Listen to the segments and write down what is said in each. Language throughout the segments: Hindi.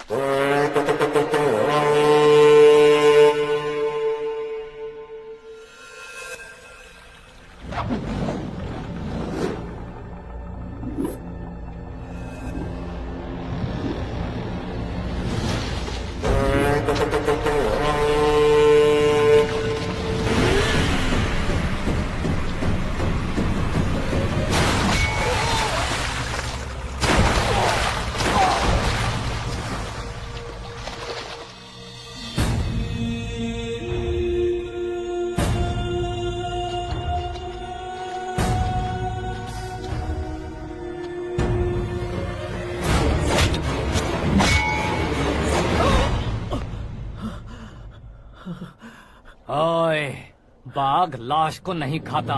ओए, बाघ लाश को नहीं खाता।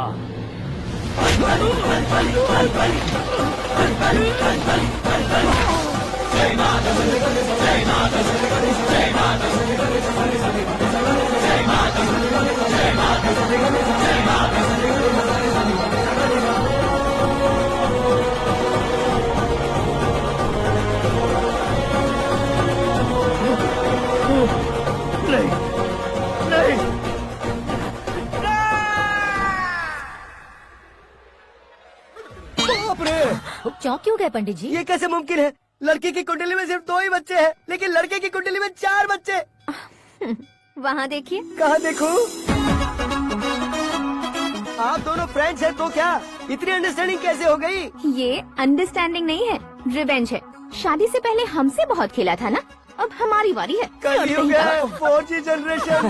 चौंक क्यों गए पंडित जी? ये कैसे मुमकिन है? लड़की की कुंडली में सिर्फ 2 ही बच्चे हैं, लेकिन लड़के की कुंडली में 4 बच्चे। वहाँ देखिए। कहाँ देखूं? आप दोनों फ्रेंड्स हैं तो क्या इतनी अंडरस्टैंडिंग कैसे हो गई? ये अंडरस्टैंडिंग नहीं है, रिवेंज है। शादी से पहले हमसे बहुत खेला था ना, अब हमारी बारी है। कलयुग है, 4G जनरेशन।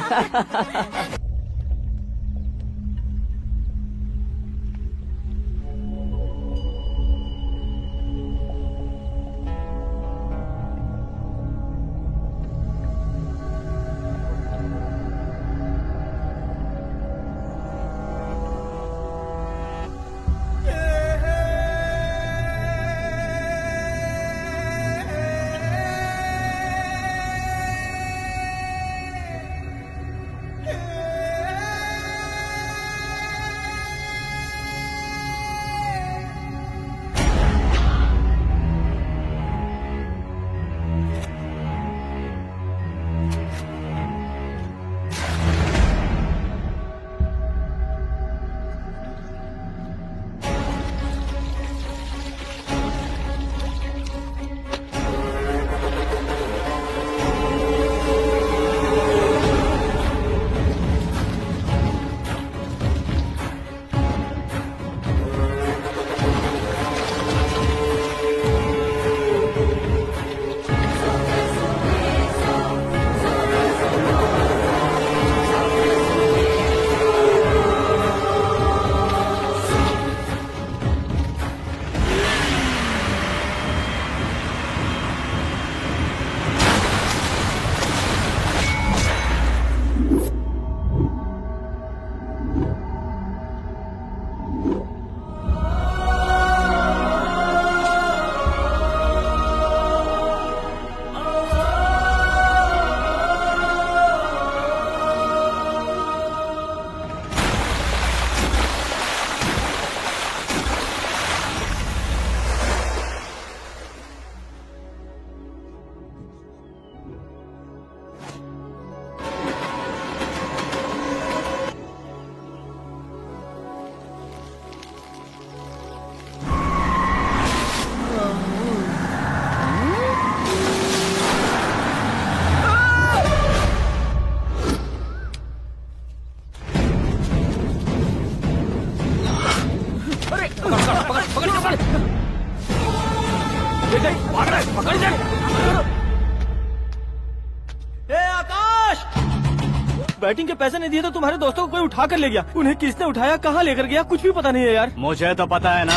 बैटिंग के पैसे नहीं दिए तो तुम्हारे दोस्तों को कोई उठा कर ले गया। उन्हें किसने उठाया, कहाँ लेकर गया, कुछ भी पता नहीं है यार। मुझे तो पता है ना।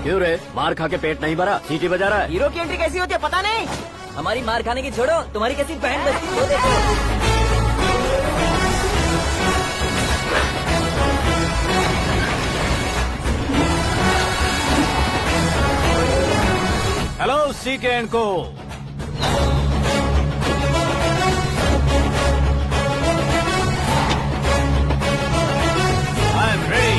क्यों रे, मार खा के पेट नहीं भरा, सीटी बजा रहा है? हीरो की एंट्री कैसी होती है पता नहीं। हमारी मार खाने की छोड़ो, तुम्हारी कैसी बैंड बजती है वो देखो। हेलो सीके एंड को। I am ready.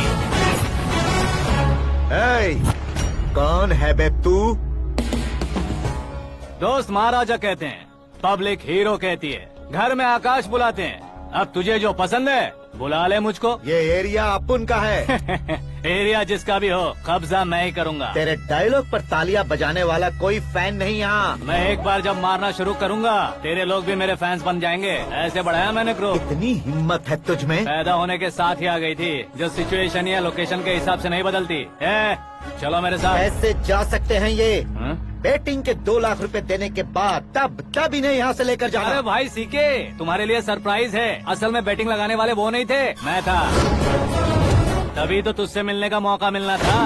कौन है बे तू? दोस्त महाराजा कहते हैं, पब्लिक हीरो कहती है, घर में आकाश बुलाते हैं। अब तुझे जो पसंद है बुला ले मुझको। ये एरिया अपुन का है। एरिया जिसका भी हो, कब्जा मैं ही करूंगा। तेरे डायलॉग पर तालियां बजाने वाला कोई फैन नहीं यहाँ। मैं एक बार जब मारना शुरू करूंगा, तेरे लोग भी मेरे फैंस बन जाएंगे। ऐसे बढ़ाया मैंने ग्रुप। इतनी हिम्मत है तुझ में? पैदा होने के साथ ही आ गई थी, जो सिचुएशन या लोकेशन के हिसाब से नहीं बदलती। चलो मेरे साथ। ऐसे जा सकते हैं ये? हाँ? बेटिंग के 2 लाख रुपए देने के बाद तब इन्हें यहाँ से लेकर जाना। अरे भाई सीके, तुम्हारे लिए सरप्राइज है। असल में बैटिंग लगाने वाले वो नहीं थे, मैं था। तभी तो तुझसे मिलने का मौका मिलना था।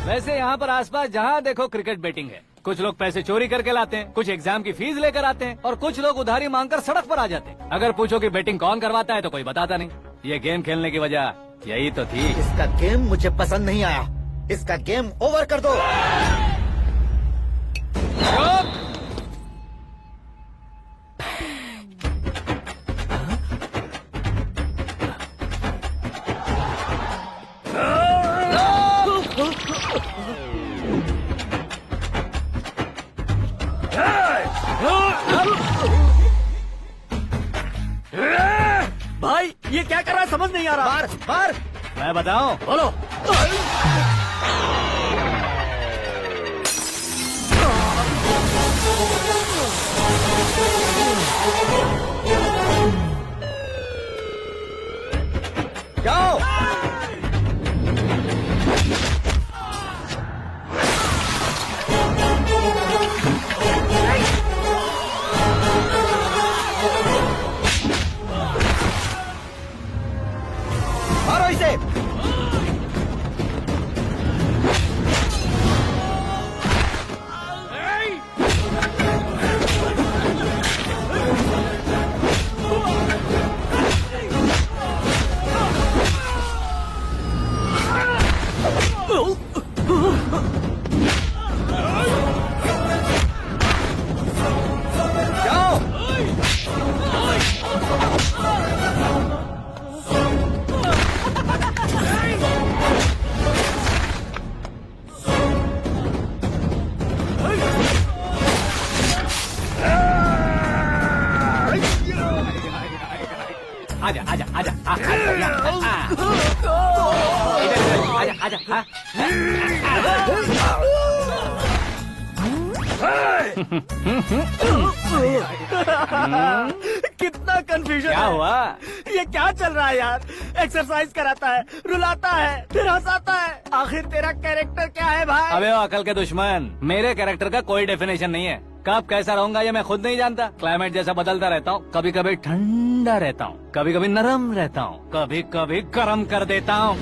वैसे यहाँ पर आसपास जहाँ देखो क्रिकेट बैटिंग है। कुछ लोग पैसे चोरी करके लाते हैं, कुछ एग्जाम की फीस लेकर आते हैं, और कुछ लोग उधारी मांगकर सड़क पर आ जाते हैं। अगर पूछो कि बैटिंग कौन करवाता है तो कोई बताता नहीं। ये गेम खेलने की वजह यही तो थी। इसका गेम मुझे पसंद नहीं आया। इसका गेम ओवर कर दो। भाई ये क्या कर रहा है समझ नहीं आ रहा। मार। मैं बताऊं? बोलो। जाओ। मारो इसे। जाओ। आजा आजा आजा आजा आजा आजा। कितना कंफ्यूजन क्या है। हुआ? ये क्या चल रहा है यार? एक्सरसाइज कराता है, रुलाता है, फिर हंसाता है। आखिर तेरा कैरेक्टर क्या है भाई? अबे ओ अकल के दुश्मन, मेरे कैरेक्टर का कोई डेफिनेशन नहीं है। कब कैसा रहूंगा ये मैं खुद नहीं जानता। क्लाइमेट जैसा बदलता रहता हूँ। कभी कभी ठंडा रहता हूँ, कभी कभी नरम रहता हूँ, कभी कभी गर्म कर देता हूँ।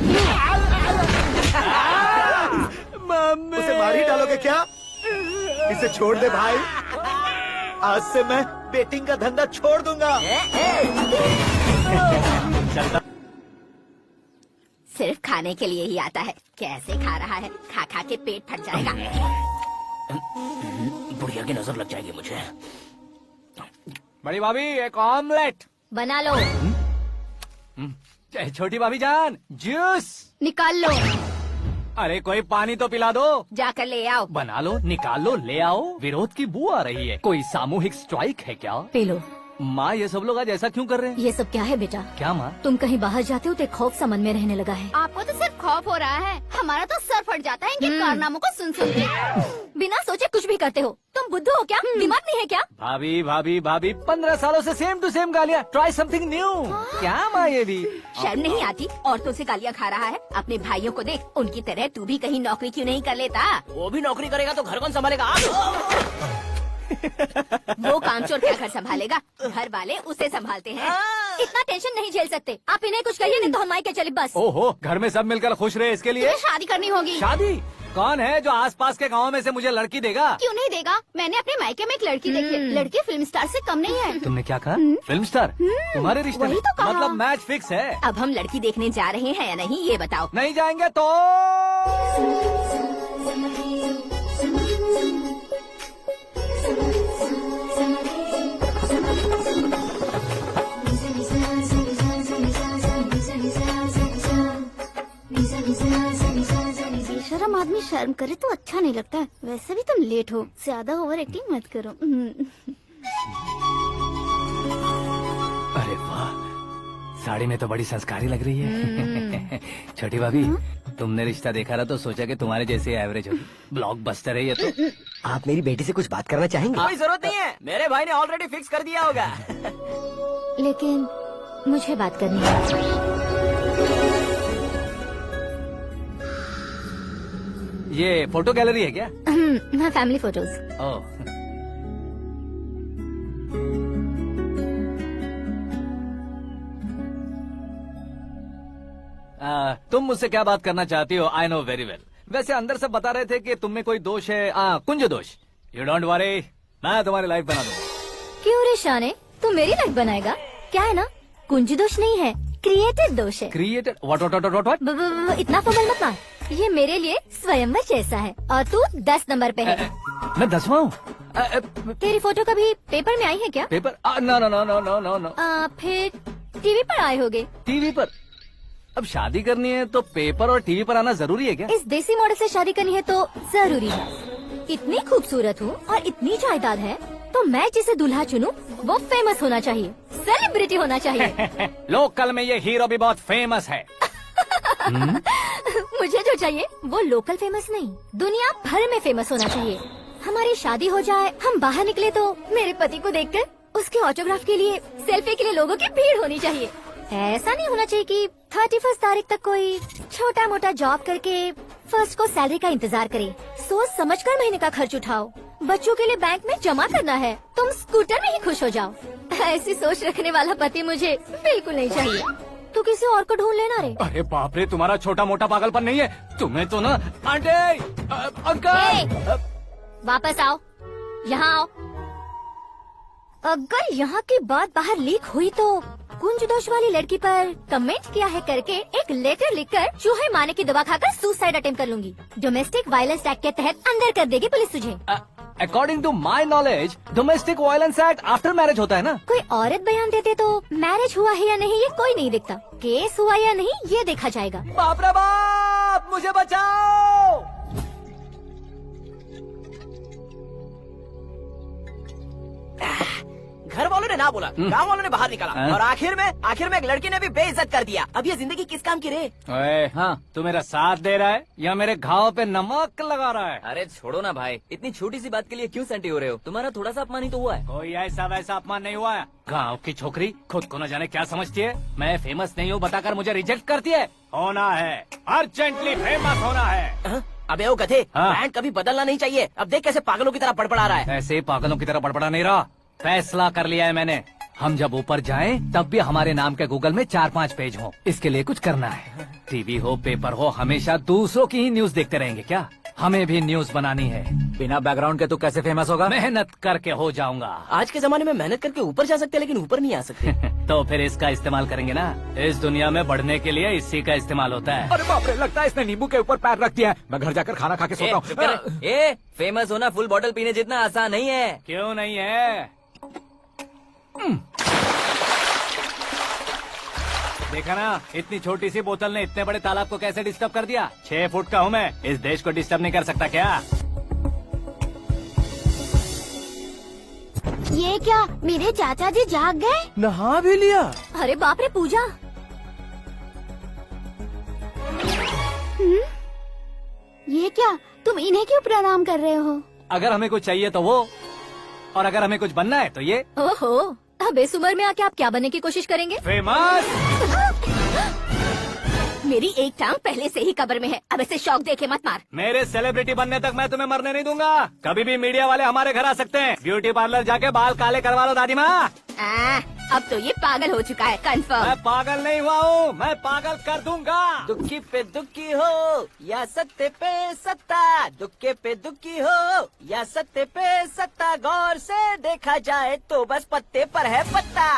मम्मी। उसे मार ही डालोगे क्या? इसे छोड़ दे भाई। आज से मैं बेटिंग का धंधा छोड़ दूंगा। सिर्फ खाने के लिए ही आता है। कैसे खा रहा है, खा खा के पेट फट जाएगा। बुढ़िया की नजर लग जाएगी मुझे। बड़ी भाभी एक ऑमलेट। बना लो। छोटी भाभी जान जूस। निकाल लो। अरे कोई पानी तो पिला दो। जाकर ले आओ। बना लो, निकाल लो, ले आओ। विरोध की बू आ रही है। कोई सामूहिक स्ट्राइक है क्या? P low. माँ ये सब लोग आज ऐसा क्यों कर रहे हैं? ये सब क्या है बेटा? क्या माँ? तुम कहीं बाहर जाते हो तो एक खौफ सा मन में रहने लगा है। आपको तो सिर्फ खौफ हो रहा है, हमारा तो सर फट जाता है इनके कारनामों को सुन सुन के। बिना सोचे कुछ भी करते हो। तुम बुद्धू हो क्या? दिमाग नहीं है क्या? भाभी भाभी भाभी 15 सालों से सेम टू सेम गालियाँ। Try something new. क्या माँ ये भी? शर्म नहीं आती? औरतों से गालियाँ खा रहा है। अपने भाइयों को देख, उनकी तरह तू भी कहीं नौकरी क्यों नहीं कर लेता? वो भी नौकरी करेगा तो घर कौन संभालेगा? आप वो कामचोर क्या घर संभालेगा? घर वाले उसे संभालते हैं। इतना टेंशन नहीं झेल सकते। आप इन्हें कुछ कहिए नहीं तो हम मायके चले बस। ओहो, घर में सब मिलकर खुश रहे इसके लिए। तुम्हें शादी करनी होगी। शादी? कौन है जो आसपास के गाँव में से मुझे लड़की देगा? क्यों नहीं देगा? मैंने अपने मायके में एक लड़की देखी है। लड़की फिल्म स्टार से कम नहीं है। तुमने क्या कहा? Film star? तुम्हारे रिश्ते वही में? तो कहा। मतलब मैच फिक्स है? अब हम लड़की देखने जा रहे हैं या नहीं ये बताओ। नहीं जाएंगे तो? शर्म आदमी शर्म करे तो अच्छा नहीं लगता है। वैसे भी तुम लेट हो, ज्यादा ओवर एक्टिंग मत करो। अरे वाह, साड़ी में तो बड़ी संस्कारी लग रही है। छोटी भाभी, तुमने रिश्ता देखा रहा तो सोचा कि तुम्हारे जैसे एवरेज होगी। ब्लॉकबस्टर है ये तो। आप मेरी बेटी से कुछ बात करना चाहेंगे? कोई जरूरत नहीं है, मेरे भाई ने ऑलरेडी फिक्स कर दिया होगा। लेकिन मुझे बात करनी है। ये फोटो गैलरी है क्या? मैं फैमिली फोटोज। ओह, तुम मुझसे क्या बात करना चाहती हो? I know very well. वैसे अंदर से बता रहे थे कि तुम में कोई दोष है, कुंज दोष। यू डोंट वरी, मैं तुम्हारी लाइफ बना दूंगा। क्यों रे शाने, तू मेरी लाइफ बनाएगा? क्या है ना, कुंज दोष नहीं है, क्रिएटेड दोष है। क्रिएटेड? व्हाट? इतना फबल मत मार। ये मेरे लिए स्वयंवर जैसा है और तू 10 नंबर पे है। मैं 10वां हूँ? तेरी फोटो कभी पेपर में आई है क्या? Paper? No no no no no no no. फिर टीवी पर आए होगे। टीवी पर? अब शादी करनी है तो पेपर और टीवी पर आना जरूरी है क्या? इस देसी मॉडल से शादी करनी है तो जरूरी है। इतनी खूबसूरत हूँ और इतनी जायदाद है तो मैं जिसे दूल्हा चुनूं वो फेमस होना चाहिए, सेलिब्रिटी होना चाहिए। लोकल में ये हीरो भी बहुत फेमस है। मुझे जो चाहिए वो लोकल फेमस नहीं, दुनिया भर में फेमस होना चाहिए। हमारी शादी हो जाए, हम बाहर निकले तो मेरे पति को देखकर उसके ऑटोग्राफ के लिए, सेल्फी के लिए लोगों की भीड़ होनी चाहिए। ऐसा नहीं होना चाहिए कि 31 तारीख तक कोई छोटा मोटा जॉब करके फर्स्ट को सैलरी का इंतजार करे। सोच समझकर महीने का खर्च उठाओ। बच्चों के लिए बैंक में जमा करना है, तुम स्कूटर में ही खुश हो जाओ। ऐसी सोच रखने वाला पति मुझे बिल्कुल नहीं चाहिए। तू किसी और को ढूंढ लेना रे। अरे बाप रे, तुम्हारा छोटा मोटा पागलपन नहीं है। तुम्हें तो ना आंटी, अंकल। वापस आओ, यहाँ आओ। अगर यहाँ की बात बाहर लीक हुई तो कुंज दोष वाली लड़की पर कमेंट किया है करके एक लेटर लिखकर चूहे मारने की दवा खाकर सुसाइड अटेम्प्ट कर लूंगी। डोमेस्टिक वायलेंस एक्ट के तहत अंदर कर देगी पुलिस तुझे। According to my knowledge domestic violence act after marriage होता है ना? कोई औरत बयान देते तो मैरिज हुआ है या नहीं ये कोई नहीं देखता, केस हुआ या नहीं ये देखा जाएगा। बाप रे बाप, मुझे बचाओ। घर वालों ने ना बोला, गांव वालों ने बाहर निकाला और आखिर में एक लड़की ने भी बेइज्जत कर दिया। अब ये जिंदगी किस काम की रे? ओए, हाँ, तू मेरा साथ दे रहा है या मेरे घाव पे नमक लगा रहा है? अरे छोड़ो ना भाई, इतनी छोटी सी बात के लिए क्यों सेंटी हो रहे हो? तुम्हारा थोड़ा सा अपमान ही तो हुआ है। कोई ऐसा वैसा अपमान नहीं हुआ है। गाँव की छोकरी खुद को न जाने क्या समझती है। मैं फेमस नहीं हूँ बताकर मुझे रिजेक्ट करती है। होना है, अर्जेंटली फेमस होना है। अबे ओ गधे, हाँ। ब्रांड कभी बदलना नहीं चाहिए। अब देख कैसे पागलों की तरह बड़बड़ा रहा है। ऐसे पागलों की तरह बड़बड़ा नहीं रहा, फैसला कर लिया है मैंने। हम जब ऊपर जाएं तब भी हमारे नाम के गूगल में 4-5 पेज हो। इसके लिए कुछ करना है। टीवी हो, पेपर हो, हमेशा दूसरों की ही न्यूज देखते रहेंगे क्या? हमें भी न्यूज बनानी है। बिना बैकग्राउंड के तू कैसे फेमस होगा? मेहनत करके हो जाऊंगा। आज के जमाने में मेहनत करके ऊपर जा सकते हैं लेकिन ऊपर नहीं आ सकते। तो फिर इसका इस्तेमाल करेंगे ना। इस दुनिया में बढ़ने के लिए इसी का इस्तेमाल होता है। अरे बाप रे, लगता है इसने नींबू के ऊपर पैर रख दिया है। मैं घर जाकर खाना खा के सोता हूँ। फेमस होना फुल बॉटल पीने जितना आसान नहीं है। क्यों नहीं है? देखा ना, इतनी छोटी सी बोतल ने इतने बड़े तालाब को कैसे डिस्टर्ब कर दिया। 6 फुट का हूँ मैं, इस देश को डिस्टर्ब नहीं कर सकता क्या? ये क्या, मेरे चाचा जी जाग गए? नहा भी लिया? अरे बाप रे पूजा, ये क्या, तुम इन्हें क्यों प्रणाम कर रहे हो? अगर हमें कुछ चाहिए तो वो, और अगर हमें कुछ बनना है तो ये। ओहो, अब इस उम्र में आके आप क्या बनने की कोशिश करेंगे? फेमस। मेरी एक टांग पहले से ही कब्र में है, अब ऐसे शौक देखे मत मार। मेरे सेलिब्रिटी बनने तक मैं तुम्हें मरने नहीं दूंगा। कभी भी मीडिया वाले हमारे घर आ सकते हैं। ब्यूटी पार्लर जाके बाल काले करवा लो दादी माँ। अब तो ये पागल हो चुका है, कंफर्म। मैं पागल नहीं हुआ हूँ, मैं पागल कर दूंगा। दुखी पे दुखी हो या सत्ते पे सत्ता, दुखे पे दुखी हो या सत्ते पे सत्ता, गौर से देखा जाए तो बस पत्ते पर है पत्ता।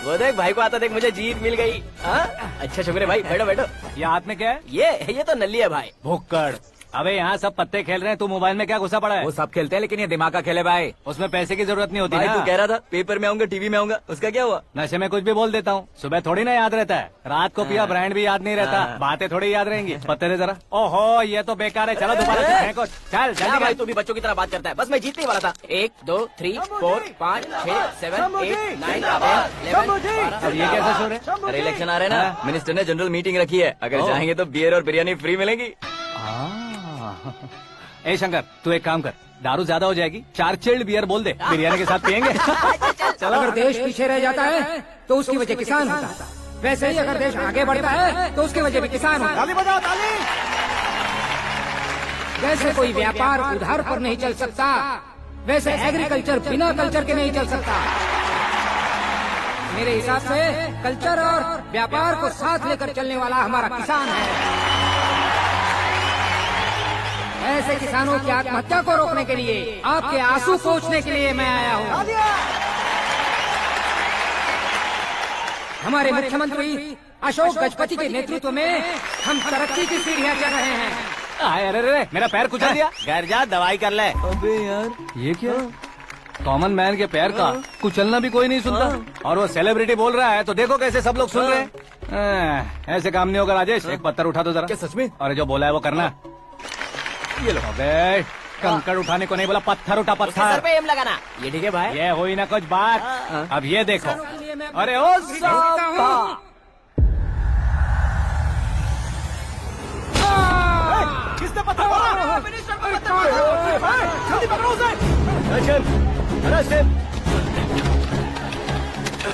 वो देख भाई को आता देख, मुझे जीत मिल गई। अच्छा शुक्र है भाई, बैठो बैठो। ये हाथ में क्या है? ये तो नल्ली है भाई। भुक्कड़, अबे यहाँ सब पत्ते खेल रहे हैं, तू मोबाइल में क्या घुसा पड़ा है? वो सब खेलते हैं लेकिन ये दिमाग का खेल है भाई। उसमें पैसे की जरूरत नहीं होती भाई ना। तू कह रहा था पेपर में आऊंगा टीवी में आऊंगा, उसका क्या हुआ? नशे में कुछ भी बोल देता हूँ, सुबह थोड़ी ना याद रहता है, रात को पिया ब्रांड भी याद नहीं रहता, हाँ। बातें थोड़ी याद रहेंगी। पत्ते दे जरा। ओहो ये तो बेकार है, चलो दोबारा से फेंको। चल क्या जल्दी भाई कर। तू भी बच्चों की तरह बात करता है। बस मैं जीतने वाला था। 1 2 3 4 5 6 7 8 9 10 11 अब ये कैसे सो रहे? अरे इलेक्शन आ रहे हैं ना, मिनिस्टर ने जनरल मीटिंग रखी है, अगर जाएंगे तो बियर और बिरयानी फ्री मिलेगी। ए शंकर तू एक काम कर, दारू ज्यादा हो जाएगी, 4 चिल्ड बियर बोल दे, बिरयानी के साथ पियेंगे। चलो। अगर देश पीछे रह जाता है तो उसकी वजह किसान होता है, वैसे ही अगर देश आगे बढ़ता है तो उसकी वजह भी किसान होता है। ताली बजाओ ताली। वैसे कोई व्यापार उधार पर नहीं चल सकता, वैसे एग्रीकल्चर बिना कल्चर के नहीं चल सकता। मेरे हिसाब से कल्चर और व्यापार को साथ लेकर चलने वाला हमारा किसान है। ऐसे किसानों की आत्महत्या को रोकने के लिए, आपके आंसू पोंछने के लिए मैं आया हूँ। हमारे मुख्यमंत्री अशोक गजपति के नेतृत्व में हम तरक्की की सीढ़ियाँ चढ़ रहे हैं। अरे अरे मेरा पैर कुचल दिया। घर जा दवाई कर ले। अबे यार ये क्या? कॉमन मैन के पैर का कुचलना भी कोई नहीं सुनता, और वो सेलिब्रिटी बोल रहा है तो देखो कैसे सब लोग सुन रहे हैं। ऐसे काम नहीं होगा राजेश, एक पत्थर उठा दो जरा। क्या सच में? और जो बोला है वो करना। ये लो। अबे कंकड़ उठाने को नहीं बोला, पत्थर उठा सर पत्थर। पे एम लगाना, ये ठीक है भाई। ये हुई ना कुछ बात। अब ये देखो। अरे ओ साहब किसने पत्थर मारा? जल्दी पकड़ो उसे।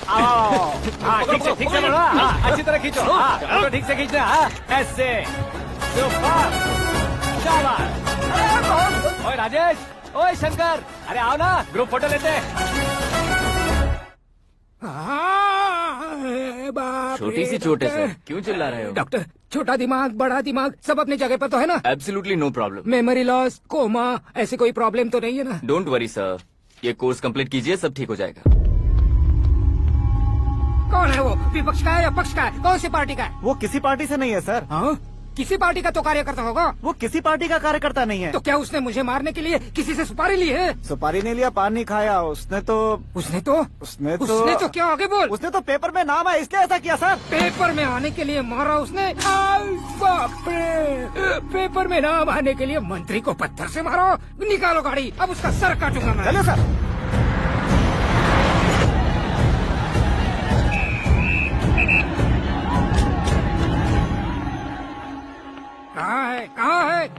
हाँ ठीक से पकड़ो। हाँ अच्छी तरह खींचो। हाँ तो ठीक से खींचना। हाँ ऐसे सुपर शाबाश। ओए राजेश, ओए शंकर, अरे आओ ना ग्रुप फोटो लेते हैं। छोटी सी चोट है सर, क्यों चिल्ला रहे हो? डॉक्टर, छोटा दिमाग बड़ा दिमाग सब अपनी जगह पर तो है ना? Absolutely no problem. Memory loss, coma, ऐसी कोई प्रॉब्लम तो नहीं है ना? डोंट वरी सर, ये कोर्स कंप्लीट कीजिए, सब ठीक हो जाएगा। कौन है वो? विपक्ष का है या पक्ष का है? कौन सी पार्टी का है? वो किसी पार्टी से नहीं है सर। हाँ? किसी पार्टी का तो कार्यकर्ता होगा। वो किसी पार्टी का कार्यकर्ता नहीं है। तो क्या उसने मुझे मारने के लिए किसी से सुपारी ली है? सुपारी नहीं लिया, पान नहीं खाया उसने तो उसने तो क्या आगे बोल? उसने तो पेपर में नाम है इसलिए ऐसा किया सर। पेपर में आने के लिए मारा उसने? आई बाप रे! पेपर में नाम आने के लिए मंत्री को पत्थर से मारो? निकालो गाड़ी, अब उसका सर काटूंगा मैं। चलो सर।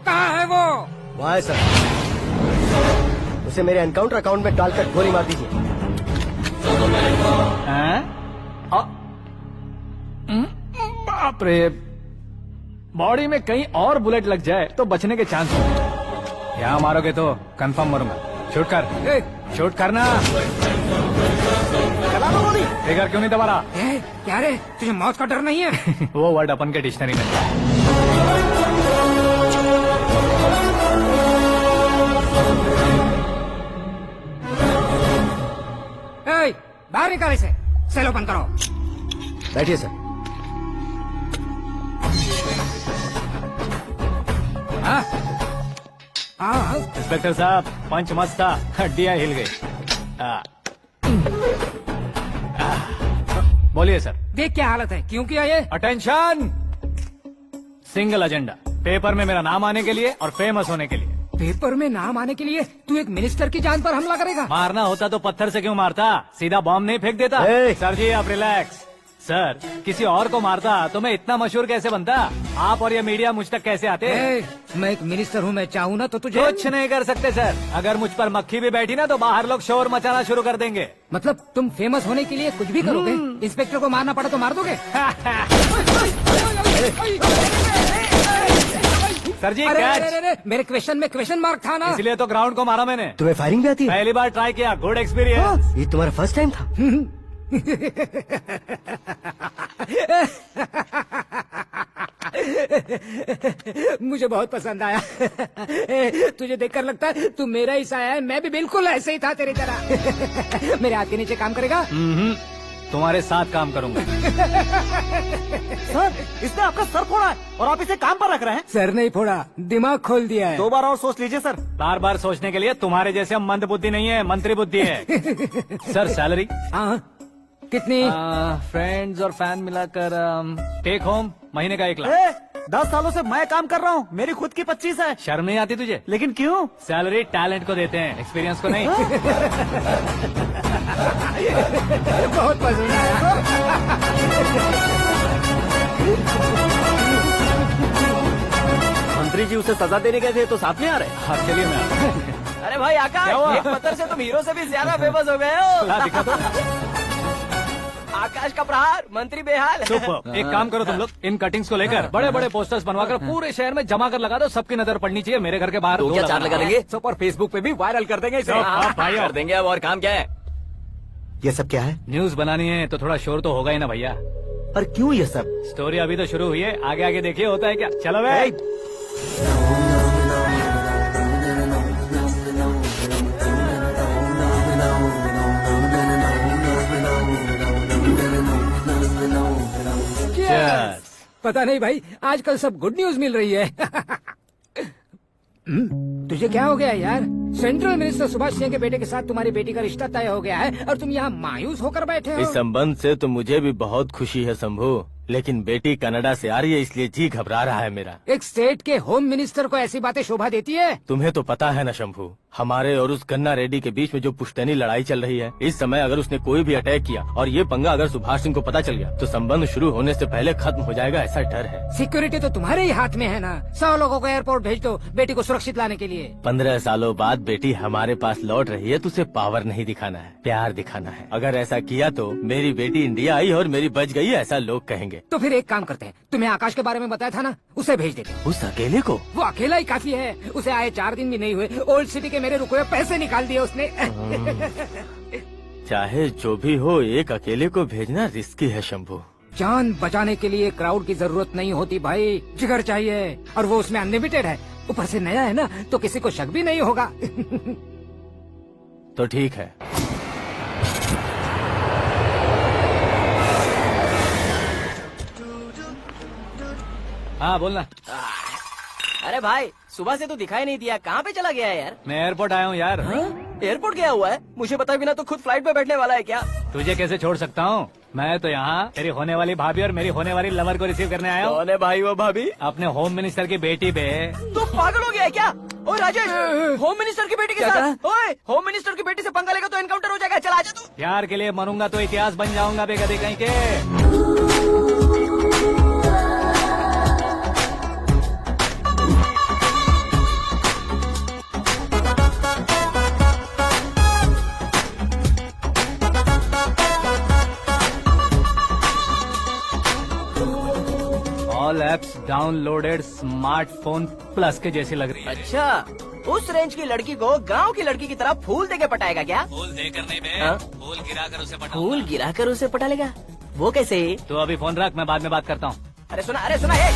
कहाँ है वो? वहाँ है सर, उसे मेरे एनकाउंटर अकाउंट में डालकर गोली मार दीजिए। बाप रे, बॉडी में कहीं और बुलेट लग जाए तो बचने के चांस होंगे। यहाँ मारोगे तो कंफर्म मरूंगा। शूट कर, शूट करना। फिगर क्यों नहीं दबा रहा? क्या रे, तुझे मौत का डर नहीं है? वो वर्ड अपन के डिक्शनरी में। बाहर निकाले से, सेल ओपन करो। बैठिए सर। हाँ इंस्पेक्टर साहब, पंच मस्त था, हड्डियां हिल गई। बोलिए सर। देख क्या हालत है, क्यों किया ये? अटेंशन, सिंगल एजेंडा, पेपर में मेरा नाम आने के लिए और फेमस होने के लिए। पेपर में नाम आने के लिए तू एक मिनिस्टर की जान पर हमला करेगा? मारना होता तो पत्थर से क्यों मारता, सीधा बॉम्ब नहीं फेंक देता। सर जी आप रिलैक्स। सर किसी और को मारता तो मैं इतना मशहूर कैसे बनता? आप और ये मीडिया मुझ तक कैसे आते? मैं एक मिनिस्टर हूँ, मैं चाहूँ ना तो तुझे कुछ नहीं कर सकते सर। अगर मुझ पर मक्खी भी बैठी ना तो बाहर लोग शोर मचाना शुरू कर देंगे। मतलब तुम फेमस होने के लिए कुछ भी करोगे? इंस्पेक्टर को मारना पड़ा तो मार दोगे? सर जी अरे, मेरे क्वेश्चन में क्वेश्चन मार्क था ना, इसलिए तो ग्राउंड को मारा मैंने। तुम्हें फायरिंग भी आती है? पहली बार ट्राई किया, गुड एक्सपीरियंस। ये तुम्हारा फर्स्ट टाइम था? मुझे बहुत पसंद आया। तुझे देखकर लगता है तू मेरा ही साया है, मैं भी बिल्कुल ऐसे ही था तेरी तरह। मेरे हाथ के नीचे काम करेगा? तुम्हारे साथ काम करूंगा। सर, इसने आपका सर फोड़ा है और आप इसे काम पर रख रहे हैं। सर नहीं फोड़ा, दिमाग खोल दिया है। 2 बार और सोच लीजिए सर। बार बार सोचने के लिए तुम्हारे जैसे मंद बुद्धि नहीं है, मंत्री बुद्धि है। सर सैलरी हाँ, कितनी? फ्रेंड्स और फैन मिलाकर टेक होम महीने का 1 लाख। 10 सालों से मैं काम कर रहा हूँ, मेरी खुद की 25 है। शर्म नहीं आती तुझे? लेकिन क्यों? सैलरी टैलेंट को देते हैं, एक्सपीरियंस को नहीं। बहुत पसंद आया। मंत्री जी उसे सजा देने गए थे तो साथ में आ रहे हैं। हाँ चलिए मैं आता हूँ। अरे भाई क्या हुआ? आकाश, एक पत्थर से तुम हीरो से भी ज्यादा फेमस हो गए हो। ला दिखा तो। आकाश का प्रहार, मंत्री बेहाल। सुपर। एक काम करो तुम लोग, इन कटिंग्स को लेकर बड़े बड़े पोस्टर्स बनवाकर पूरे शहर में जमा कर लगा दो। सबकी नजर पड़नी चाहिए। मेरे घर के बाहर 2 लगा देंगे? सब और फेसबुक पे भी वायरल कर देंगे इसे। भाई कर देंगे। अब और काम क्या है? ये सब क्या है? न्यूज बनानी है तो थोड़ा शोर तो होगा ही ना भैया। पर क्यों ये सब? स्टोरी अभी तो शुरू हुई है, आगे आगे देखिए होता है क्या। चलो भाई। Cheers. पता नहीं भाई, आजकल सब गुड न्यूज मिल रही है। तुझे क्या हो गया यार? सेंट्रल मिनिस्टर सुभाष सिंह के बेटे के साथ तुम्हारी बेटी का रिश्ता तय हो गया है और तुम यहाँ मायूस होकर बैठे हो। इस संबंध से तो मुझे भी बहुत खुशी है शंभू, लेकिन बेटी कनाडा से आ रही है इसलिए जी घबरा रहा है मेरा। एक स्टेट के होम मिनिस्टर को ऐसी बातें शोभा देती है? तुम्हें तो पता है ना शंभू, हमारे और उस गन्ना रेड्डी के बीच में जो पुश्तैनी लड़ाई चल रही है, इस समय अगर उसने कोई भी अटैक किया और ये पंगा अगर सुभाष सिंह को पता चल गया तो संबंध शुरू होने से पहले खत्म हो जाएगा, ऐसा डर है। सिक्योरिटी तो तुम्हारे ही हाथ में है ना। 100 लोगों को एयरपोर्ट भेज दो बेटी को सुरक्षित लाने के लिए। 15 सालों बाद बेटी हमारे पास लौट रही है तो उसे पावर नहीं दिखाना है, प्यार दिखाना है। अगर ऐसा किया तो मेरी बेटी इंडिया आई और मेरी बच गई, ऐसा लोग कहेंगे। तो फिर एक काम करते हैं, तुम्हें आकाश के बारे में बताया था ना, उसे भेज देते। उस अकेले को? वो अकेला ही काफी है। उसे आए 4 दिन भी नहीं हुए, ओल्ड सिटी के मेरे रुके हुए पैसे निकाल दिए उसने। चाहे जो भी हो, एक अकेले को भेजना रिस्की है शंभू। जान बचाने के लिए क्राउड की जरूरत नहीं होती भाई, जिगर चाहिए, और वो उसमें अनलिमिटेड है। ऊपर से नया है ना, तो किसी को शक भी नहीं होगा। तो ठीक है। हाँ बोलना। अरे भाई, सुबह से तो दिखाई नहीं दिया, कहाँ पे चला गया है यार? मैं एयरपोर्ट आया हूँ यार। एयरपोर्ट गया हुआ है? मुझे बताए बिना तो खुद फ्लाइट पे बैठने वाला है क्या? तुझे कैसे छोड़ सकता हूँ? मैं तो यहाँ तेरी होने वाली भाभी और मेरी होने वाली लवर को रिसीव करने आया हूँ। कौन है भाई वो भाभी? अपने होम मिनिस्टर की बेटी पे। तू पागल हो गया है क्या? ओए राजेश, होम मिनिस्टर की बेटी के साथ? ओए, होम मिनिस्टर की बेटी से पंगा लेगा तो एनकाउंटर हो जाएगा। चल आजा तू। प्यार के लिए मरूंगा तो इतिहास बन जाऊंगा बेगदी कहीं के। All apps downloaded smartphone plus के जैसी लग रही है। अच्छा, उस रेंज की लड़की को गांव की लड़की की तरह फूल देके पटाएगा क्या? फूल देकर नहीं बे, हाँ? फूल गिराकर उसे पटा। फूल गिराकर उसे पटा लेगा? वो कैसे? तो अभी फोन रख, मैं बाद में बात करता हूँ। अरे सुना ये।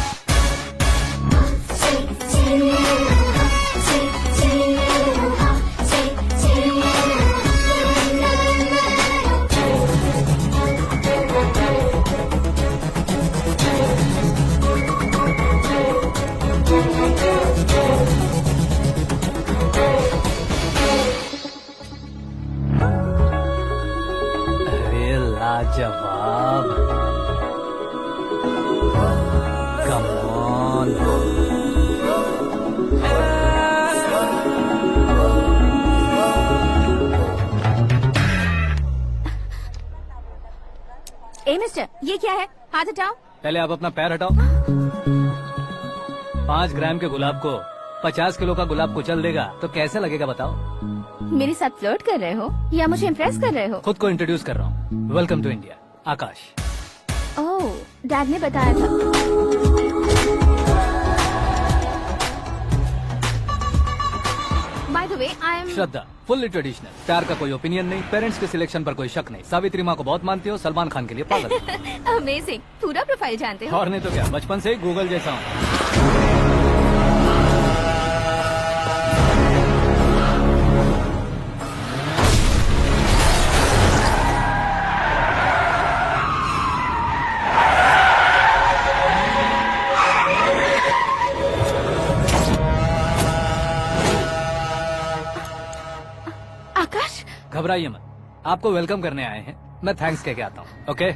अरे लाजवाब, कम ऑन। ए मिस्टर, ये क्या है? हाथ हटाओ। पहले आप अपना पैर हटाओ। 5 ग्राम के गुलाब को 50 किलो का गुलाब कुचल देगा तो कैसे लगेगा बताओ? मेरे साथ फ्लर्ट कर रहे हो या मुझे इम्प्रेस कर रहे हो? खुद को इंट्रोड्यूस कर रहा हूँ। Welcome to India, Akash. Oh, dad ने बताया था। By the way, I am Shraddha, fully traditional. प्यार का कोई ओपिनियन नहीं, पेरेंट्स के सिलेक्शन पर कोई शक नहीं। सावित्री माँ को बहुत मानती हो, सलमान खान के लिए पागल हो। अमेजिंग, पूरा प्रोफाइल जानते हो। और नहीं तो क्या, बचपन से ही गूगल जैसा हूँ। घबराइए मत, आपको वेलकम करने आए हैं। मैं थैंक्स कह के आता हूँ। ओके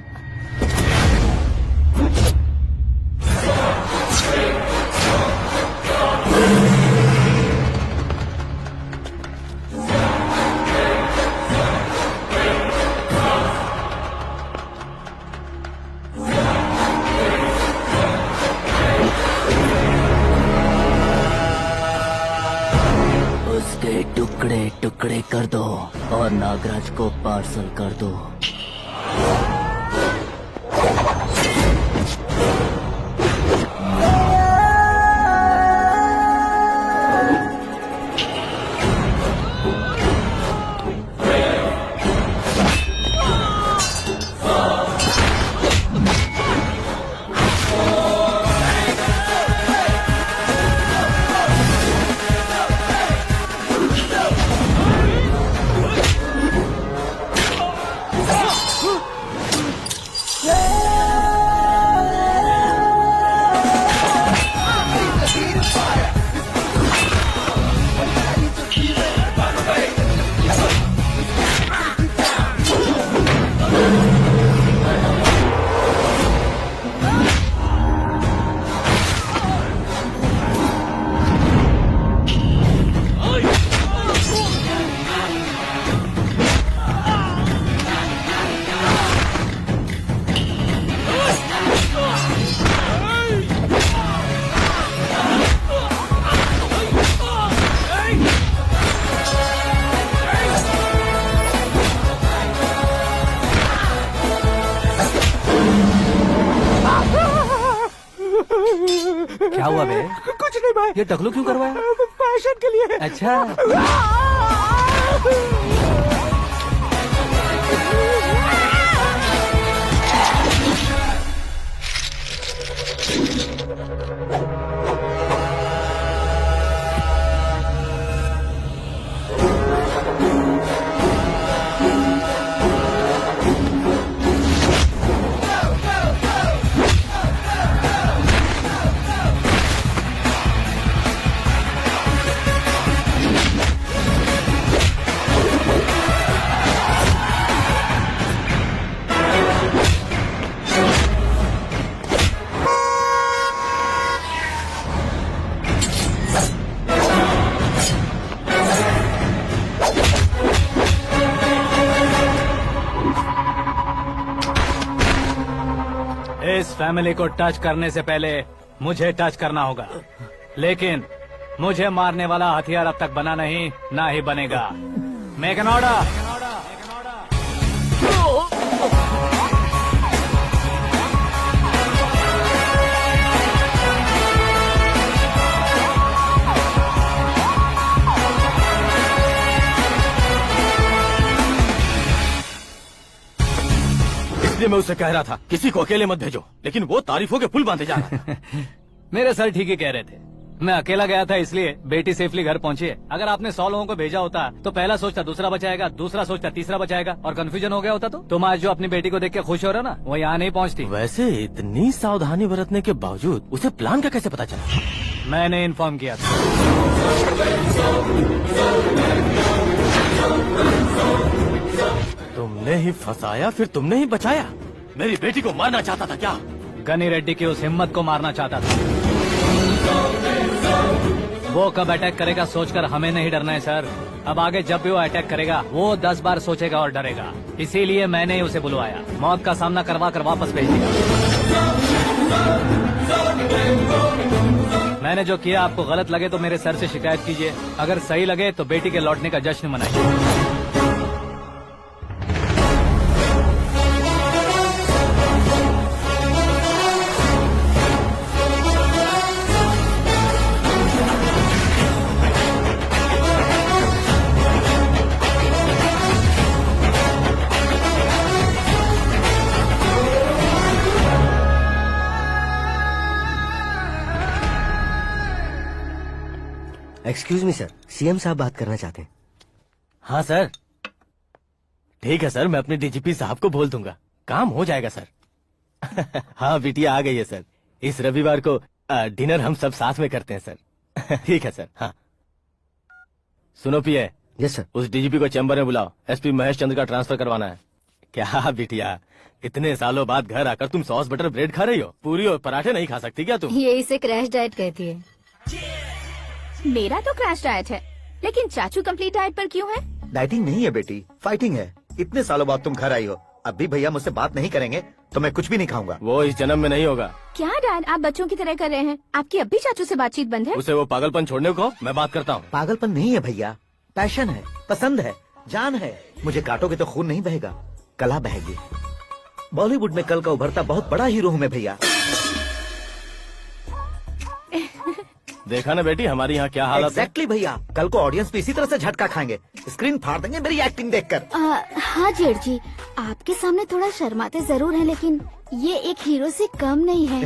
उसके टुकड़े टुकड़े कर दो और नागराज को पार्सल कर दो। क्या हुआ बे? कुछ नहीं भाई, ये टकलू क्यों करवाया? फैशन के लिए। अच्छा इस फैमिली को टच करने से पहले मुझे टच करना होगा, लेकिन मुझे मारने वाला हथियार अब तक बना नहीं, ना ही बनेगा। Make an order. इसलिए मैं उसे कह रहा था किसी को अकेले मत भेजो, लेकिन वो तारीफों के पुल बांधे जा रहा था। मेरे सर ठीक ही कह रहे थे, मैं अकेला गया था इसलिए बेटी सेफली घर पहुंची है। अगर आपने 100 लोगों को भेजा होता तो पहला सोचता दूसरा बचाएगा, दूसरा सोचता तीसरा बचाएगा, और कंफ्यूजन हो गया होता। तो तुम आज जो अपनी बेटी को देख के खुश हो रहे हो ना, वो यहाँ नहीं पहुँचती। वैसे इतनी सावधानी बरतने के बावजूद उसे प्लान का कैसे पता चला? मैंने इन्फॉर्म किया था। तुमने ही फंसाया, फिर तुमने ही बचाया। मेरी बेटी को मारना चाहता था क्या? गनी रेड्डी की उस हिम्मत को मारना चाहता था। वो कब अटैक करेगा सोचकर हमें नहीं डरना है सर। अब आगे जब भी वो अटैक करेगा वो 10 बार सोचेगा और डरेगा। इसीलिए मैंने ही उसे बुलवाया, मौत का सामना करवा कर वापस भेज दिया। मैंने जो किया आपको गलत लगे तो मेरे सर से शिकायत कीजिए, अगर सही लगे तो बेटी के लौटने का जश्न मनाइए। एक्सक्यूज मी सर, सीएम साहब बात करना चाहते हैं। हाँ सर, ठीक है सर, मैं अपने डीजीपी साहब को बोल दूंगा, काम हो जाएगा सर। हाँ बिटिया आ गई है सर, इस रविवार को डिनर हम सब साथ में करते हैं सर। ठीक है सर। हाँ सुनो पिए, यस सर। उस डीजीपी को चैम्बर में बुलाओ, एसपी महेश चंद्र का ट्रांसफर करवाना है। क्या बिटिया, इतने सालों बाद घर आकर तुम सॉस बटर ब्रेड खा रही हो? पूरी और पराठे नहीं खा सकती क्या तुम? ये इसे क्रैश डाइट कहती है। मेरा तो क्रैश डाइट है, लेकिन चाचू कंप्लीट डाइट पर क्यों है? डाइटिंग नहीं है बेटी, फाइटिंग है। इतने सालों बाद तुम घर आई हो, अब भी भैया मुझसे बात नहीं करेंगे तो मैं कुछ भी नहीं खाऊंगा। वो इस जन्म में नहीं होगा। क्या डैड, आप बच्चों की तरह कर रहे हैं? आपकी अब भी चाचू से बातचीत बंद है? उसे वो पागलपन छोड़ने को मैं बात करता हूँ। पागलपन नहीं है भैया, पैशन है, पसंद है, जान है। मुझे काटोगे तो खून नहीं बहेगा, कला बहेगी। बॉलीवुड में कल का उभरता बहुत बड़ा हीरो हूँ मैं भैया। देखा ना बेटी हमारी यहाँ क्या हालत है। एग्जैक्टली भैया, कल को ऑडियंस भी इसी तरह से झटका खाएंगे, स्क्रीन फाड़ देंगे मेरी एक्टिंग देखकर। हाँ जेठ जी, आपके सामने थोड़ा शर्माते जरूर हैं, लेकिन ये एक हीरो से कम नहीं है।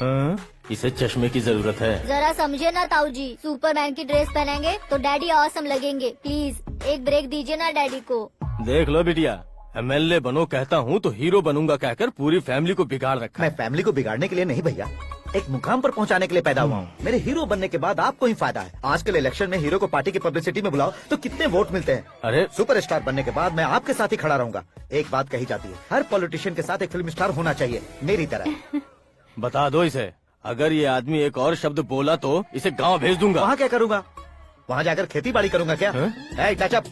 हाँ? इसे चश्मे की जरूरत है। जरा समझे ना ताऊ जी, सुपरमैन की ड्रेस पहनेंगे तो डैडी ऑसम लगेंगे। प्लीज एक ब्रेक दीजिए ना डैडी को। देख लो बिटिया, एमएलए बनो कहता हूँ तो हीरो बनूंगा कहकर पूरी फैमिली को बिगाड़ रखा है। मैं फैमिली को बिगाड़ने के लिए नहीं भैया, एक मुकाम पर पहुंचाने के लिए पैदा हुआ हूँ। मेरे हीरो बनने के बाद आपको ही फायदा है। आजकल इलेक्शन में हीरो को पार्टी की पब्लिसिटी में बुलाओ तो कितने वोट मिलते हैं। अरे सुपरस्टार बनने के बाद मैं आपके साथ ही खड़ा रहूंगा। एक बात कही जाती है, हर पॉलिटिशियन के साथ एक फिल्म स्टार होना चाहिए, मेरी तरह। बता दो इसे, अगर ये आदमी एक और शब्द बोला तो इसे गांव भेज दूंगा। वहाँ क्या करूँगा? वहाँ जाकर खेती बाड़ी करूँगा क्या? हैं? टच अप,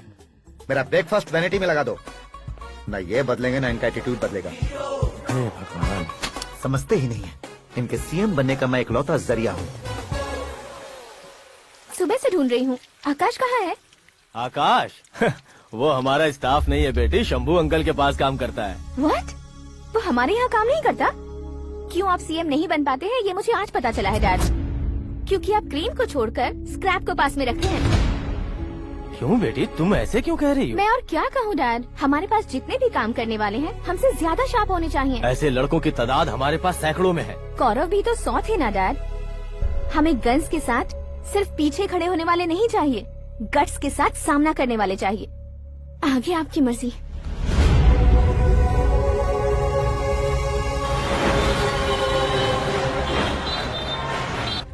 मेरा ब्रेकफास्ट वैनिटी में लगा दो। न ये बदलेंगे, न इनका एटीट्यूड बदलेगा। हे भगवान, समझते ही नहीं है, इनके सीएम बनने का मैं इकलौता जरिया हूँ। सुबह से ढूंढ रही हूँ, आकाश कहाँ है? आकाश वो हमारा स्टाफ नहीं है बेटी, शंभू अंकल के पास काम करता है। व्हाट? वो हमारे यहाँ काम नहीं करता? क्यों आप सीएम नहीं बन पाते हैं, ये मुझे आज पता चला है डैड। क्योंकि आप क्रीम को छोड़कर स्क्रैप को पास में रखते हैं। क्यों बेटी, तुम ऐसे क्यों कह रही हो? मैं और क्या कहूँ डैड, हमारे पास जितने भी काम करने वाले हैं हमसे ज्यादा शार्प होने चाहिए। ऐसे लड़कों की तादाद हमारे पास सैकड़ों में है। कौरव भी तो 100 थे ना डैड। हमें गन्स के साथ सिर्फ पीछे खड़े होने वाले नहीं चाहिए, गट्स के साथ सामना करने वाले चाहिए। आगे आपकी मर्जी।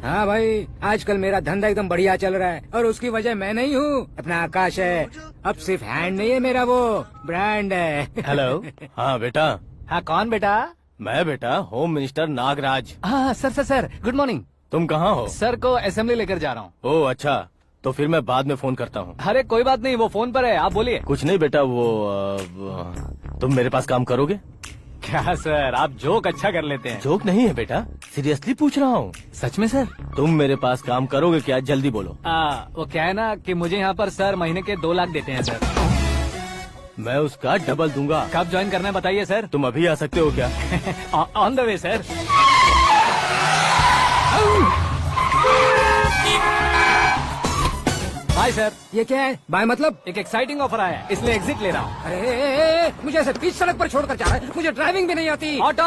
हाँ भाई, आजकल मेरा धंधा एकदम बढ़िया चल रहा है और उसकी वजह मैं नहीं हूँ, अपना आकाश है। अब सिर्फ हैंड नहीं है मेरा, वो ब्रांड है। हेलो। हाँ बेटा। हाँ कौन बेटा? मैं बेटा होम मिनिस्टर नागराज। हाँ सर गुड मॉर्निंग। तुम कहाँ हो? सर को असेंबली लेकर जा रहा हूँ। ओह अच्छा, तो फिर मैं बाद में फोन करता हूँ। अरे कोई बात नहीं, वो फोन पर है, आप बोलिए। कुछ नहीं बेटा, तुम मेरे पास काम करोगे? क्या सर, आप जोक अच्छा कर लेते हैं। जोक नहीं है बेटा, सीरियसली पूछ रहा हूँ। सच में सर? तुम मेरे पास काम करोगे क्या? जल्दी बोलो। वो क्या है ना कि मुझे यहाँ पर सर महीने के 2 लाख देते हैं सर। मैं उसका डबल दूंगा। कब ज्वाइन करना है बताइए सर। तुम अभी आ सकते हो क्या? On the way sir. Hi sir. ये क्या है? बाय मतलब? एक एक्साइटिंग ऑफर आया है, इसलिए एग्जिट ले रहा हूँ। अरे मुझे ऐसे बीच सड़क पर छोड़कर जा रहा है, मुझे ड्राइविंग भी नहीं आती। ऑटो।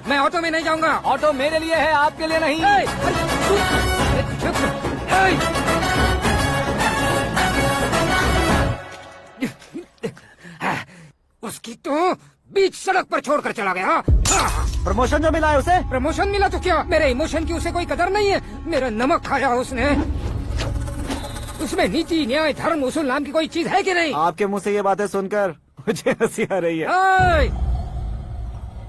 मैं ऑटो में नहीं जाऊंगा। ऑटो मेरे लिए है, आपके लिए नहीं। उसकी तो बीच सड़क पर छोड़कर चला गया। प्रमोशन जो मिला है उसे? प्रमोशन मिला तो क्या, मेरे इमोशन की उसे कोई कदर नहीं है। मेरा नमक खाया उसने। उसमें नीति न्याय धर्म उसूल नाम की कोई चीज है कि नहीं? आपके मुंह से ये बातें सुनकर मुझे हंसी आ रही है।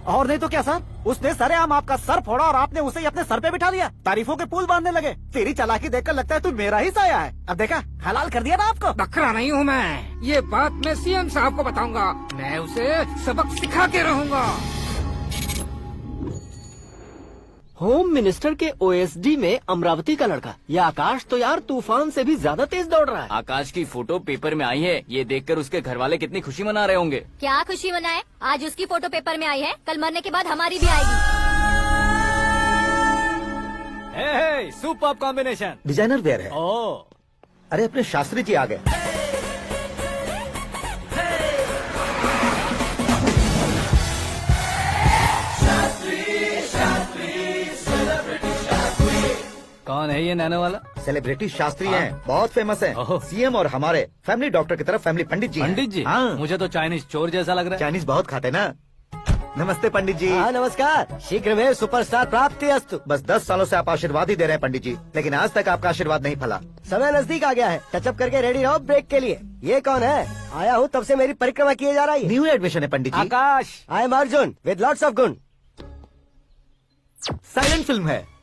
और नहीं तो क्या सर, उसने सरेआम आपका सर फोड़ा और आपने उसे ही अपने सर पे बिठा लिया। तारीफों के पुल बांधने लगे। तेरी चालाकी देखकर लगता है तू मेरा ही साया है। अब देखा, हलाल कर दिया ना आपको। बकरा नहीं हूँ मैं, ये बात मैं सीएम साहब को बताऊंगा। मैं उसे सबक सिखा के रहूंगा। होम मिनिस्टर के ओएसडी में अमरावती का लड़का, ये आकाश तो यार तूफान से भी ज्यादा तेज दौड़ रहा है। आकाश की फोटो पेपर में आई है, ये देखकर उसके घर वाले कितनी खुशी मना रहे होंगे। क्या खुशी मनाए, आज उसकी फोटो पेपर में आई है, कल मरने के बाद हमारी भी आएगी। Super combination. डिजाइनर वेयर है। ओह, अरे अपने शास्त्री जी आ गए। कौन है ये नैनो वाला? सेलिब्रिटी शास्त्री हैं, बहुत फेमस हैं। ओह। सीएम और हमारे फैमिली डॉक्टर की तरफ फैमिली पंडित जी हैं। पंडित जी? हाँ। मुझे तो चाइनीज चोर जैसा लग रहा है। चाइनीज बहुत खाते ना। नमस्ते पंडित जी। हाँ नमस्कार, शीघ्र में सुपरस्टार प्राप्ति अस्तु। बस 10 सालों से आप आशीर्वाद ही दे रहे हैं पंडित जी, लेकिन आज तक आपका आशीर्वाद नहीं फला। समय नजदीक आ गया है, टचअप करके रेडी रहो ब्रेक के लिए। ये कौन है? आया हूँ तब से मेरी परिक्रमा किए जा रही है। न्यू एडमिशन है Pandit ji. Akash. I am Arjun with lots of गुण। साइलेंट फिल्म है।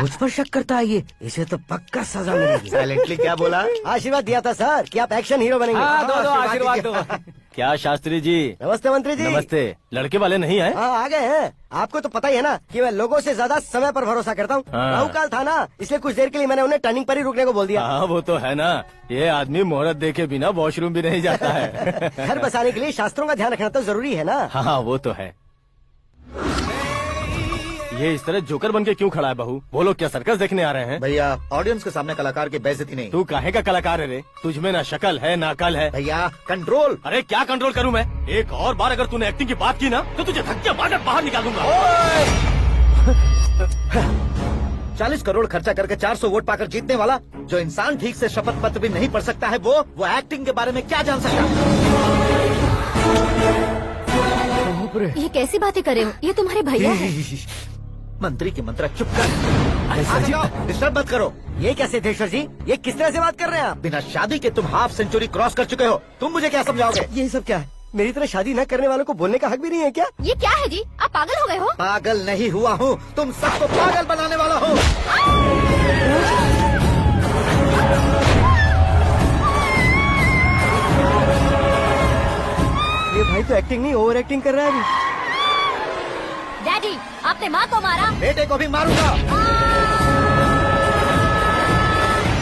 मुझ पर शक करता है ये, इसे तो पक्का सजा मिलेगी। साइलेंटली क्या बोला? आशीर्वाद दिया था सर कि आप एक्शन हीरो बनेंगे। हाँ, दो आशीर्वाद दो। क्या शास्त्री जी? नमस्ते मंत्री जी। नमस्ते। लड़के वाले नहीं आए? हाँ आ गए हैं। आपको तो पता ही है ना कि मैं लोगों से ज्यादा समय पर भरोसा करता हूँ। हाँ। राहु काल था ना, इसलिए कुछ देर के लिए मैंने उन्हें टर्निंग पर ही रुकने को बोल दिया। हाँ वो तो है ना, ये आदमी मुहूर्त देखे बिना वॉशरूम भी नहीं जाता है। घर बसाने के लिए शास्त्रों का ध्यान रखना तो जरूरी है ना। हाँ वो तो है। ये इस तरह जोकर बन के क्यों खड़ा है बहू? वो लोग क्या सर्कस देखने आ रहे हैं? भैया ऑडियंस के सामने कलाकार की बेइज्जती नहीं। तू काहे का कलाकार है रे? तुझमें ना शक्ल है ना अकल है। भैया कंट्रोल। अरे क्या कंट्रोल करूं मैं? एक और बार अगर तूने एक्टिंग की बात की ना तो तुझे धक्के मारकर बाहर निकाल दूंगा। 40 करोड़ खर्चा करके 400 वोट पाकर जीतने वाला जो इंसान ठीक से शपथ पत्र भी नहीं पढ़ सकता है, वो एक्टिंग के बारे में क्या जान सकता है? ये कैसी बातें कर रहे हो? ये तुम्हारे भैया हैं। मंत्री की मंत्रा चुप कर। डिस्टर्ब मत करो। ये क्या सिद्धेश्वर जी, ये किस तरह से बात कर रहे हैं आप? बिना शादी के तुम हाफ सेंचुरी क्रॉस कर चुके हो, तुम मुझे क्या समझाओगे? ये सब क्या है? मेरी तरह शादी न करने वालों को बोलने का हक भी नहीं है क्या? ये क्या है जी? आप पागल हो गए हो? पागल नहीं हुआ हूँ, तुम सबको पागल बनाने वाला हूँ। ये भाई तो एक्टिंग नहीं ओवर एक्टिंग कर रहा है अभी। डैडी, आपने माँ को मारा। बेटे को भी मारूंगा।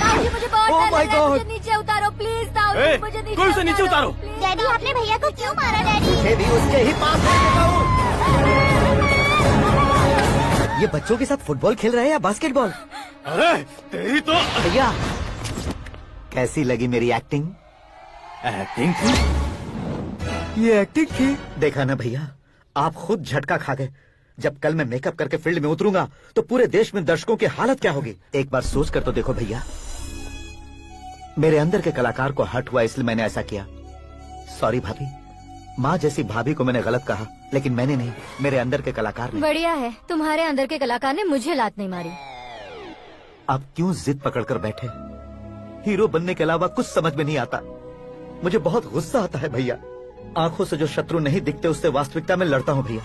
ताऊ जी मुझे बहुत Oh डर my लग रहा है, God! मुझे नीचे उतारो प्लीज। ताऊ ए, जी मुझे नीचे कोई उसे नीचे उतारो। डैडी आपने भैया को क्यों मारा डैडी? मुझे भी उसके ही पास भेजता हूँ। ये बच्चों के साथ फुटबॉल खेल रहे हैं या बास्केटबॉल? अरे तेरी तो भैया कैसी लगी मेरी एक्टिंग? एक्टिंग ये एक्टिंग थी। देखा ना भैया, आप खुद झटका खा गए। जब कल मैं मेकअप करके फील्ड में उतरूंगा तो पूरे देश में दर्शकों की हालत क्या होगी? एक बार सोच कर तो देखो भैया। मेरे अंदर के कलाकार को हर्ट हुआ इसलिए मैंने ऐसा किया। सॉरी भाभी। माँ जैसी भाभी को मैंने गलत कहा, लेकिन मैंने नहीं, मेरे अंदर के कलाकार ने। बढ़िया है, तुम्हारे अंदर के कलाकार ने मुझे लात नहीं मारी। आप क्यों जिद पकड़कर बैठे? हीरो बनने के अलावा कुछ समझ में नहीं आता। मुझे बहुत गुस्सा आता है भैया। आंखों से जो शत्रु नहीं दिखते उससे वास्तविकता में लड़ता हूँ भैया।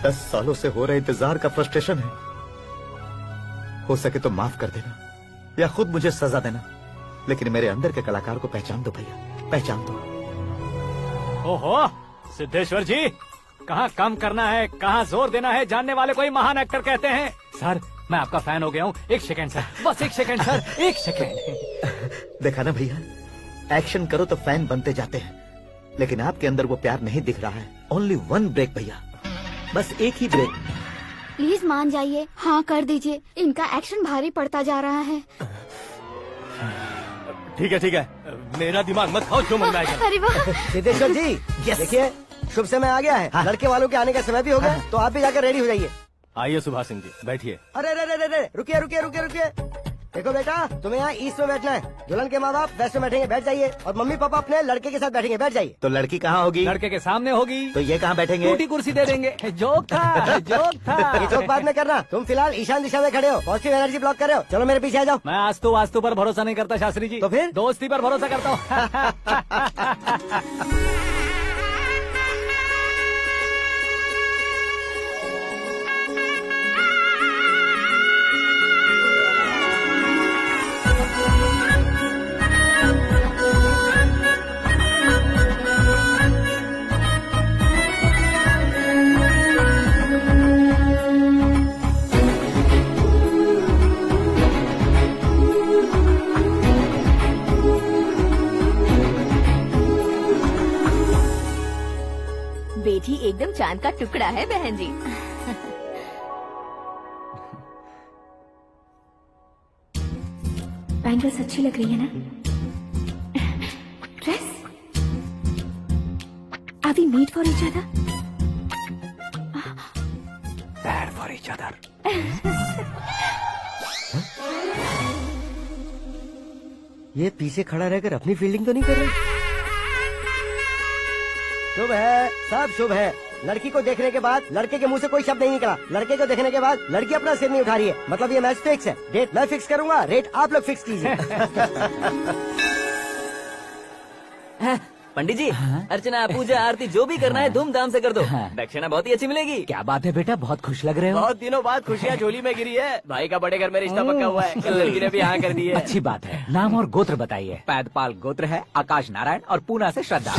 10 सालों से हो रहे इंतजार का फ्रस्ट्रेशन है। हो सके तो माफ कर देना या खुद मुझे सजा देना, लेकिन मेरे अंदर के कलाकार को पहचान दो भैया, पहचान दो। ओहो सिद्धेश्वर जी, कहाँ कम करना है कहाँ जोर देना है, जानने वाले को ही महान एक्टर कहते हैं। सर मैं आपका फैन हो गया हूँ। एक सेकंड सर, बस एक सेकंड सर, एक सेकंड। देखा ना भैया, एक्शन करो तो फैन बनते जाते हैं, लेकिन आपके अंदर वो प्यार नहीं दिख रहा है। ओनली 1 ब्रेक भैया, बस एक ही ब्रेक। प्लीज मान जाइए, हाँ कर दीजिए। इनका एक्शन भारी पड़ता जा रहा है। ठीक है, मेरा दिमाग मत खाओ, जो मन में आएगा। अरे वाह, सिद्धेश्वर जी देखिए, शुभ समय आ गया है। लड़के वालों के आने का समय भी हो गया, तो आप भी जाकर रेडी हो जाइए। आइए सुभाष सिंह जी, बैठिए। अरे रुकिए। देखो बेटा, तुम्हें यहाँ ईस्ट में बैठना है। दुल्हन के माँ बाप वेस्ट में बैठेंगे, बैठ जाइए। और मम्मी पापा अपने लड़के के साथ बैठेंगे, बैठ जाइए। तो लड़की कहाँ होगी? लड़के के सामने होगी। तो ये कहाँ बैठेंगे? टूटी कुर्सी दे देंगे। जोक था, जोक था। ये जोक बाद में करना। तुम फिलहाल ईशान दिशा में खड़े हो, पॉजिटिव एनर्जी ब्लॉक कर रहे हो। चलो मेरे पीछे आ जाओ। मैं आस्तु वास्तु पर भरोसा नहीं करता शास्त्री जी। तो फिर? दोस्ती पर भरोसा करता हूँ। बेटी एकदम चांद का टुकड़ा है बहन जी। बैंगल्स अच्छी लग रही है ना? Dress? Are we made for each other? Bad for each other. ये पीछे खड़ा रहकर अपनी फील्डिंग तो नहीं कर रही? शुभ है, सब शुभ है। लड़की को देखने के बाद लड़के के मुंह से कोई शब्द नहीं निकला। लड़के को देखने के बाद लड़की अपना सिर नहीं उठा रही है। मतलब ये मैच फिक्स है। डेट मैं फिक्स करूंगा, रेट आप लोग फिक्स कीजिए। पंडित जी, अर्चना, पूजा, आरती जो भी करना है धूमधाम से कर दो। दक्षिणा बहुत ही अच्छी मिलेगी। क्या बात है बेटा, बहुत खुश लग रहे हो। बहुत दिनों बाद खुशियाँ झोली में गिरी है। भाई का बड़े घर में रिश्ता पक्का हुआ है। कल लड़की ने भी हाँ कर दी है। अच्छी बात है। नाम और गोत्र बताइए। पैदपाल गोत्र है, आकाश नारायण और पूना से श्रद्धा।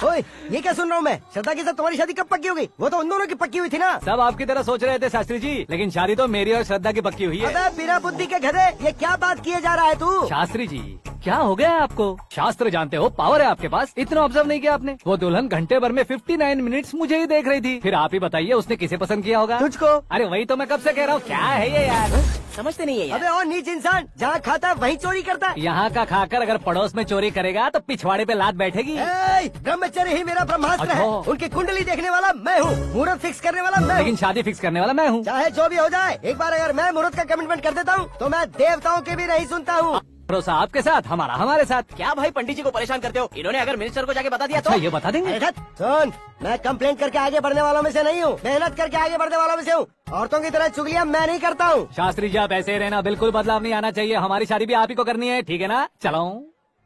ओए, ये क्या सुन रहा हूँ मैं? श्रद्धा के साथ तुम्हारी शादी कब पक्की हो गई? वो तो उन दोनों की पक्की हुई थी ना। सब आपकी तरह सोच रहे थे शास्त्री जी, लेकिन शादी तो मेरी और श्रद्धा की पक्की हुई है। अबे बिना बुद्धि के गधे, ये क्या बात किए जा रहा है तू? शास्त्री जी, क्या हो गया है आपको? शास्त्र जानते हो, पावर है आपके पास। इतना ऑब्जर्व नहीं किया आपने? वो दुल्हन घंटे भर में 59 मिनट्स मुझे ही देख रही थी। फिर आप ही बताइए उसने किसे पसंद किया होगा? तुझको। अरे वही तो मैं कब से कह रहा हूँ, क्या है ये यार? समझते नहीं है यार। अबे और नीच इंसान, जहाँ खाता है वहीं चोरी करता है। यहाँ का खाकर अगर पड़ोस में चोरी करेगा तो पिछवाड़े पे लात बैठेगी। ब्रह्मचर्य ही मेरा ब्रह्मास्त्र है। अच्छा। उनकी कुंडली देखने वाला मैं हूँ, मुहूर्त फिक्स करने वाला मैं हूँ। लेकिन शादी फिक्स करने वाला मैं हूँ। चाहे जो भी हो जाए, एक बार अगर मैं मुहूर्त का कमिटमेंट कर देता हूँ तो मैं देवताओं के भी नहीं सुनता हूँ। भरोसा आपके साथ, हमारा हमारे साथ। क्या भाई पंडित जी को परेशान करते हो? इन्होंने अगर मिनिस्टर को जाके बता दिया अच्छा तो ये बता देंगे। अरे धत, सुन, मैं कंप्लेंट करके आगे बढ़ने वालों में से नहीं हूँ, मेहनत करके आगे बढ़ने वालों में से हूँ। औरतों की तरह चुगलियाँ मैं नहीं करता हूँ। शास्त्री जी आप ऐसे ही रहना, बिल्कुल बदलाव नहीं आना चाहिए। हमारी शादी भी आप ही को करनी है, ठीक है ना? चलो।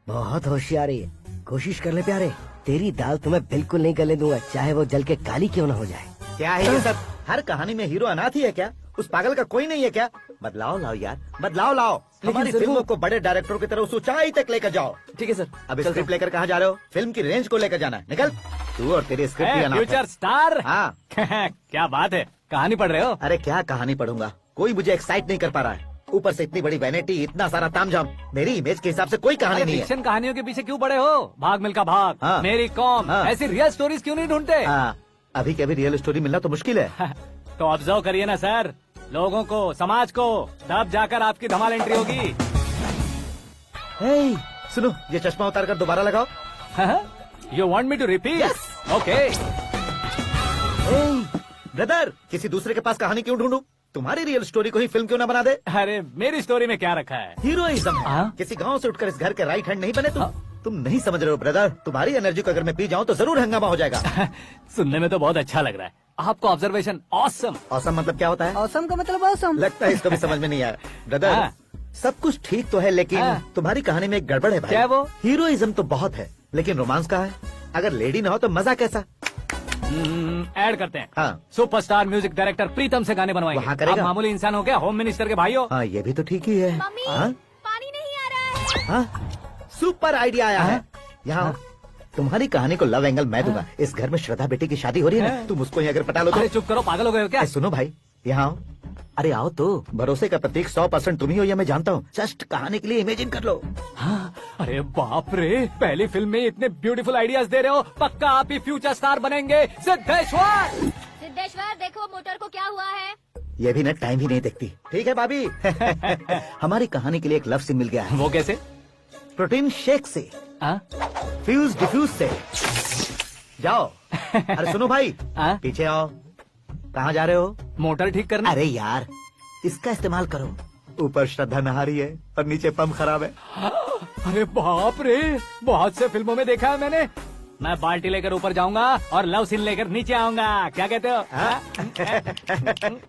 बहुत होशियारी है, कोशिश कर ले प्यारे। तेरी दाल तुम्हें बिल्कुल नहीं गलने दूंगा, चाहे वो जल के काली क्यों न हो जाए। क्या है ये सब? हर कहानी में हीरो अनाथ ही है क्या? उस पागल का कोई नहीं है क्या? बदलाव लाओ यार, बदलाव लाओ। हमारी फिल्मों को बड़े डायरेक्टरों की तरह उस ऊंचाई तक लेकर जाओ। ठीक है सर। अब स्क्रिप्ट लेकर कहाँ जा रहे हो? फिल्म की रेंज को लेकर जाना है। निकल तू और तेरी स्क्रिप्ट ही अनाथ है। Future star. हाँ। क्या बात है, कहानी पढ़ रहे हो? अरे क्या कहानी पढ़ूंगा, कोई मुझे एक्साइट नहीं कर पा रहा है। ऊपर से इतनी बड़ी वैनिटी, इतना सारा तामझाम। मेरी इमेज के हिसाब से कोई कहानी नहीं है। फिक्शन कहानियों के पीछे क्यों पड़े हो? भाग मिल्खा भाग, हाँ। मेरी कॉम, हाँ। ऐसी रियल स्टोरीज क्यों नहीं ढूंढते? हाँ, अभी के अभी रियल स्टोरी मिलना तो मुश्किल है। तो ऑब्जर्व करिए ना सर, लोगों को, समाज को, तब जाकर आपकी धमाल एंट्री होगी। हे, सुनो, ये चश्मा उतार कर दोबारा लगाओ। You want me to repeat? Okay. Brother, किसी दूसरे के पास कहानी क्यों ढूंढूं? तुम्हारी रियल स्टोरी को ही फिल्म क्यों ना बना दे? अरे मेरी स्टोरी में क्या रखा है? हीरोइज्म। हाँ? किसी गांव से उठकर इस घर के राइट हैंड नहीं बने तुम? तुम नहीं समझ रहे हो ब्रदर, तुम्हारी एनर्जी को अगर मैं पी जाऊं तो जरूर हंगामा हो जाएगा। सुनने में तो बहुत अच्छा लग रहा है। आपको ऑब्जर्वेशन ऑसम। औसम मतलब क्या होता है? औसम का मतलब औसम। लगता है इसको भी समझ में नहीं आया। ब्रदर, हाँ। सब कुछ ठीक तो है, लेकिन हाँ। तुम्हारी कहानी में एक गड़बड़ है भाई। क्या है वो? हीरोइज्म तो बहुत है, लेकिन रोमांस कहाँ है? अगर लेडी ना हो तो मजा कैसा? ऐड करते हैं। हाँ। सुपरस्टार म्यूजिक डायरेक्टर प्रीतम से गाने बनवाएंगे। वहाँ करेगा? आप मामूली इंसान हो क्या? होम मिनिस्टर के भाई हो। हाँ, ये भी तो ठीक ही है। मम्मी, हाँ? पानी नहीं आ रहा है। हाँ? सुपर आइडिया आया है। यहाँ तुम्हारी कहानी को लव एंगल मैं दूंगा। इस घर में श्रद्धा बेटी की शादी हो रही है ना, तुम उसको ही अगर पटा लो तो। अरे चुप करो, पागल हो गए हो क्या? अरे सुनो भाई, यहाँ आओ। अरे आओ तो, भरोसे का प्रतीक 100% तुम ही हो, ये मैं जानता हूँ। जस्ट कहानी के लिए इमेजिन कर लो। हाँ, अरे बाप रे, पहली फिल्म में इतने ब्यूटीफुल आइडियाज दे रहे हो, पक्का आप ही फ्यूचर स्टार बनेंगे। सिद्धेश्वर, सिद्धेश्वर देखो मोटर को क्या हुआ है। ये भी ना टाइम ही नहीं देखती। ठीक है भाभी। हमारी कहानी के लिए एक लव सीन मिल गया है। वो कैसे? प्रोटीन शेक से, हाँ? फ्यूज डिफ्यूज से। जाओ। अरे सुनो भाई, हाँ? पीछे आओ। कहाँ जा रहे हो? मोटर ठीक करना। अरे यार, इसका इस्तेमाल करो। ऊपर श्रद्धा नहा रही है और नीचे पंप खराब है। अरे बाप रे, बहुत से फिल्मों में देखा है मैंने। मैं बाल्टी लेकर ऊपर जाऊंगा और लव सीन लेकर नीचे आऊंगा, क्या कहते हो?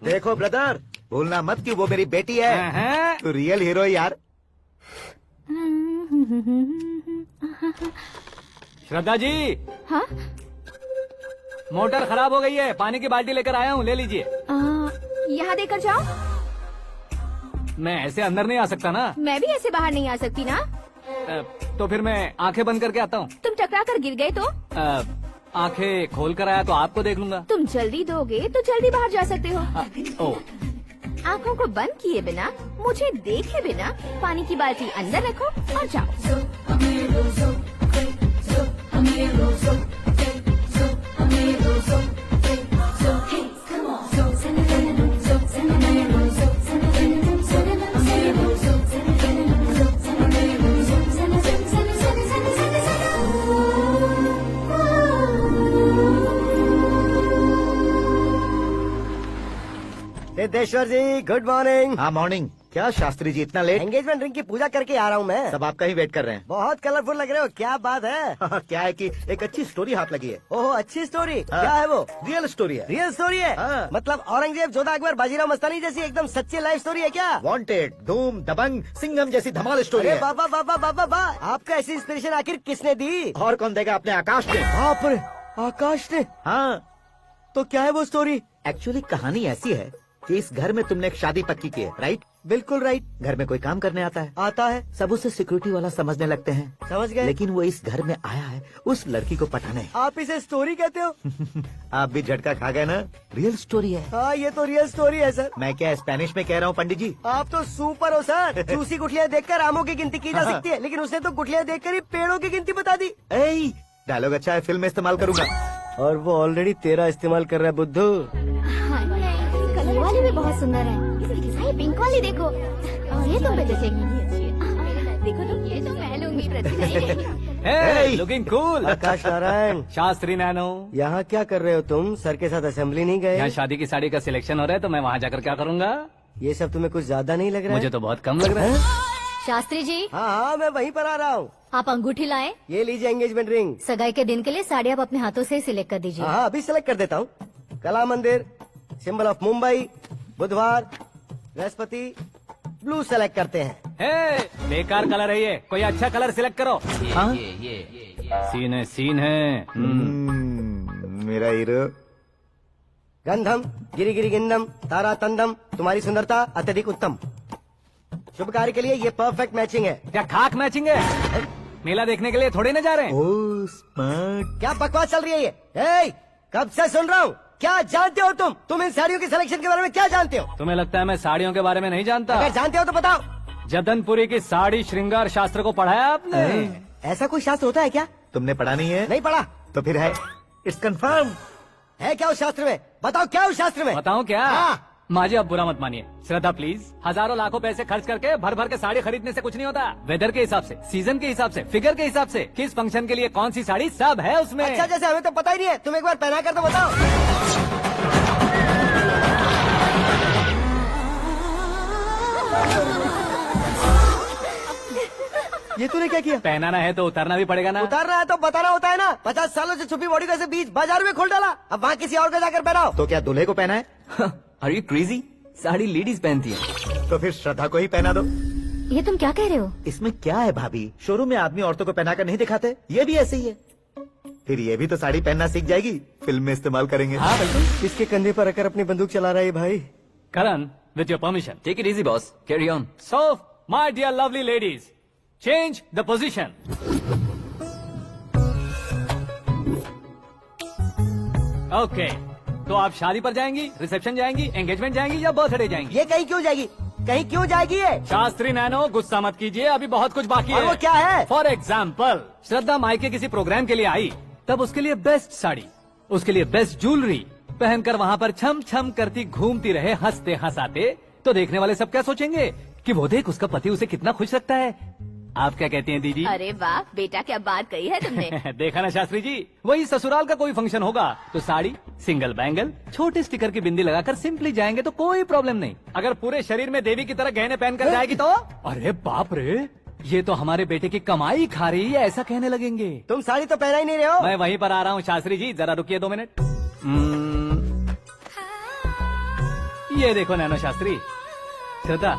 देखो ब्रदर, भूलना मत कि वो मेरी बेटी है। हाँ। तू रियल हीरो है यार। श्रद्धा जी, हाँ? मोटर खराब हो गई है, पानी की बाल्टी लेकर आया हूँ, ले लीजिए। यहाँ देकर जाओ। मैं ऐसे अंदर नहीं आ सकता ना। मैं भी ऐसे बाहर नहीं आ सकती ना। तो फिर मैं आंखें बंद करके आता हूँ। तुम टकरा कर गिर गए तो? आंखें खोल कर आया तो आपको देख लूंगा। तुम जल्दी दोगे तो जल्दी बाहर जा सकते हो। ओ, आँखों को बंद किए बिना, मुझे देखे बिना पानी की बाल्टी अंदर रखो और जाओ। सिद्धेश्वर जी, गुड मॉर्निंग। हाँ मॉर्निंग। क्या शास्त्री जी इतना लेट? एंगेजमेंट रिंग की पूजा करके आ रहा हूँ मैं। सब आपका ही वेट कर रहे हैं। बहुत कलरफुल लग रहे हो, क्या बात है? क्या है कि एक अच्छी स्टोरी हाथ लगी है। ओह अच्छी स्टोरी, हाँ। क्या है वो? रियल स्टोरी है। रियल स्टोरी है? हाँ। मतलब औरंगजेब, जोधा अकबर, बाजीराव मस्तानी जैसी एकदम सच्ची लाइफ स्टोरी है क्या? वांटेड, धूम, दबंग, सिंघम जैसी धमाल स्टोरी अरे है। बाबा बाबा बाबा बा, आपका ऐसी इंस्पिरेशन आखिर किसने दी? और कौन देगा? अपने आकाश ने। बाप रे, आकाश ने? हाँ, तो क्या है वो स्टोरी? एक्चुअली कहानी ऐसी है कि इस घर में तुमने एक शादी पक्की की है, राइट? बिल्कुल राइट। घर में कोई काम करने आता है, आता है, सब उसे सिक्योरिटी वाला समझने लगते हैं। समझ गए। लेकिन वो इस घर में आया है उस लड़की को पटाने। आप इसे स्टोरी कहते हो? आप भी झटका खा गए ना? रियल स्टोरी है। हाँ ये तो रियल स्टोरी है सर। मैं क्या स्पेनिश में कह रहा हूँ पंडित जी? आप तो सुपर हो सर। चूसी गुठलियाँ देखकर आमों की गिनती की जा सकती है, लेकिन उसने तो गुठलियाँ देखकर ही पेड़ों की गिनती बता दी। डायलॉग अच्छा है, फिल्म में इस्तेमाल करूंगा। और वो ऑलरेडी तेरा इस्तेमाल कर रहा है बुद्धू। कलर वाली भी बहुत सुंदर है। ये पिंक वाली देखो, और ये तुम पे जचेगी। देखो तो ये तो मैं लूंगी Hey, looking cool. आकाश नारायण, शास्त्री नैनो, यहाँ क्या कर रहे हो तुम? सर के साथ असेंबली नहीं यहाँ गए? शादी की साड़ी का सिलेक्शन हो रहा है तो मैं वहाँ जाकर क्या करूँगा? ये सब तुम्हें कुछ ज्यादा नहीं लग रहा मुझे है? तो बहुत कम लग रहा है। शास्त्री जी, हाँ हाँ मैं वहीं पर आ रहा हूँ। आप अंगूठी लाएं। ये लीजिए एंगेजमेंट रिंग। सगाई के दिन के लिए साड़ी आप अपने हाथों से ही सिलेक्ट कर दीजिए। हाँ अभी सेलेक्ट कर देता हूँ। कला मंदिर, सिंबल ऑफ मुंबई, बुधवार, बृहस्पति, ब्लू सेलेक्ट करते हैं। हे, बेकार कलर है ये, कोई अच्छा कलर सिलेक्ट करो। हाँ? सीन है। मेरा हीरो। गंधम, गिरी गिरी गिंदम, तारा तंदम, तुम्हारी सुंदरता अत्यधिक उत्तम। शुभ कार्य के लिए ये परफेक्ट मैचिंग है। क्या खाक मैचिंग है? मेला देखने के लिए थोड़े न जा रहे हैं। Oh smart. क्या बकवास चल रही है ये? ए, कब से सुन रहा हूँ। क्या जानते हो तुम इन साड़ियों की सिलेक्शन के बारे में क्या जानते हो? तुम्हें लगता है मैं साड़ियों के बारे में नहीं जानता? अगर जानते हो तो बताओ। जदनपुरी की साड़ी श्रृंगार शास्त्र को पढ़ाया आपने? ऐसा कोई शास्त्र होता है क्या? तुमने पढ़ा नहीं है? नहीं पढ़ा। तो फिर है, इट्स कंफर्म। है क्या उस शास्त्र में? बताओ क्या उस शास्त्र में? बताऊं क्या? हाँ। माजी आप बुरा मत मानिए, श्रद्धा प्लीज। हजारों लाखों पैसे खर्च करके भर भर के साड़ी खरीदने से कुछ नहीं होता। वेदर के हिसाब से, सीजन के हिसाब से, फिगर के हिसाब से, किस फंक्शन के लिए कौन सी साड़ी, सब है उसमें। अच्छा जैसे हमें तो पता ही नहीं है, तुम एक बार पहना कर तो बताओ। ये तूने क्या किया? पहनाना है तो उतारना भी पड़ेगा ना। उतारना है तो बताना होता है ना। 50 सालों से छुपी बॉडी को ऐसे बीच बाजार में खोल डाला, अब वहाँ किसी और को जाकर पहनाओ। तो क्या दूल्हे को पहना है? Are you crazy? Sari ladies पहनती है। तो फिर श्रद्धा को ही पहना दो। ये तुम क्या कह रहे हो? इसमें क्या है भाभी? शोरूम में आदमी औरतों को पहनाकर नहीं दिखाते? ये भी ऐसे ही है। फिर ये भी तो साड़ी पहनना सीख जाएगी, फिल्म में इस्तेमाल करेंगे। हाँ बिल्कुल। इसके कंधे पर रखकर अपनी बंदूक चला रहा है भाई। Karan, with your permission. Take it easy boss, carry on. So my dear lovely ladies, change the position. Okay, तो आप शादी पर जाएंगी, रिसेप्शन जाएंगी, एंगेजमेंट जाएंगी या बर्थडे जाएंगी? ये कहीं क्यों जाएगी? कहीं क्यों जाएगी ये? शास्त्री नैनो, गुस्सा मत कीजिए, अभी बहुत कुछ बाकी और है। वो क्या है? फॉर एग्जाम्पल, श्रद्धा मायके किसी प्रोग्राम के लिए आई, तब उसके लिए बेस्ट साड़ी, उसके लिए बेस्ट ज्वेलरी पहनकर वहाँ पर छम छम करती घूमती रहे हंसते हंसाते, तो देखने वाले सब क्या सोचेंगे कि वो देख उसका पति उसे कितना खुश रखता है। आप क्या कहती हैं दीदी? अरे वाह बेटा, क्या बात कही है तुमने। देखा ना शास्त्री जी, वही ससुराल का कोई फंक्शन होगा तो साड़ी, सिंगल बैंगल, छोटे स्टिकर की बिंदी लगाकर सिंपली जाएंगे तो कोई प्रॉब्लम नहीं। अगर पूरे शरीर में देवी की तरह गहने पहनकर जाएगी तो अरे बाप रे, ये तो हमारे बेटे की कमाई खा रही है, ऐसा कहने लगेंगे। तुम साड़ी तो पहना ही नहीं रहे हो। मैं वहीं पर आ रहा हूँ शास्त्री जी, जरा रुकिए 2 मिनट। ये देखो नैनो शास्त्री, श्रद्धा,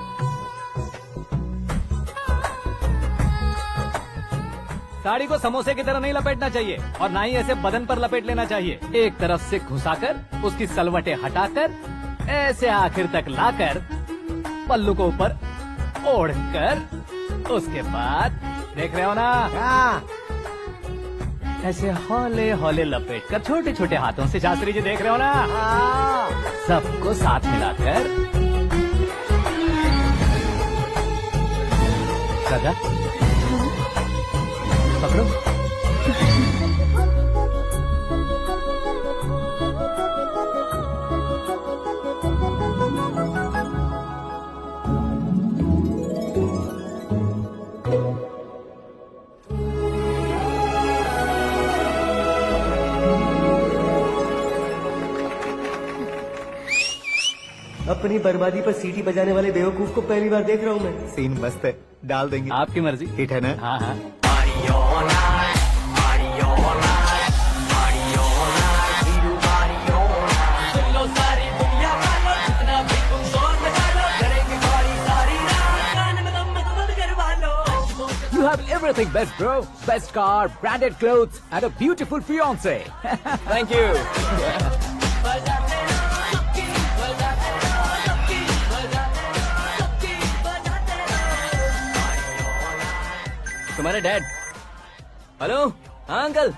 साड़ी को समोसे की तरह नहीं लपेटना चाहिए और ना ही ऐसे बदन पर लपेट लेना चाहिए। एक तरफ से घुसाकर, उसकी सलवटें हटाकर, ऐसे आखिर तक लाकर, पल्लू को ऊपर ओढ़कर, उसके बाद देख रहे हो ना, हाँ। ऐसे हौले हौले लपेट कर छोटे छोटे हाथों से, शास्त्री जी देख रहे हो ना, हाँ। सबको साथ मिलाकर, राजा पकड़ो। अपनी बर्बादी पर सीटी बजाने वाले बेवकूफ को पहली बार देख रहा हूँ मैं। सीन मस्त है, डाल देंगे। आपकी मर्जी। हिट है ना? हाँ हाँ। You have everything best, bro. Best car, branded clothes, and a beautiful fiance. Thank you. तुम्हारे डैड। हेलो। हाँ अंकल,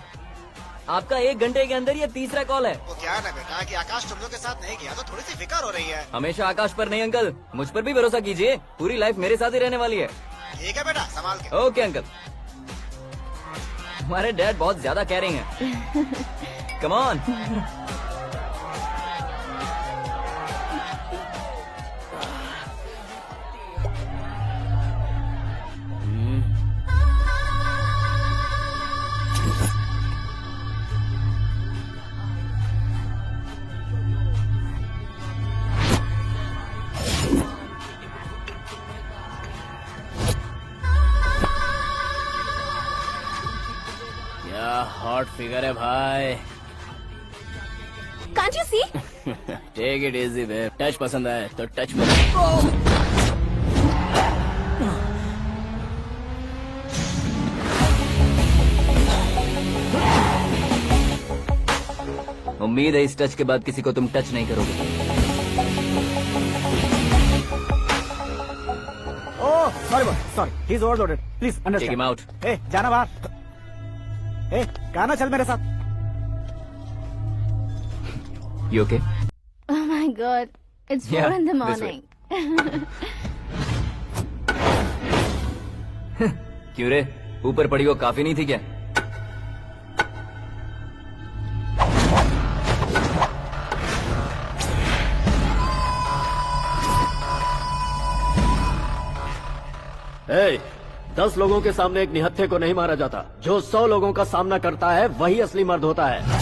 आपका 1 घंटे के अंदर ये तीसरा कॉल है। वो क्या ना बेटा कि आकाश तुम लोग के साथ नहीं गया तो थोड़ी सी फिक्र हो रही है। हमेशा आकाश पर नहीं अंकल, मुझ पर भी भरोसा कीजिए, पूरी लाइफ मेरे साथ ही रहने वाली है। ठीक है बेटा, संभाल के। Okay uncle. हमारे डैड बहुत ज्यादा केयरिंग है। Come on. क्या हॉट फिगर है भाई। Can't you see? Take it easy babe. Touch पसंद है तो टच में। उम्मीद है इस टच के बाद किसी को तुम टच नहीं करोगे। Oh sorry boss, sorry, he is overloaded, please take understand. Him out. ए जाना बाहर। ए गाना चल मेरे साथ। You okay? Oh my god, it's 4 Yeah, in the this way. morning. क्यों रे, ऊपर पड़ी वो काफी नहीं थी क्या? ए, 10 लोगों के सामने एक निहत्थे को नहीं मारा जाता। जो 100 लोगों का सामना करता है वही असली मर्द होता है।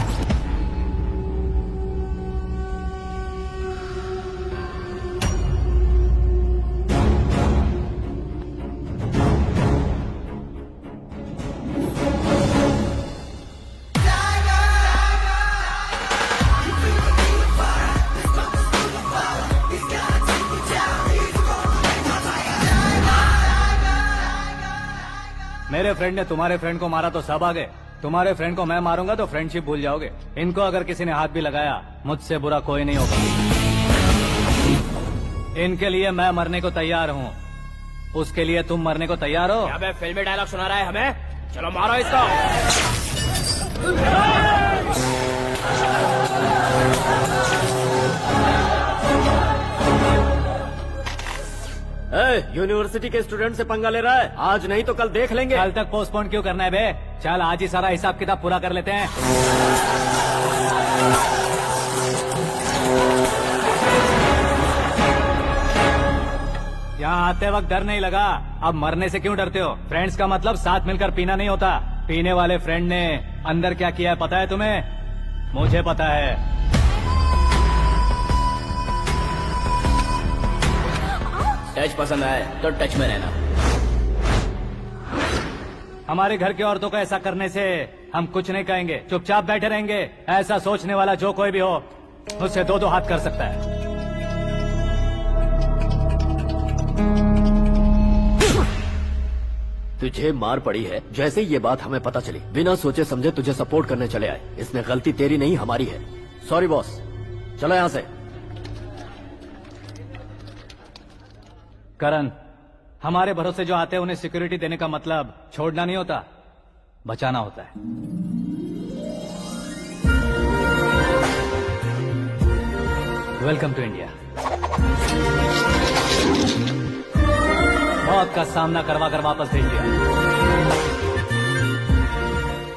मेरे फ्रेंड ने तुम्हारे फ्रेंड को मारा तो सब आ गए, तुम्हारे फ्रेंड को मैं मारूंगा तो फ्रेंडशिप भूल जाओगे। इनको अगर किसी ने हाथ भी लगाया, मुझसे बुरा कोई नहीं होगा। इनके लिए मैं मरने को तैयार हूँ, उसके लिए तुम मरने को तैयार हो? अबे फिल्मी डायलॉग सुना रहा है हमें? चलो मारो इसको। यूनिवर्सिटी के स्टूडेंट से पंगा ले रहा है, आज नहीं तो कल देख लेंगे। कल तक पोस्टपोन क्यों करना है बे? चल आज ही सारा हिसाब किताब पूरा कर लेते हैं। यहाँ आते वक्त डर नहीं लगा, अब मरने से क्यों डरते हो? फ्रेंड्स का मतलब साथ मिलकर पीना नहीं होता। पीने वाले फ्रेंड ने अंदर क्या किया है पता है तुम्हें? मुझे पता है। टच पसंद आए तो टच में रहना। हमारे घर की औरतों को ऐसा करने से हम कुछ नहीं कहेंगे, चुपचाप बैठे रहेंगे। ऐसा सोचने वाला जो कोई भी हो, उससे 2-2 हाथ कर सकता है। तुझे मार पड़ी है, जैसे ये बात हमें पता चली बिना सोचे समझे तुझे सपोर्ट करने चले आए। इसमें गलती तेरी नहीं हमारी है। सॉरी बॉस, चलो यहाँ से। करण, हमारे भरोसे जो आते हैं उन्हें सिक्योरिटी देने का मतलब छोड़ना नहीं होता, बचाना होता है। Welcome to India. मौत का सामना करवा कर वापस भेज दिया।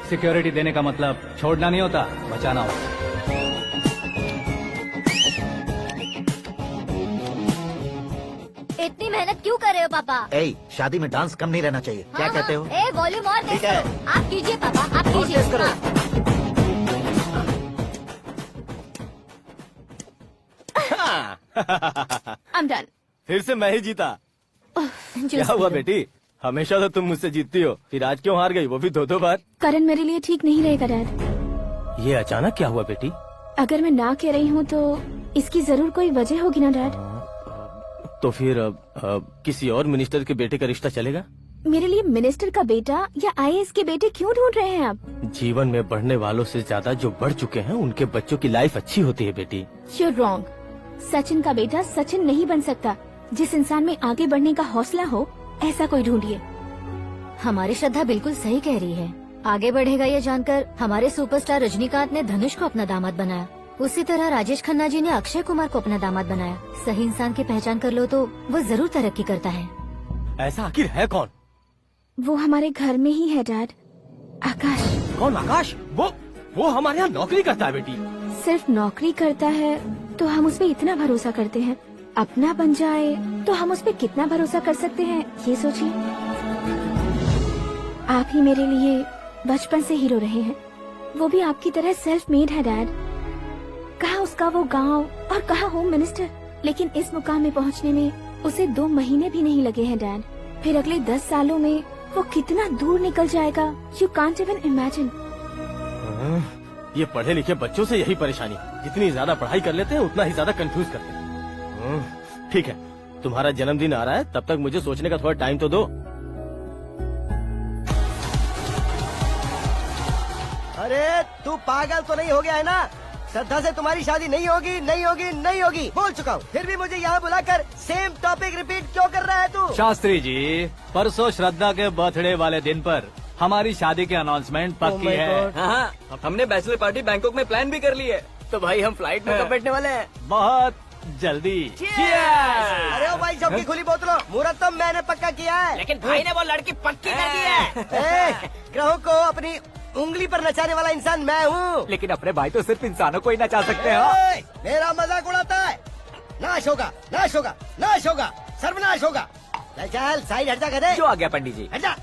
सिक्योरिटी देने का मतलब छोड़ना नहीं होता, बचाना होता है। इतनी मेहनत क्यों कर रहे हो पापा? ए, शादी में डांस कम नहीं रहना चाहिए। क्या कहते हो? ए वॉल्यूम और ठीक तेज है। करो। आप कीजिए पापा, आप कीजिए। तेज करो। हाँ। फिर से मैं ही जीता। क्या हुआ बेटी, हमेशा तो तुम मुझसे जीतती हो, फिर आज क्यों हार गई, वो भी 2-2 बार? करण मेरे लिए ठीक नहीं रहेगा डैड। ये अचानक क्या हुआ बेटी? अगर मैं ना कह रही हूँ तो इसकी जरूर कोई वजह होगी ना डैड। तो फिर किसी और मिनिस्टर के बेटे का रिश्ता चलेगा? मेरे लिए मिनिस्टर का बेटा या आईएएस के बेटे क्यों ढूंढ रहे हैं आप? जीवन में बढ़ने वालों से ज्यादा जो बढ़ चुके हैं उनके बच्चों की लाइफ अच्छी होती है बेटी। You're wrong। सचिन का बेटा सचिन नहीं बन सकता। जिस इंसान में आगे बढ़ने का हौसला हो ऐसा कोई ढूंढिए। हमारी श्रद्धा बिल्कुल सही कह रही है। आगे बढ़ेगा ये जानकर हमारे सुपरस्टार रजनीकांत ने धनुष को अपना दामाद बनाया। उसी तरह राजेश खन्ना जी ने अक्षय कुमार को अपना दामाद बनाया। सही इंसान की पहचान कर लो तो वो जरूर तरक्की करता है। ऐसा आखिर है कौन? वो हमारे घर में ही है डैड, आकाश। कौन आकाश? वो हमारे यहाँ नौकरी करता है बेटी। सिर्फ नौकरी करता है तो हम उस पे इतना भरोसा करते हैं, अपना बन जाए तो हम उस पे कितना भरोसा कर सकते हैं ये सोचिए। आप ही मेरे लिए बचपन से हीरो रहे हैं, वो भी आपकी तरह सेल्फ मेड है डैड। कहाँ उसका वो गांव और कहाँ होम मिनिस्टर, लेकिन इस मुकाम में पहुँचने में उसे 2 महीने भी नहीं लगे हैं डैड। फिर अगले 10 सालों में वो कितना दूर निकल जाएगा, यू कांट इवन इमेजिन। ये पढ़े लिखे बच्चों से यही परेशानी है, जितनी ज्यादा पढ़ाई कर लेते हैं उतना ही ज्यादा कंफ्यूज करते हैं। ठीक है, तुम्हारा जन्मदिन आ रहा है, तब तक मुझे सोचने का थोड़ा टाइम तो दो। अरे तू पागल तो नहीं हो गया है ना? श्रद्धा से तुम्हारी शादी नहीं होगी, नहीं होगी, नहीं होगी, बोल चुका हूँ। फिर भी मुझे यहाँ बुलाकर सेम टॉपिक रिपीट क्यों कर रहा है तू? शास्त्री जी, परसों श्रद्धा के बर्थडे वाले दिन पर हमारी शादी की अनाउंसमेंट पक्की है। हाँ, हमने बैचलर पार्टी बैंकॉक में प्लान भी कर ली है। तो भाई हम फ्लाइट में कब बैठने वाले हैं? बहुत जल्दी। अरे ओ भाई, सबकी खुली बोतलों, मुहूर्त तो मैंने पक्का किया है। लेकिन भाई ने वो लड़की पक्की कर दी है। ग्रहों को अपनी उंगली पर नचाने वाला इंसान मैं हूँ। लेकिन अपने भाई तो सिर्फ इंसानों को ही नचा सकते हैं। मेरा मजाक उड़ाता है। नाश होगा, नाश होगा, नाश होगा, सर्वनाश होगा। चल साइड हट जा, गधे। जो आ गया पंडित जी। हट जा।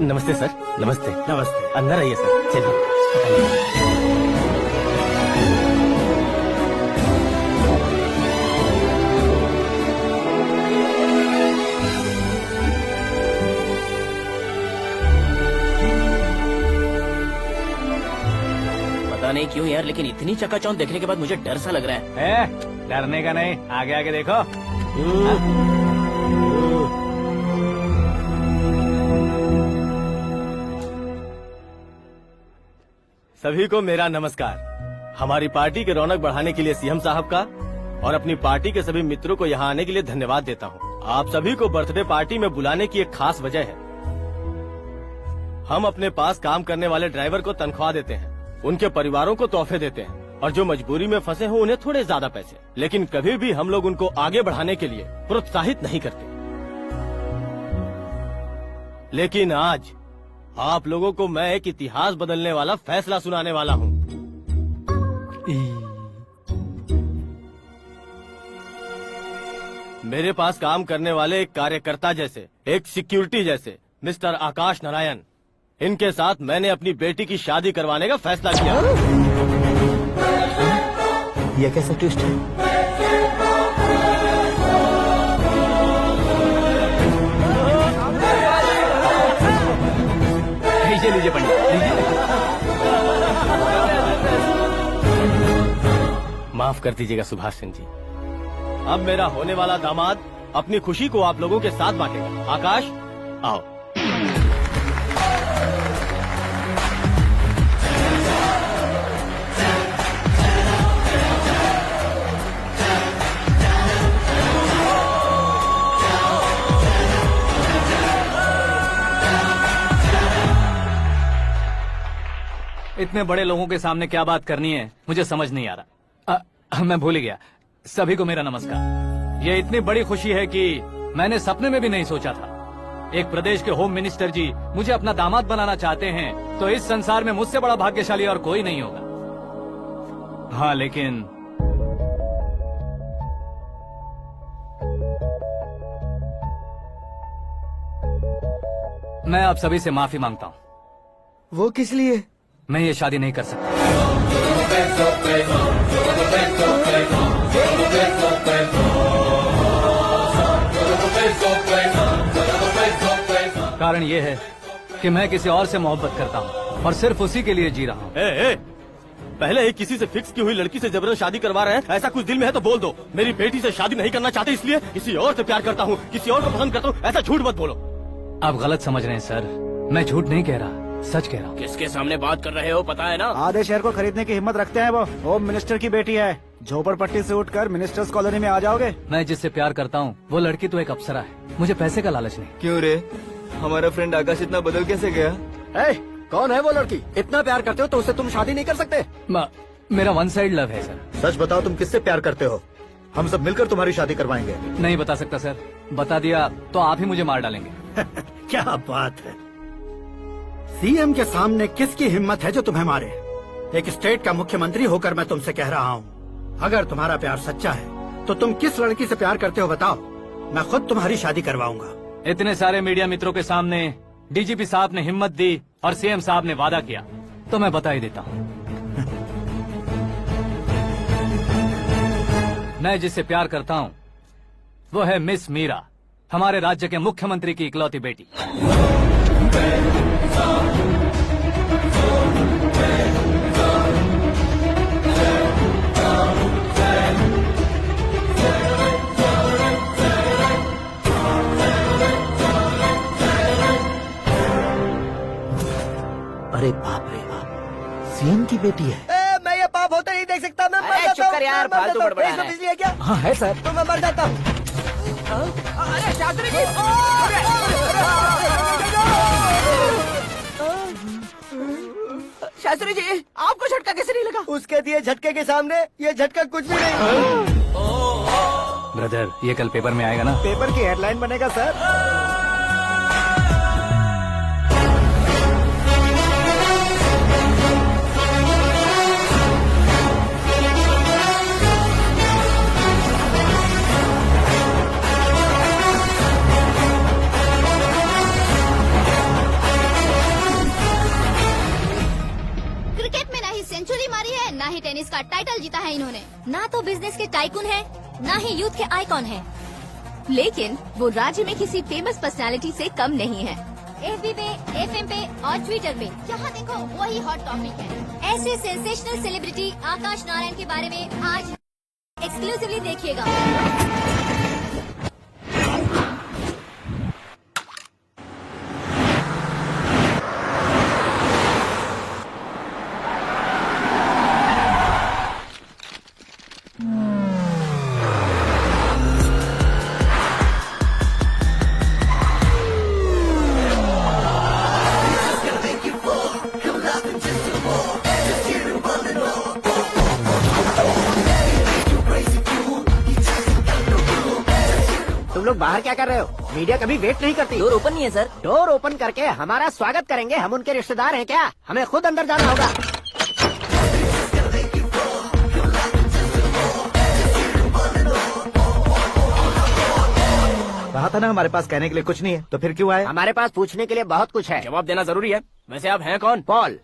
नमस्ते सर। नमस्ते। नमस्ते। अंदर आइए सर, चलिए। पता नहीं क्यों यार, लेकिन इतनी चकाचौंध देखने के बाद मुझे डर सा लग रहा है। डरने का नहीं, आगे आगे देखो। सभी को मेरा नमस्कार। हमारी पार्टी की रौनक बढ़ाने के लिए सीएम साहब का और अपनी पार्टी के सभी मित्रों को यहाँ आने के लिए धन्यवाद देता हूँ। आप सभी को बर्थडे पार्टी में बुलाने की एक खास वजह है। हम अपने पास काम करने वाले ड्राइवर को तनख्वाह देते हैं, उनके परिवारों को तोहफे देते हैं और जो मजबूरी में फंसे हो उन्हें थोड़े ज्यादा पैसे। लेकिन कभी भी हम लोग उनको आगे बढ़ाने के लिए प्रोत्साहित नहीं करते। लेकिन आज आप लोगों को मैं एक इतिहास बदलने वाला फैसला सुनाने वाला हूँ। मेरे पास काम करने वाले एक कार्यकर्ता जैसे, एक सिक्योरिटी जैसे मिस्टर आकाश नारायण, इनके साथ मैंने अपनी बेटी की शादी करवाने का फैसला किया। यह कैसा ट्विस्ट है? लीजिए पंडित, माफ कर दीजिएगा सुभाष सिंह जी। अब मेरा होने वाला दामाद अपनी खुशी को आप लोगों के साथ बांटेगा। आकाश, आओ। इतने बड़े लोगों के सामने क्या बात करनी है मुझे समझ नहीं आ रहा। मैं भूल गया। सभी को मेरा नमस्कार। ये इतनी बड़ी खुशी है कि मैंने सपने में भी नहीं सोचा था। एक प्रदेश के होम मिनिस्टर जी मुझे अपना दामाद बनाना चाहते हैं तो इस संसार में मुझसे बड़ा भाग्यशाली और कोई नहीं होगा। हाँ, लेकिन मैं आप सभी से माफी मांगता हूँ। वो किस लिए? मैं ये शादी नहीं कर सकता। कारण ये है कि मैं किसी और से मोहब्बत करता हूँ और सिर्फ उसी के लिए जी रहा हूँ। पहले ही किसी से फिक्स की हुई लड़की से जबरन शादी करवा रहे हैं। ऐसा कुछ दिल में है तो बोल दो। मेरी बेटी से शादी नहीं करना चाहते इसलिए किसी और से प्यार करता हूँ, किसी और को पसंद करता हूँ, ऐसा झूठ मत बोलो। आप गलत समझ रहे हैं सर, मैं झूठ नहीं कह रहा, सच कह रहा हूँ। किसके सामने बात कर रहे हो पता है ना? आधे शहर को खरीदने की हिम्मत रखते हैं वो। होम मिनिस्टर की बेटी है, झोपड़पट्टी से उठकर मिनिस्टर्स कॉलोनी में आ जाओगे। मैं जिससे प्यार करता हूँ वो लड़की तो एक अप्सरा है, मुझे पैसे का लालच नहीं। क्यों रे, हमारा फ्रेंड आकाश इतना बदल कैसे गया? कौन है वो लड़की? इतना प्यार करते हो तो उससे तुम शादी नहीं कर सकते? मेरा वन साइड लव है सर। सच बताओ, तुम किससे प्यार करते हो? हम सब मिलकर तुम्हारी शादी करवाएंगे। नहीं बता सकता सर, बता दिया तो आप ही मुझे मार डालेंगे। क्या बात है, सीएम के सामने किसकी हिम्मत है जो तुम्हें मारे? एक स्टेट का मुख्यमंत्री होकर मैं तुमसे कह रहा हूँ, अगर तुम्हारा प्यार सच्चा है तो तुम किस लड़की से प्यार करते हो बताओ, मैं खुद तुम्हारी शादी करवाऊंगा। इतने सारे मीडिया मित्रों के सामने डीजीपी साहब ने हिम्मत दी और सीएम साहब ने वादा किया, तो मैं बता ही देता हूँ। मैं जिससे प्यार करता हूँ वो है मिस मीरा, हमारे राज्य के मुख्यमंत्री की इकलौती बेटी। अरे बाप रे बाप, सीएम की बेटी है। मैं ये पाप होते नहीं देख सकता। मैं मर जाता चुप कर यार, मैं मर फालतू जाता हूँ। बड़बड़ा इसमें रहा है। बिजली है क्या? हाँ है सर। तो मैं मर जाता हूँ। अरे शास्त्री जी, शास्त्री जी, आपको झटका कैसे नहीं लगा? उसके दिए झटके के सामने ये झटका कुछ भी नहीं। ब्रदर, ये कल पेपर में आएगा ना? पेपर की हेडलाइन बनेगा सर। क्रिकेट में ना ही सेंचुरी मारी है, ना ही टेनिस का टाइटल जीता है इन्होंने। ना तो बिजनेस के टाइकून है, ना ही यूथ के आइकॉन है। लेकिन वो राज्य में किसी फेमस पर्सनालिटी से कम नहीं है। एफबी पे, एफएम पे और ट्विटर पे जहाँ देखो वही हॉट टॉपिक है। ऐसे सेंसेशनल सेलिब्रिटी आकाश नारायण के बारे में आज एक्सक्लूसिवली देखिएगा। तुम लोग बाहर क्या कर रहे हो? मीडिया कभी वेट नहीं करती। डोर ओपन नहीं है सर। डोर ओपन करके हमारा स्वागत करेंगे? हम उनके रिश्तेदार हैं क्या? हमें खुद अंदर जाना होगा। कहा था ना हमारे पास कहने के लिए कुछ नहीं है, तो फिर क्यों आए? हमारे पास पूछने के लिए बहुत कुछ है। जवाब देना जरूरी है। वैसे आप हैं कौन? पॉल,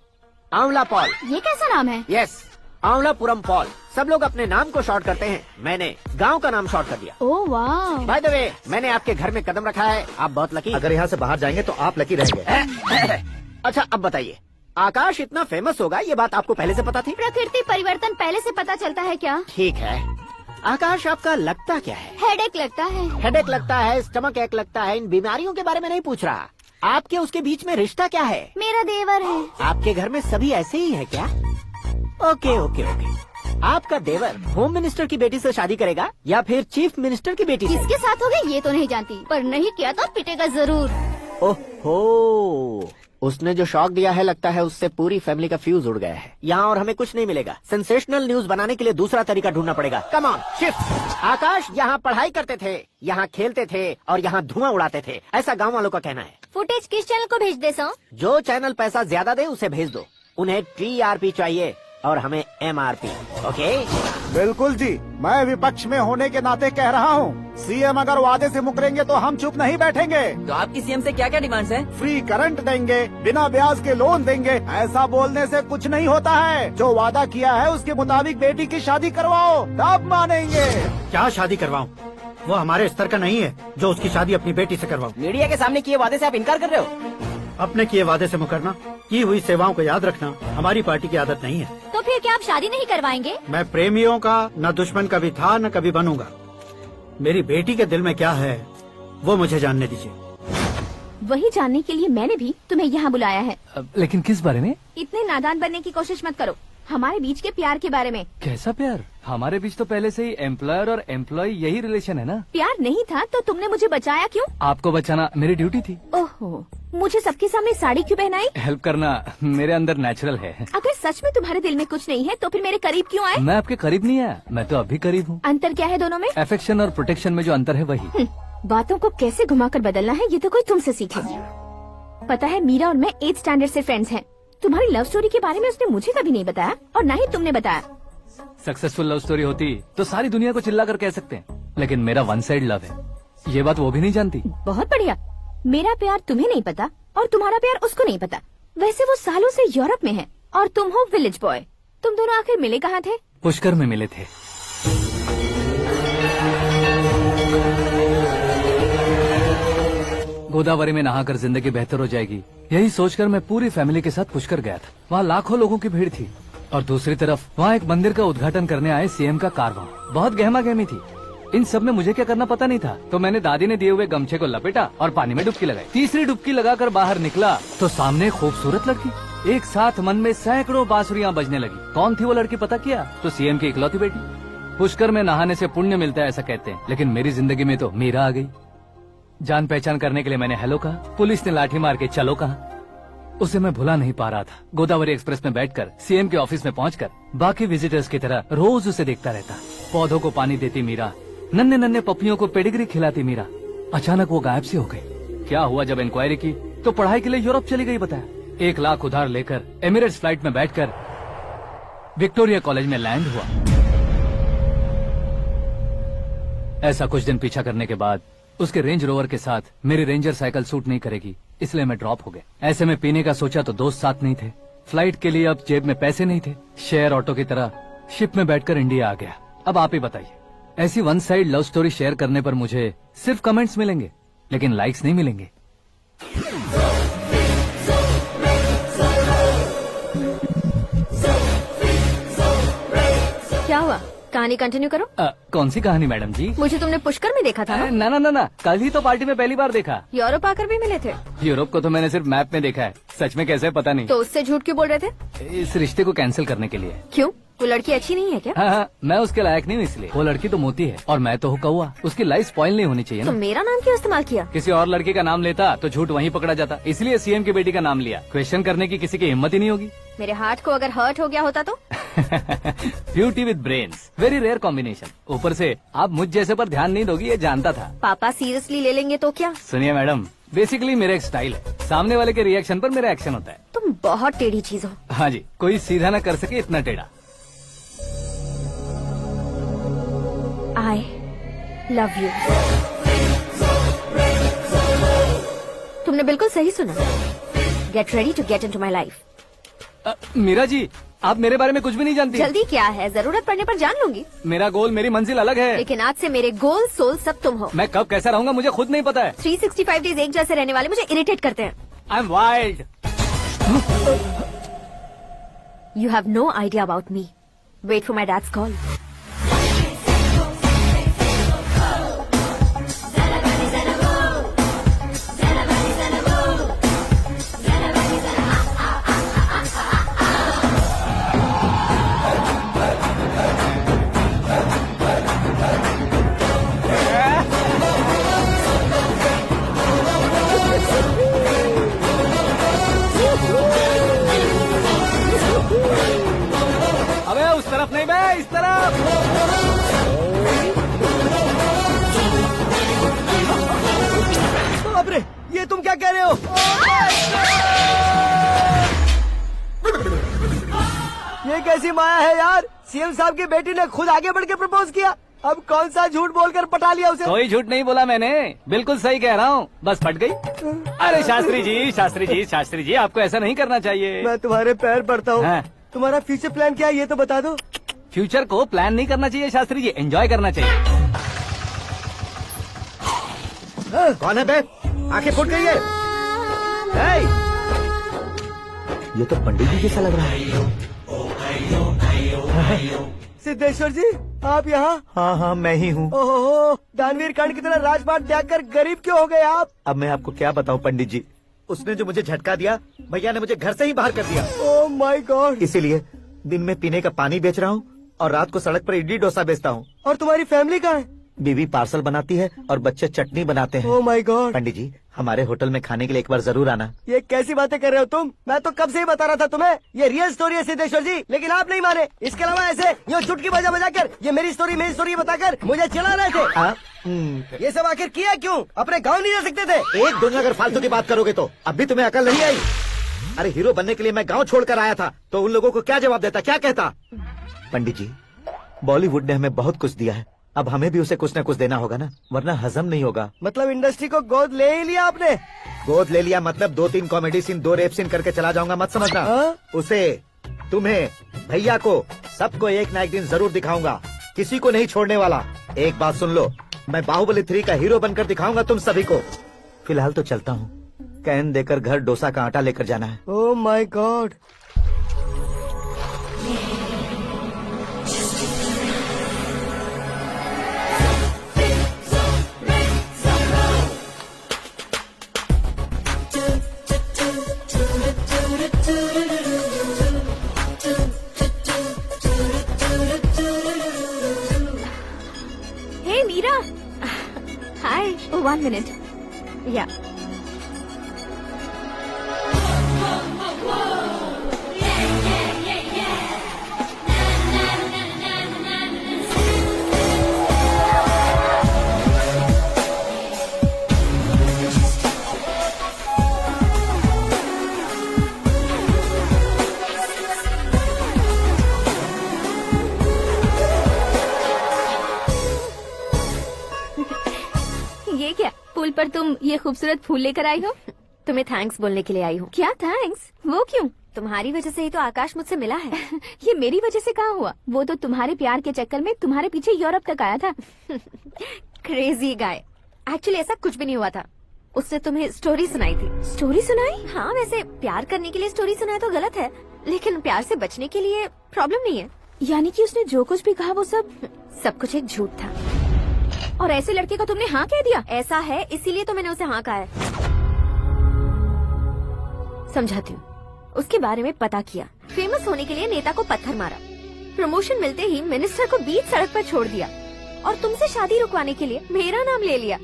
आंवला पॉल। ये कैसा नाम है? Yes, Amvalapuram Paul. सब लोग अपने नाम को शॉर्ट करते हैं, मैंने गांव का नाम शॉर्ट कर दिया। ओह वाह। बाय द वे, मैंने आपके घर में कदम रखा है, आप बहुत लकी। अगर यहाँ से बाहर जाएंगे तो आप लकी रहेंगे। अच्छा अब बताइए, आकाश इतना फेमस होगा ये बात आपको पहले से पता थी? प्रकृति परिवर्तन पहले से पता चलता है क्या? ठीक है, आकाश आपका लगता क्या है? हेडेक लगता है। हेडेक लगता है, स्टमक एक लगता है, इन बीमारियों के बारे में नहीं पूछ रहा। आपके उसके बीच में रिश्ता क्या है? मेरा देवर है। आपके घर में सभी ऐसे ही है क्या? Okay okay okay. आपका देवर होम मिनिस्टर की बेटी से शादी करेगा या फिर चीफ मिनिस्टर की बेटी से? किसके साथ होगा ये तो नहीं जानती, पर नहीं किया तो पिटेगा जरूर। ओहो, उसने जो शॉक दिया है लगता है उससे पूरी फैमिली का फ्यूज उड़ गया है। यहाँ और हमें कुछ नहीं मिलेगा। सेंसेशनल न्यूज बनाने के लिए दूसरा तरीका ढूंढना पड़ेगा। Come on shift. आकाश यहाँ पढ़ाई करते थे, यहाँ खेलते थे और यहाँ धुआं उड़ाते थे, ऐसा गाँव वालों का कहना है। फुटेज किस चैनल को भेज दे सो? जो चैनल पैसा ज्यादा दे उसे भेज दो। उन्हें TRP चाहिए, और हमें MRP। ओके? बिल्कुल जी, मैं विपक्ष में होने के नाते कह रहा हूँ, सीएम अगर वादे से मुकरेंगे तो हम चुप नहीं बैठेंगे। तो आपकी सीएम से क्या क्या डिमांड्स हैं? फ्री करंट देंगे, बिना ब्याज के लोन देंगे। ऐसा बोलने से कुछ नहीं होता है। जो वादा किया है उसके मुताबिक बेटी की शादी करवाओ, तब मानेंगे। क्या शादी करवाऊं? वो हमारे स्तर का नहीं है जो उसकी शादी अपनी बेटी से करवाऊं। मीडिया के सामने किए वादे से आप इनकार कर रहे हो? अपने किए वादे से मुकरना, की हुई सेवाओं को याद रखना हमारी पार्टी की आदत नहीं है। तो फिर क्या आप शादी नहीं करवाएंगे? मैं प्रेमियों का न दुश्मन कभी था न कभी बनूंगा। मेरी बेटी के दिल में क्या है वो मुझे जानने दीजिए। वही जानने के लिए मैंने भी तुम्हें यहाँ बुलाया है। लेकिन किस बारे में? इतने नादान बनने की कोशिश मत करो। हमारे बीच के प्यार के बारे में। कैसा प्यार? हमारे बीच तो पहले से ही एम्प्लॉयर और एम्प्लॉय यही रिलेशन है ना। प्यार नहीं था तो तुमने मुझे बचाया क्यों? आपको बचाना मेरी ड्यूटी थी। ओहो, मुझे सबके सामने साड़ी क्यों पहनाई? हेल्प करना मेरे अंदर नेचुरल है। अगर सच में तुम्हारे दिल में कुछ नहीं है तो फिर मेरे करीब क्यों आए? मैं आपके करीब नहीं आया, मैं तो अभी करीब हूँ। अंतर क्या है दोनों में? अफेक्शन और प्रोटेक्शन में जो अंतर है वही। बातों को कैसे घुमाकर बदलना है ये तो कोई तुमसे सीखे। पता है मीरा और मैं 8th स्टैंडर्ड से फ्रेंड्स हैं। तुम्हारी लव स्टोरी के बारे में उसने मुझे कभी नहीं बताया और न ही तुमने बताया। सक्सेसफुल लव स्टोरी होती तो सारी दुनिया को चिल्ला कर कह सकते हैं, लेकिन मेरा वन साइड लव है, ये बात वो भी नहीं जानती। बहुत बढ़िया। मेरा प्यार तुम्हें नहीं पता और तुम्हारा प्यार उसको नहीं पता। वैसे वो सालों से यूरोप में है और तुम हो विलेज बॉय। तुम दोनों आखिर मिले कहाँ थे? पुष्कर में मिले थे। गोदावरी में नहाकर जिंदगी बेहतर हो जाएगी, यही सोचकर मैं पूरी फैमिली के साथ पुष्कर गया था। वहाँ लाखों लोगों की भीड़ थी और दूसरी तरफ वहाँ एक मंदिर का उद्घाटन करने आए सीएम का कारवां। बहुत गहमा गहमी थी। इन सब में मुझे क्या करना पता नहीं था, तो मैंने दादी ने दिए हुए गमछे को लपेटा और पानी में डुबकी लगाई। तीसरी डुबकी लगाकर बाहर निकला तो सामने खूबसूरत लड़की। एक साथ मन में सैकड़ों बांसुरियां बजने लगी। कौन थी वो लड़की पता किया? तो सीएम की इकलौती बेटी। पुष्कर में नहाने से पुण्य मिलता है ऐसा कहते हैं, लेकिन मेरी जिंदगी में तो मीरा आ गई। जान पहचान करने के लिए मैंने हेलो कहा, पुलिस ने लाठी मार के चलो कहा। उसे मैं भुला नहीं पा रहा था। गोदावरी एक्सप्रेस में बैठकर सीएम के ऑफिस में पहुंचकर बाकी विजिटर्स की तरह रोज उसे देखता रहता। पौधों को पानी देती मीरा, नन्हे नन्हे पपियों को पेडिग्री खिलाती मीरा। अचानक वो गायब सी हो गई। क्या हुआ? जब इंक्वायरी की तो पढ़ाई के लिए यूरोप चली गई बताया। 1 लाख उधार लेकर एमिरेट्स फ्लाइट में बैठकर विक्टोरिया कॉलेज में लैंड हुआ। ऐसा कुछ दिन पीछा करने के बाद उसके रेंज रोवर के साथ मेरी रेंजर साइकिल सूट नहीं करेगी, इसलिए मैं ड्रॉप हो गया। ऐसे में पीने का सोचा तो दोस्त साथ नहीं थे। फ्लाइट के लिए अब जेब में पैसे नहीं थे। शेयर ऑटो की तरह शिप में बैठकर इंडिया आ गया। अब आप ही बताइए, ऐसी one side love story share करने पर मुझे सिर्फ कमेंट्स मिलेंगे, लेकिन लाइक्स नहीं मिलेंगे। क्या हुआ? कहानी कंटिन्यू करो। कौन सी कहानी मैडम जी? मुझे तुमने पुष्कर में देखा था ना? ना, कल ही तो पार्टी में पहली बार देखा। यूरोप आकर भी मिले थे? यूरोप को तो मैंने सिर्फ मैप में देखा है, सच में कैसे पता नहीं। तो उससे झूठ क्यों बोल रहे थे? इस रिश्ते को कैंसिल करने के लिए। क्यों? वो लड़की अच्छी नहीं है क्या? हाँ, मैं उसके लायक नहीं हूँ इसलिए। वो लड़की तो मोती है और मैं तो हूँ कौवा। उसकी लाइफ स्पॉइल नहीं होनी चाहिए तो ना। मेरा नाम क्यों इस्तेमाल किया? किसी और लड़की का नाम लेता तो झूठ वहीं पकड़ा जाता, इसलिए सीएम की बेटी का नाम लिया। क्वेश्चन करने की किसी की हिम्मत ही नहीं होगी। मेरे हार्ट को अगर हर्ट हो गया होता तो? Beauty with brains, very rare combination. ऊपर से आप मुझ जैसे पर ध्यान नहीं दोगी ये जानता था। पापा सीरियसली ले लेंगे तो क्या? सुनिए मैडम, बेसिकली मेरा एक स्टाइल है, सामने वाले के रिएक्शन पर मेरा एक्शन होता है। तुम बहुत टेढ़ी चीज हो। हाँ जी, कोई सीधा न कर सके इतना टेढ़ा। I love you. तुमने बिल्कुल सही सुना। Get ready to get into my life. Meera ji, आप मेरे बारे में कुछ भी नहीं जानती। जल्दी क्या है, जरूरत पड़ने पर जान लूंगी। मेरा गोल, मेरी मंजिल अलग है। लेकिन आज से मेरे गोल सोल सब तुम हो। मैं कब कैसा रहूंगा मुझे खुद नहीं पता है। 365 डेज एक जैसे रहने वाले मुझे इरिटेट करते हैं। I am wild. You have no idea about me. Wait for my dad's call. अबे उस तरफ नहीं बे, इस तरफ। बाप रे, ये तुम क्या कह रहे हो? ये कैसी माया है यार, सीएम साहब की बेटी ने खुद आगे बढ़ के प्रपोज किया, अब कौन सा झूठ बोलकर पटा लिया उसे। कोई झूठ नहीं बोला मैंने, बिल्कुल सही कह रहा हूँ, बस फट गई। अरे शास्त्री जी, शास्त्री जी, शास्त्री जी, आपको ऐसा नहीं करना चाहिए। मैं तुम्हारे पैर पड़ता हूँ। हाँ। तुम्हारा फ्यूचर प्लान क्या है ये तो बता दो। फ्यूचर को प्लान नहीं करना चाहिए शास्त्री जी, एंजॉय करना चाहिए। कौन है बे? आंखें फूट गई है। हे! ये तो पंडित जी जैसा लग रहा है। सिद्धेश्वर जी आप यहाँ? हाँ मैं ही हूँ। ओहो, दानवीर कांड की तरह राजपाट त्याग कर गरीब क्यों हो गए आप? अब मैं आपको क्या बताऊँ पंडित जी, उसने जो मुझे झटका दिया, भैया ने मुझे घर से ही बाहर कर दिया। ओह माय गॉड। इसीलिए दिन में पीने का पानी बेच रहा हूँ और रात को सड़क पर इडली डोसा बेचता हूँ। और तुम्हारी फैमिली कहाँ है? बीवी पार्सल बनाती है और बच्चे चटनी बनाते हैं। ओह माय गॉड। पंडित जी हमारे होटल में खाने के लिए एक बार जरूर आना। ये कैसी बातें कर रहे हो तुम? मैं तो कब से ही बता रहा था तुम्हें, ये रियल स्टोरी है सिद्धेश्वर जी, लेकिन आप नहीं माने। इसके अलावा ऐसे ये चुटकी बजा बजा कर ये मेरी स्टोरी बताकर मुझे चला रहे थे। ये सब आखिर किया क्यों? अपने गाँव नहीं जा सकते थे? एक दिन अगर फालतू की बात करोगे तो अब भी तुम्हें अकल नहीं आई। अरे हीरो बनने के लिए मैं गाँव छोड़कर आया था तो उन लोगों को क्या जवाब देता, क्या कहता? पंडित जी बॉलीवुड ने हमें बहुत कुछ दिया है, अब हमें भी उसे कुछ न कुछ देना होगा ना, वरना हजम नहीं होगा। मतलब इंडस्ट्री को गोद ले ही लिया आपने? गोद ले लिया मतलब 2-3 कॉमेडी सीन 2 रेप सीन करके चला जाऊंगा मत समझना। उसे, तुम्हें, भैया को, सबको एक ना एक दिन जरूर दिखाऊंगा, किसी को नहीं छोड़ने वाला। एक बात सुन लो, मैं बाहुबली 3 का हीरो बनकर दिखाऊंगा तुम सभी को। फिलहाल तो चलता हूँ, कैन देकर घर डोसा का आटा लेकर जाना है। Oh my God. Hey Meera, hi. 1 minute. या ये क्या, पुल पर तुम ये खूबसूरत फूल लेकर आई हो? तुम्हें थैंक्स बोलने के लिए आई हूँ। क्या थैंक्स? वो क्यों? तुम्हारी वजह से ही तो आकाश मुझसे मिला है। ये मेरी वजह से कहाँ हुआ? वो तो तुम्हारे प्यार के चक्कर में तुम्हारे पीछे यूरोप तक आया था। Crazy guy. एक्चुअली ऐसा कुछ भी नहीं हुआ था, उसने तुम्हें स्टोरी सुनाई थी। स्टोरी सुनाई? हाँ, वैसे प्यार करने के लिए स्टोरी सुनाए तो गलत है, लेकिन प्यार से बचने के लिए प्रॉब्लम नहीं है। यानी कि उसने जो कुछ भी कहा वो सब कुछ एक झूठ था। और ऐसे लड़के को तुमने हाँ कह दिया? ऐसा है इसीलिए तो मैंने उसे हाँ कहा है। समझाती हूँ। उसके बारे में पता किया, फेमस होने के लिए नेता को पत्थर मारा, प्रमोशन मिलते ही मिनिस्टर को बीच सड़क पर छोड़ दिया और तुमसे शादी रुकवाने के लिए मेरा नाम ले लिया।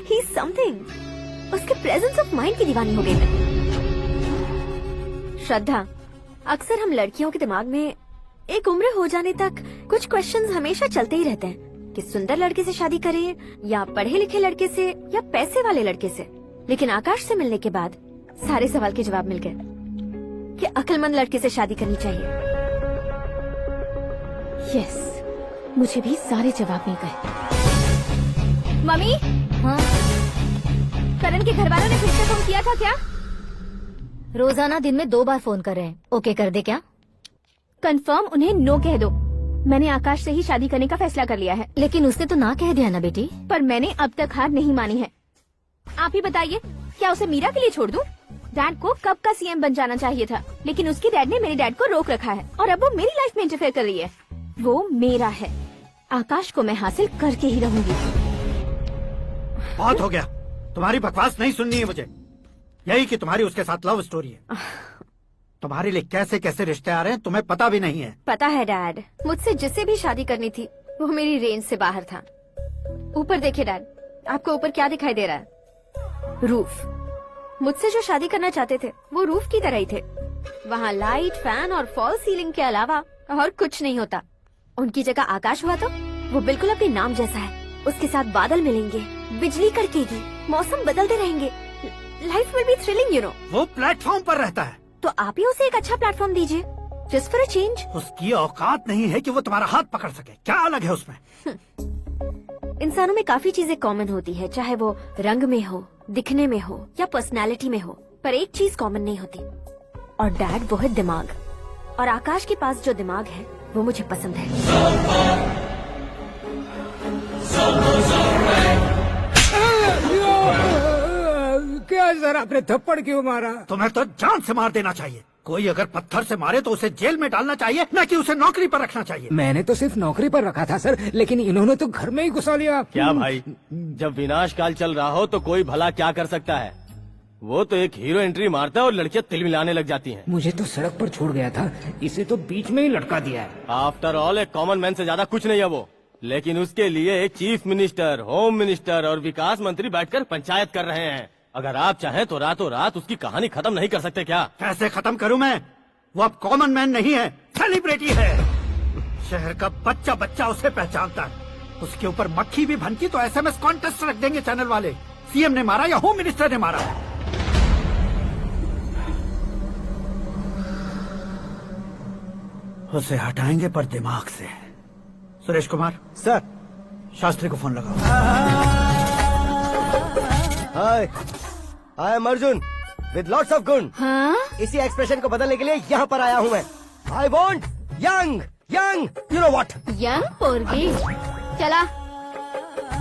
ही समथिंग। उसके प्रेजेंस ऑफ माइंड की दीवानी हो गई मैं। श्रद्धा, अक्सर हम लड़कियों के दिमाग में एक उम्र हो जाने तक कुछ क्वेश्चंस हमेशा चलते ही रहते हैं कि सुंदर लड़के से शादी करें या पढ़े लिखे लड़के से या पैसे वाले लड़के से। लेकिन आकाश से मिलने के बाद सारे सवाल के जवाब मिल गए कि अक्लमंद लड़के से शादी करनी चाहिए। यस, मुझे भी सारे जवाब मिल गए। मम्मी, हाँ? करण के घर वालों ने फिर से फोन किया था क्या? रोजाना दिन में 2 बार फोन कर रहे हैं। ओके कर दे क्या? कंफर्म उन्हें नो कह दो। मैंने आकाश से ही शादी करने का फैसला कर लिया है। लेकिन उसने तो ना कह दिया ना बेटी। पर मैंने अब तक हार नहीं मानी है। आप ही बताइए, क्या उसे मीरा के लिए छोड़ दूं? डैड को कब का सीएम बन जाना चाहिए था, लेकिन उसके डैड ने मेरे डैड को रोक रखा है और अब वो मेरी लाइफ में इंटरफेयर कर रही है। वो मेरा है, आकाश को मैं हासिल करके ही रहूंगी। बहुत हो गया, तुम्हारी बकवास नहीं सुननी है मुझे। यही कि तुम्हारी उसके साथ लव स्टोरी है। तुम्हारे लिए कैसे कैसे रिश्ते आ रहे हैं तुम्हें पता भी नहीं है। पता है डैड, मुझसे जिससे भी शादी करनी थी वो मेरी रेंज से बाहर था। ऊपर देखिए डैड, आपको ऊपर क्या दिखाई दे रहा है? रूफ। मुझसे जो शादी करना चाहते थे वो रूफ की तरह ही थे। वहाँ लाइट, फैन और फॉल सीलिंग के अलावा और कुछ नहीं होता। उनकी जगह आकाश हुआ तो वो बिल्कुल अपने नाम जैसा है। उसके साथ बादल मिलेंगे, बिजली कड़केगी, मौसम बदलते रहेंगे, life will be thrilling you know. वो प्लेटफॉर्म पर रहता है तो आप ही उसे एक अच्छा प्लेटफॉर्म दीजिए। Just for a change. उसकी औकात नहीं है कि वो तुम्हारा हाथ पकड़ सके। क्या अलग है उसमें? इंसानों में काफी चीजें कॉमन होती है, चाहे वो रंग में हो, दिखने में हो या पर्सनालिटी में हो, पर एक चीज कॉमन नहीं होती, और डैड वो है दिमाग। और आकाश के पास जो दिमाग है वो मुझे पसंद है। क्या सर, आपने थप्पड़ क्यों मारा? तुम्हें तो जान से मार देना चाहिए। कोई अगर पत्थर से मारे तो उसे जेल में डालना चाहिए, न कि उसे नौकरी पर रखना चाहिए। मैंने तो सिर्फ नौकरी पर रखा था सर, लेकिन इन्होंने तो घर में ही घुसा लिया। क्या भाई, जब विनाश काल चल रहा हो तो कोई भला क्या कर सकता है? वो तो एक हीरो एंट्री मारता है और लड़कियां तिल मिलाने लग जाती हैं। मुझे तो सड़क पर छोड़ गया था, इसे तो बीच में ही लटका दिया है। आफ्टर ऑल एक कॉमन मैन से ज्यादा कुछ नहीं है वो, लेकिन उसके लिए एक चीफ मिनिस्टर, होम मिनिस्टर और विकास मंत्री बैठकर पंचायत कर रहे हैं। अगर आप चाहें तो रातों रात उसकी कहानी खत्म नहीं कर सकते क्या? कैसे खत्म करूं मैं? वो अब कॉमन मैन नहीं है, सेलिब्रिटी है। शहर का बच्चा बच्चा उसे पहचानता है। उसके ऊपर मक्खी भी भनकी तो SMS कॉन्टेस्ट रख देंगे चैनल वाले। सीएम ने मारा या होम मिनिस्टर ने मारा? उसे हटाएंगे पर दिमाग से। सुरेश कुमार सर। शास्त्री को फोन लगाओ। Hi, I am Arjun with lots of गुण। हाँ? इसी एक्सप्रेशन को बदलने के लिए यहाँ पर आया हूँ मैं। I want young young, you know what? Young पोरगी। चला।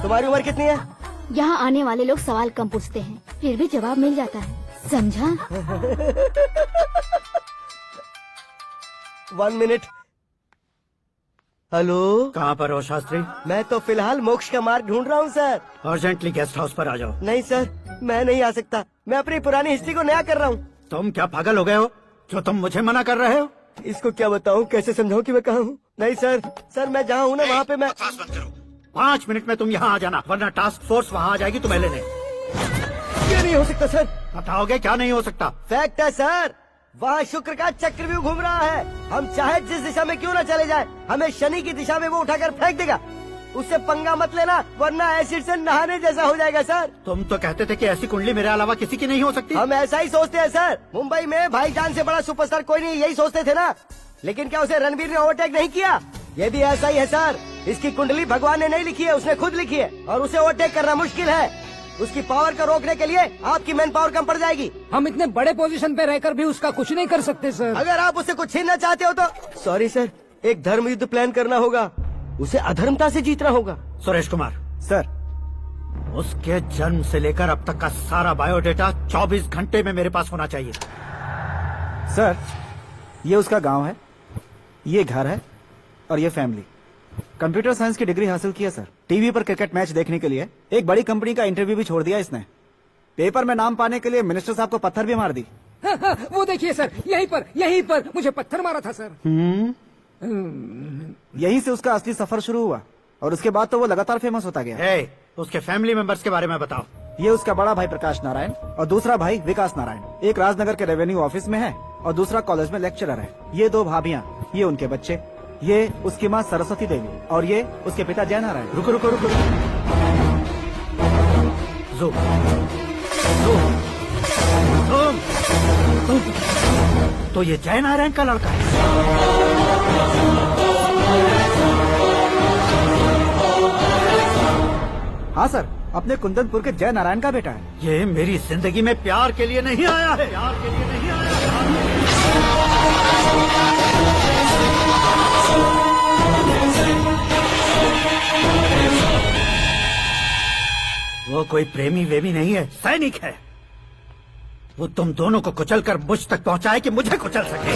तुम्हारी उम्र कितनी है? यहाँ आने वाले लोग सवाल कम पूछते हैं, फिर भी जवाब मिल जाता है, समझा? 1 मिनट। हेलो, कहाँ पर हो शास्त्री? मैं तो फिलहाल मोक्ष का मार्ग ढूंढ रहा हूँ सर। अर्जेंटली गेस्ट हाउस पर आ जाओ। नहीं सर, मैं नहीं आ सकता। मैं अपनी पुरानी हिस्ट्री को नया कर रहा हूँ। तुम क्या पागल हो गए हो जो तुम मुझे मना कर रहे हो? इसको क्या बताऊँ, कैसे समझाऊँ कि मैं कहाँ हूँ? नहीं सर, सर मैं जहाँ हूँ ना वहाँ पे मैं। 5 मिनट में तुम यहाँ आ जाना, वरना टास्क फोर्स वहाँ आ जाएगी तुम्हें लेने। क्या नहीं हो सकता सर? बताओगे क्या नहीं हो सकता? फैक्ट है सर, वहाँ शुक्र का चक्रव्यूह घूम रहा है। हम चाहे जिस दिशा में क्यों न चले जाएं, हमें शनि की दिशा में वो उठाकर फेंक देगा। उससे पंगा मत लेना, वरना एसिड से नहाने जैसा हो जाएगा सर। तुम तो कहते थे कि ऐसी कुंडली मेरे अलावा किसी की नहीं हो सकती। हम ऐसा ही सोचते हैं सर। मुंबई में भाईजान से बड़ा सुपरस्टार कोई नहीं, यही सोचते थे ना। लेकिन क्या उसे रणवीर ने ओवरटेक नहीं किया? ये भी ऐसा ही है सर। इसकी कुंडली भगवान ने नहीं लिखी है, उसने खुद लिखी है, और उसे ओवरटेक करना मुश्किल है। उसकी पावर को रोकने के लिए आपकी मैन पावर कम पड़ जाएगी। हम इतने बड़े पोजीशन पे रहकर भी उसका कुछ नहीं कर सकते सर। अगर आप उसे कुछ छीनना चाहते हो तो सॉरी सर, एक धर्म युद्ध प्लान करना होगा। उसे अधर्मता से जीतना होगा। सुरेश कुमार सर। उसके जन्म से लेकर अब तक का सारा बायोडेटा 24 घंटे में मेरे पास होना चाहिए। सर, ये उसका गांव है, ये घर है और ये फैमिली। कंप्यूटर साइंस की डिग्री हासिल की है सर। टीवी पर क्रिकेट मैच देखने के लिए एक बड़ी कंपनी का इंटरव्यू भी छोड़ दिया इसने। पेपर में नाम पाने के लिए मिनिस्टर साहब को पत्थर भी मार दी। वो देखिए सर, यहीं पर मुझे पत्थर मारा था सर। यहीं से उसका असली सफर शुरू हुआ और उसके बाद तो वो लगातार फेमस होता गया। उसके फैमिली मेंबर्स के बारे में बताओ। ये उसका बड़ा भाई प्रकाश नारायण और दूसरा भाई विकास नारायण। एक राजनगर के रेवेन्यू ऑफिस में है और दूसरा कॉलेज में लेक्चरर है। ये 2 भाभियां, ये उनके बच्चे, ये उसकी माँ सरस्वती देवी और ये उसके पिता जय नारायण। रुको रुको रुको, तो ये जय नारायण का लड़का है। हाँ सर, अपने कुंदनपुर के जय नारायण का बेटा है। ये मेरी जिंदगी में प्यार के लिए नहीं आया है, प्यार के लिए नहीं आया है। वो कोई प्रेमी वेमी नहीं है, सैनिक है। वो तुम दोनों को कुचलकर मुझ तक पहुंचाए कि मुझे कुचल सके।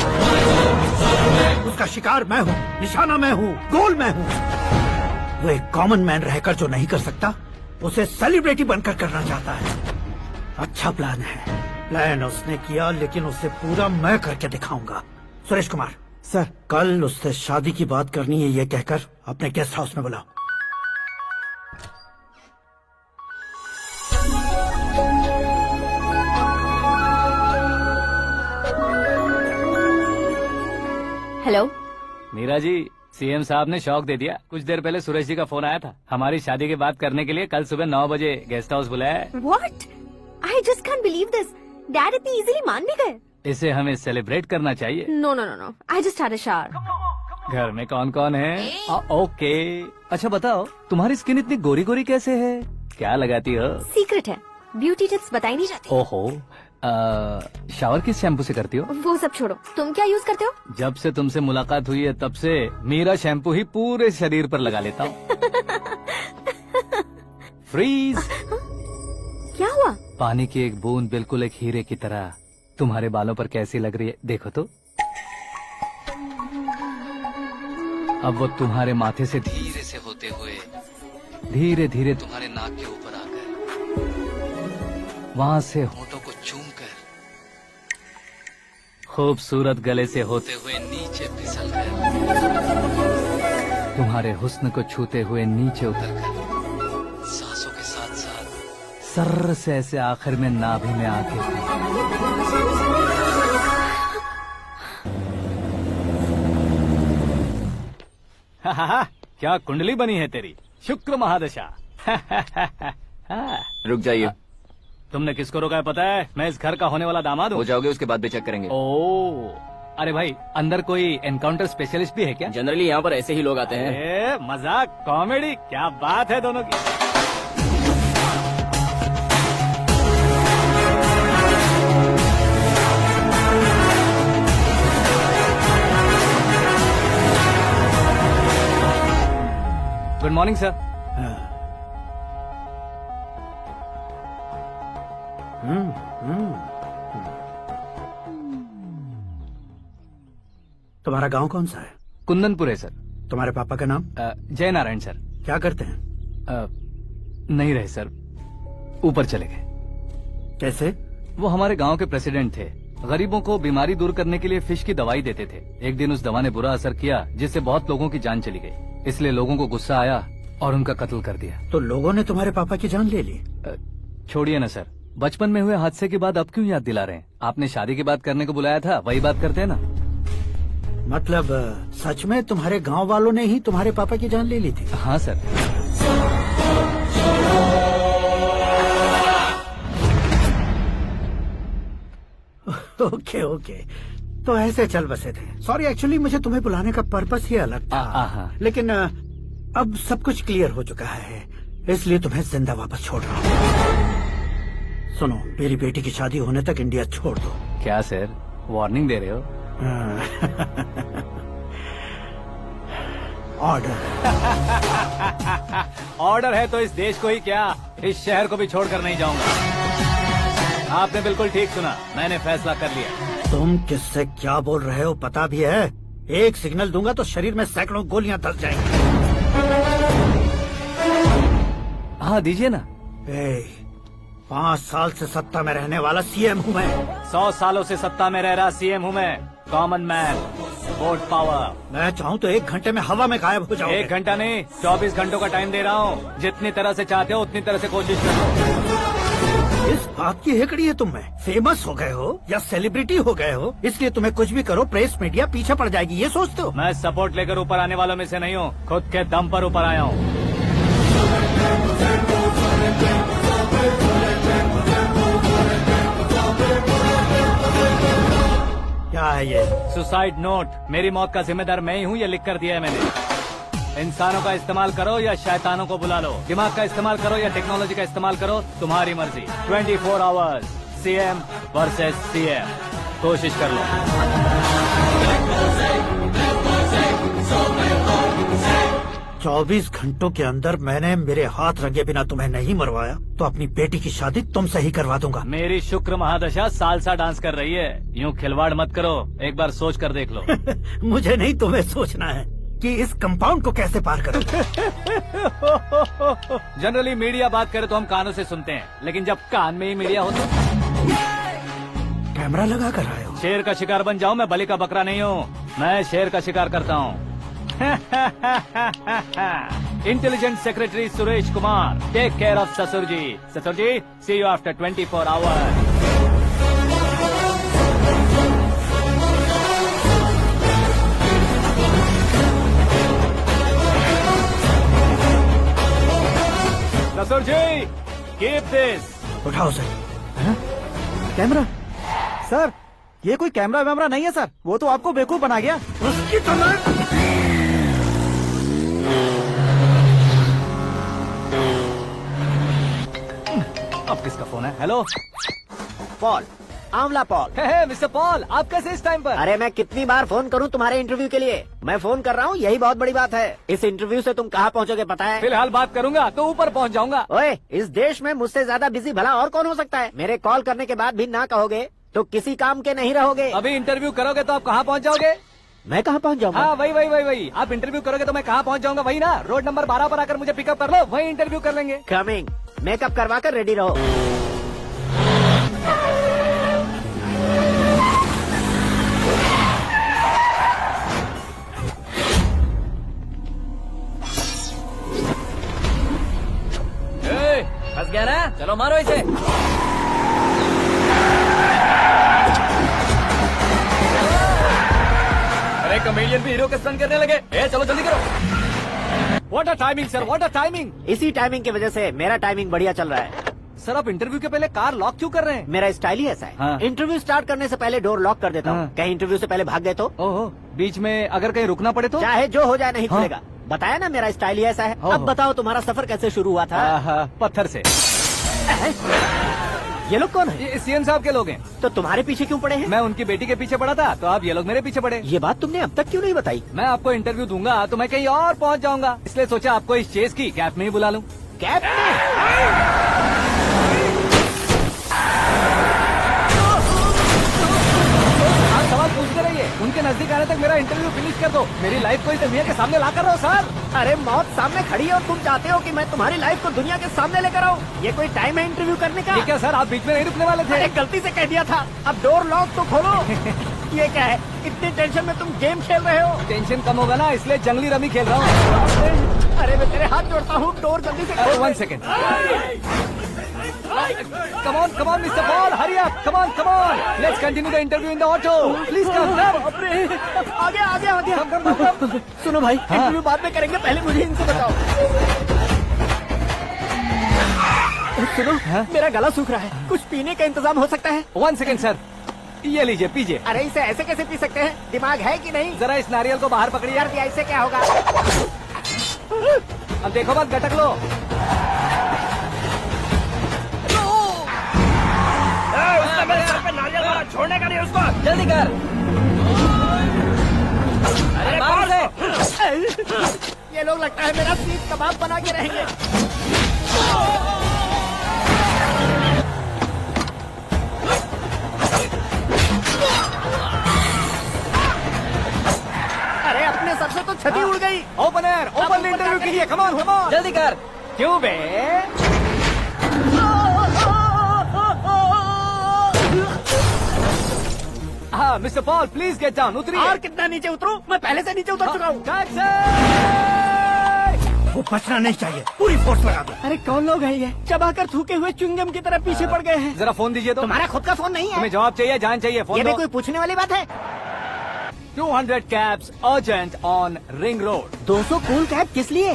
उसका शिकार मैं हूँ, निशाना मैं हूँ, गोल मैं हूँ। वो एक कॉमन मैन रहकर जो नहीं कर सकता, उसे सेलिब्रिटी बनकर करना चाहता है। अच्छा प्लान है। प्लान उसने किया, लेकिन उसे पूरा मैं करके दिखाऊंगा। सुरेश कुमार सर, कल उससे शादी की बात करनी है, ये कहकर अपने गेस्ट हाउस में बुलाओ। हेलो मीरा जी, सीएम साहब ने शौक दे दिया। कुछ देर पहले सुरेश जी का फोन आया था, हमारी शादी की बात करने के लिए कल सुबह 9 बजे गेस्ट हाउस बुलाया है। What? I just can't believe this. Dad इतनी इजीली मान भी गए। इसे हमें सेलिब्रेट करना चाहिए। No no no no, I just had a shower. घर में कौन कौन है? ओके। अच्छा बताओ, तुम्हारी स्किन इतनी गोरी गोरी कैसे है? क्या लगाती हो? सीक्रेट है, ब्यूटी टिप्स बताई नहीं जाती। ओहो, शावर किस शैम्पू से करती हो? वो सब छोड़ो, तुम क्या यूज करते हो? जब से तुमसे मुलाकात हुई है तब से मेरा शैम्पू ही पूरे शरीर पर लगा लेता हूँ। फ्रीज। क्या हुआ? पानी की एक बूंद बिल्कुल एक हीरे की तरह तुम्हारे बालों पर कैसी लग रही है, देखो तो। अब वो तुम्हारे माथे से धीरे से होते हुए धीरे धीरे तुम्हारे नाक के ऊपर आकर वहां से होठों को चूमकर खूबसूरत गले से होते हुए नीचे फिसलकर तुम्हारे हुस्न को छूते हुए नीचे उतरकर सांसों के साथ साथ सर्र से ऐसे आखिर में नाभि में आके क्या कुंडली बनी है तेरी, शुक्र महादशा। रुक जाइए। तुमने किसको रोका है पता है? मैं इस घर का होने वाला दामाद हूँ। हो जाओगे उसके बाद भी चेक करेंगे। ओ, अरे भाई, अंदर कोई एनकाउंटर स्पेशलिस्ट भी है क्या? जनरली यहाँ पर ऐसे ही लोग आते हैं। मजाक, कॉमेडी, क्या बात है दोनों की। Good morning sir. तुम्हारा गांव कौन सा है? कुंदनपुर है सर। तुम्हारे पापा का नाम? जय नारायण सर। क्या करते हैं? नहीं रहे सर, ऊपर चले गए। कैसे? वो हमारे गांव के प्रेसिडेंट थे। गरीबों को बीमारी दूर करने के लिए फिश की दवाई देते थे। एक दिन उस दवा ने बुरा असर किया जिससे बहुत लोगों की जान चली गई। इसलिए लोगों को गुस्सा आया और उनका कत्ल कर दिया। तो लोगों ने तुम्हारे पापा की जान ले ली? छोड़िए ना सर, बचपन में हुए हादसे की बात अब क्यों याद दिला रहे हैं? आपने शादी की बात करने को बुलाया था, वही बात करते हैं ना। मतलब सच में तुम्हारे गांव वालों ने ही तुम्हारे पापा की जान ले ली थी? हाँ सर। ओके ओके, तो ऐसे चल बसे थे। सॉरी, एक्चुअली मुझे तुम्हें बुलाने का पर्पस ही अलग था। लेकिन अब सब कुछ क्लियर हो चुका है, इसलिए तुम्हें जिंदा वापस छोड़ रहा हूँ। सुनो, मेरी बेटी की शादी होने तक इंडिया छोड़ दो। क्या सर, वार्निंग दे रहे हो? ऑर्डर। ऑर्डर है तो इस देश को ही क्या, इस शहर को भी छोड़कर नहीं जाऊंगा। आपने बिल्कुल ठीक सुना, मैंने फैसला कर लिया। तुम किससे क्या बोल रहे हो पता भी है? एक सिग्नल दूंगा तो शरीर में सैकड़ों गोलियां धस जाएंगी। हाँ दीजिए ना। 5 साल से सत्ता में रहने वाला सीएम हूँ मैं। 100 सालों से सत्ता में रह रहा सीएम हूँ मैं। Common man, vote power. मैं चाहूँ तो 1 घंटे में हवा में गायब हो जाऊँ। 1 घंटा नहीं, 24 घंटों का टाइम दे रहा हूँ। जितनी तरह से चाहते हो उतनी तरह से कोशिश करो। इस बात की हेकड़ी है तुम में। फेमस हो गए हो या सेलिब्रिटी हो गए हो, इसलिए तुम्हें कुछ भी करो प्रेस मीडिया पीछे पड़ जाएगी, ये सोचते हो? मैं सपोर्ट लेकर ऊपर आने वालों में से नहीं हूँ, खुद के दम पर ऊपर आया हूँ। क्या है ये? Suicide note. मेरी मौत का जिम्मेदार मैं ही हूँ, ये लिख कर दिया है मैंने। इंसानों का इस्तेमाल करो या शैतानों को बुला लो, दिमाग का इस्तेमाल करो या टेक्नोलॉजी का इस्तेमाल करो, तुम्हारी मर्जी। 24 आवर्स सीएम वर्सेस सीएम, कोशिश कर लो। 24 घंटों के अंदर मैंने मेरे हाथ रंगे बिना तुम्हें नहीं मरवाया तो अपनी बेटी की शादी तुमसे ही करवा दूंगा। मेरी शुक्र महादशा सालसा डांस कर रही है, यूँ खिलवाड़ मत करो, एक बार सोच कर देख लो। मुझे नहीं, तुम्हें सोचना है कि इस कंपाउंड को कैसे पार करूं। जनरली मीडिया बात करे तो हम कानों से सुनते हैं, लेकिन जब कान में ही मीडिया हो तो कैमरा लगा कर आए हो। शेर का शिकार बन जाऊं, मैं बलि का बकरा नहीं हूँ, मैं शेर का शिकार करता हूँ। Intelligent secretary Suresh Kumar, take care of ससुर जी। ससुर ji, see you after 24 hours. ससुर जी, कीप दिस। उठाओ सर। कैमरा सर, ये कोई कैमरा वैमरा नहीं है सर, वो तो आपको बेवकूफ बना गया। उसकी तरह अब किसका फोन है? हेलो पॉल, आंवला पॉल। मिस्टर पॉल, आप कैसे इस टाइम पर? अरे मैं कितनी बार फोन करूं तुम्हारे इंटरव्यू के लिए? मैं फोन कर रहा हूं, यही बहुत बड़ी बात है। इस इंटरव्यू से तुम कहां पहुंचोगे पता है? फिलहाल बात करूंगा तो ऊपर पहुंच जाऊंगा। ओए, इस देश में मुझसे ज्यादा बिजी भला और कौन हो सकता है? मेरे कॉल करने के बाद भी ना कहोगे तो किसी काम के नहीं रहोगे। अभी इंटरव्यू करोगे तो आप कहाँ पहुँच जाओगे? मैं कहाँ पहुँच जाऊंगा? हाँ वही। आप इंटरव्यू करोगे तो मैं कहाँ पहुँच जाऊंगा? वही ना, रोड नंबर 12 पर आकर मुझे पिकअप कर लो, वही इंटरव्यू कर लेंगे। कमिंग। मेकअप करवा कर रेडी रहो। फंस गया ना, चलो मारो इसे। अरे कॉमेडियन भी हीरो के स्टंट करने लगे। चलो जल्दी करो। What a timing sir, what a timing. इसी टाइमिंग की वजह से मेरा टाइमिंग बढ़िया चल रहा है। सर आप इंटरव्यू के पहले कार लॉक क्यों कर रहे हैं? मेरा स्टाइल ही ऐसा है। हाँ। इंटरव्यू स्टार्ट करने से पहले डोर लॉक कर देता हूँ। हाँ। कहीं इंटरव्यू से पहले भाग गए तो? ओहो, बीच में अगर कहीं रुकना पड़े तो? चाहे जो हो जाए नहीं हाँ। खुलेगा। बताया ना मेरा स्टाइल ही ऐसा है। ओहो। अब बताओ तुम्हारा सफर कैसे शुरू हुआ था? पत्थर से। ये लोग कौन है? ये सीएम साहब के लोग हैं। तो तुम्हारे पीछे क्यों पड़े हैं? मैं उनकी बेटी के पीछे पड़ा था तो अब ये लोग मेरे पीछे पड़े। ये बात तुमने अब तक क्यों नहीं बताई? मैं आपको इंटरव्यू दूंगा तो मैं कहीं और पहुंच जाऊंगा, इसलिए सोचा आपको इस चेस की कैप में ही बुला लूं। कैप में? आप सवाल पूछते रहिए, उनके नजदीक आने तक मेरा इंटरव्यू फिनिश कर दो। मेरी लाइफ को इस दुनिया के सामने ला कर रहो सर। अरे मौत सामने खड़ी है और तुम चाहते हो कि मैं तुम्हारी लाइफ को दुनिया के सामने लेकर आऊं? ये कोई टाइम है इंटरव्यू करने का? ठीक है सर, आप बीच में नहीं रुकने वाले थे। अरे गलती से कह दिया था। अब डोर लॉक तो खोलो। ये क्या है? इतनी टेंशन में तुम गेम खेल रहे हो? टेंशन कम होगा ना, इसलिए जंगली रमी खेल रहा हूँ। अरे मैं तेरे हाथ जोड़ता हूँ, डोर जल्दी से खोल। 1 second. Come on, Mr. Paul, hurry up. Come on. Let's continue the interview in the auto. Please come. आगे। सुनो भाई, इंटरव्यू बाद में करेंगे, पहले मुझे इनसे बताओ। सुनो, मेरा गला सूख रहा है, कुछ पीने का इंतजाम हो सकता है? 1 सेकेंड सर, ये लीजिए पीजिए। अरे इसे ऐसे कैसे पी सकते हैं? दिमाग है कि नहीं? जरा इस नारियल को बाहर पकड़िए। यार दिया, इससे क्या होगा? अब देखो मत, गटक लो। छोड़ने का नहीं उसको, जल्दी कर। अरे मार से। ये लोग लगता है मेरा सीख कबाब बना के रहेंगे। अरे अपने सर से तो छती उड़ गई। ओपन एयर, ओपन इंटरव्यू कीजिए। कम ऑन, जल्दी कर। क्यों बे? हाँ mister Paul, please get down. उतरिए। और कितना नीचे उतरूं? मैं पहले से नीचे उतर चुका हूँ। वो बचना नहीं चाहिए, पूरी फोर्स लगा दो। अरे कौन लोग हैं ये? चबाकर थूके हुए च्युइंगम की तरह पीछे पड़ गए हैं। जरा फोन दीजिए तो। तुम्हारा खुद का फोन नहीं है? तुम्हें जवाब चाहिए, जान चाहिए, फोन ये भी दो। कोई पूछने वाली बात है? 200 cabs urgent on Ring Road. 200 cool cab किस लिए?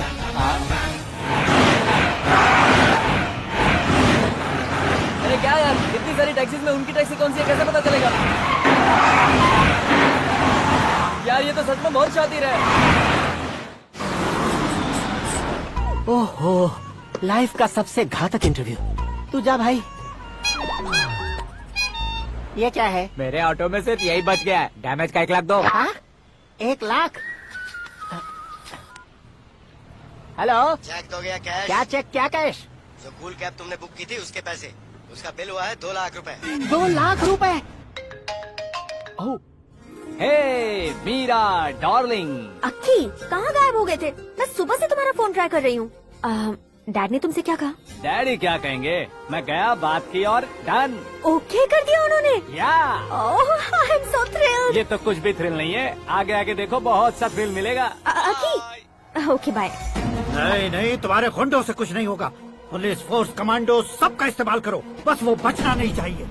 अरे क्या यार, इतनी सारी टैक्सीज में उनकी टैक्सी कौन सी है, कैसे पता चलेगा? यार ये तो सच में बहुत शातिर है। ओहो, लाइफ का सबसे घातक इंटरव्यू। तू जा भाई। ये क्या है? मेरे ऑटो में सिर्फ यही बच गया है, डैमेज का 1 लाख दो। हाँ? 1 लाख? हेलो, चेक तो गया कैश। क्या चेक, क्या कैश? जो कूल कैब तुमने बुक की थी उसके पैसे, उसका बिल हुआ है 2 लाख रुपए। 2 लाख रुपए? ओह, हे मीरा डार्लिंग। अक्की, कहाँ गायब हो गए थे? मैं सुबह से तुम्हारा फोन ट्राई कर रही हूँ। डैड ने तुमसे क्या कहा? डैडी क्या कहेंगे, मैं गया, बात की और डन। ओके कर दिया उन्होंने? या ओह, आई एम सो थ्रिल्ड। ये तो कुछ भी थ्रिल नहीं है, आगे आगे देखो बहुत सा थ्रिल मिलेगा। अक्की, ओके बाय। नहीं, तुम्हारे गुंडों से कुछ नहीं होगा। पुलिस फोर्स, कमांडो, सबका इस्तेमाल करो, बस वो बचना नहीं चाहिए।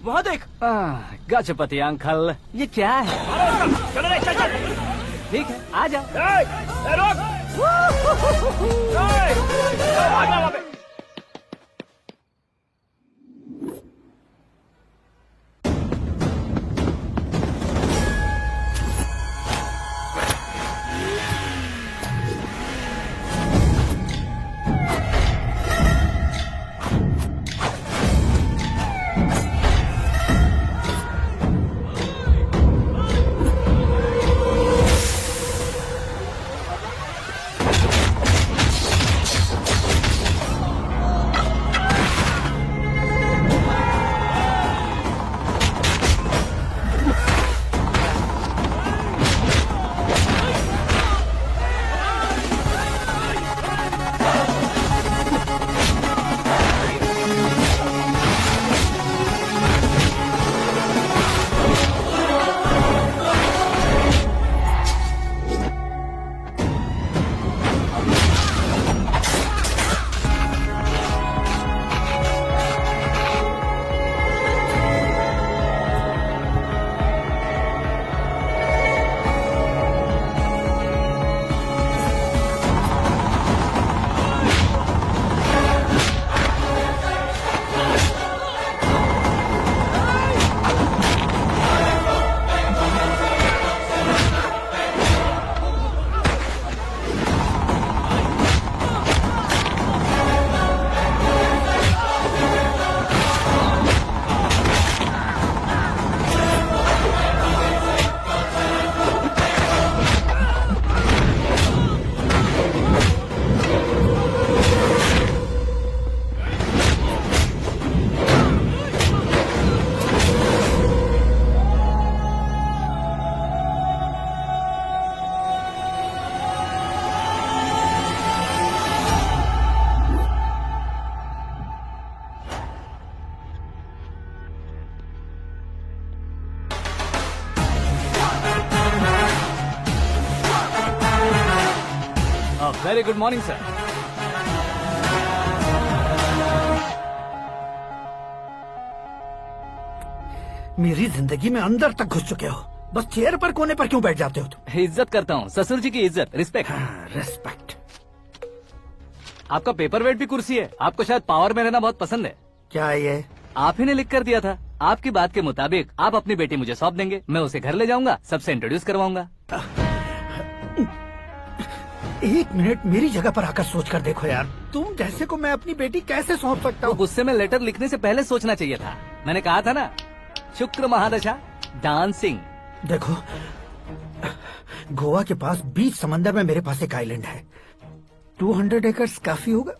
वहाँ देख। गजपति अंकल, ये क्या है? ठीक है, आ जा। Very good morning sir. मेरी जिंदगी में अंदर तक घुस चुके हो, बस चेयर पर कोने पर क्यों बैठ जाते हो तुम? इज्जत करता हूँ, ससुर जी की इज्जत, रिस्पेक्ट। रिस्पेक्ट। आपका पेपर वेट भी कुर्सी है। आपको शायद पावर में रहना बहुत पसंद है। क्या ये? आप ही ने लिख कर दिया था। आपकी बात के मुताबिक आप अपनी बेटी मुझे सौंप देंगे, मैं उसे घर ले जाऊंगा, सबसे इंट्रोड्यूस करवाऊंगा। एक मिनट मेरी जगह पर आकर सोच कर देखो यार, तुम जैसे को मैं अपनी बेटी कैसे सौंप सकता हूँ? गुस्से में लेटर लिखने से पहले सोचना चाहिए था। मैंने कहा था ना, शुक्र महादशा डांसिंग। देखो, गोवा के पास बीच समंदर में मेरे पास एक आइलैंड है, 200 एकर्स काफी होगा।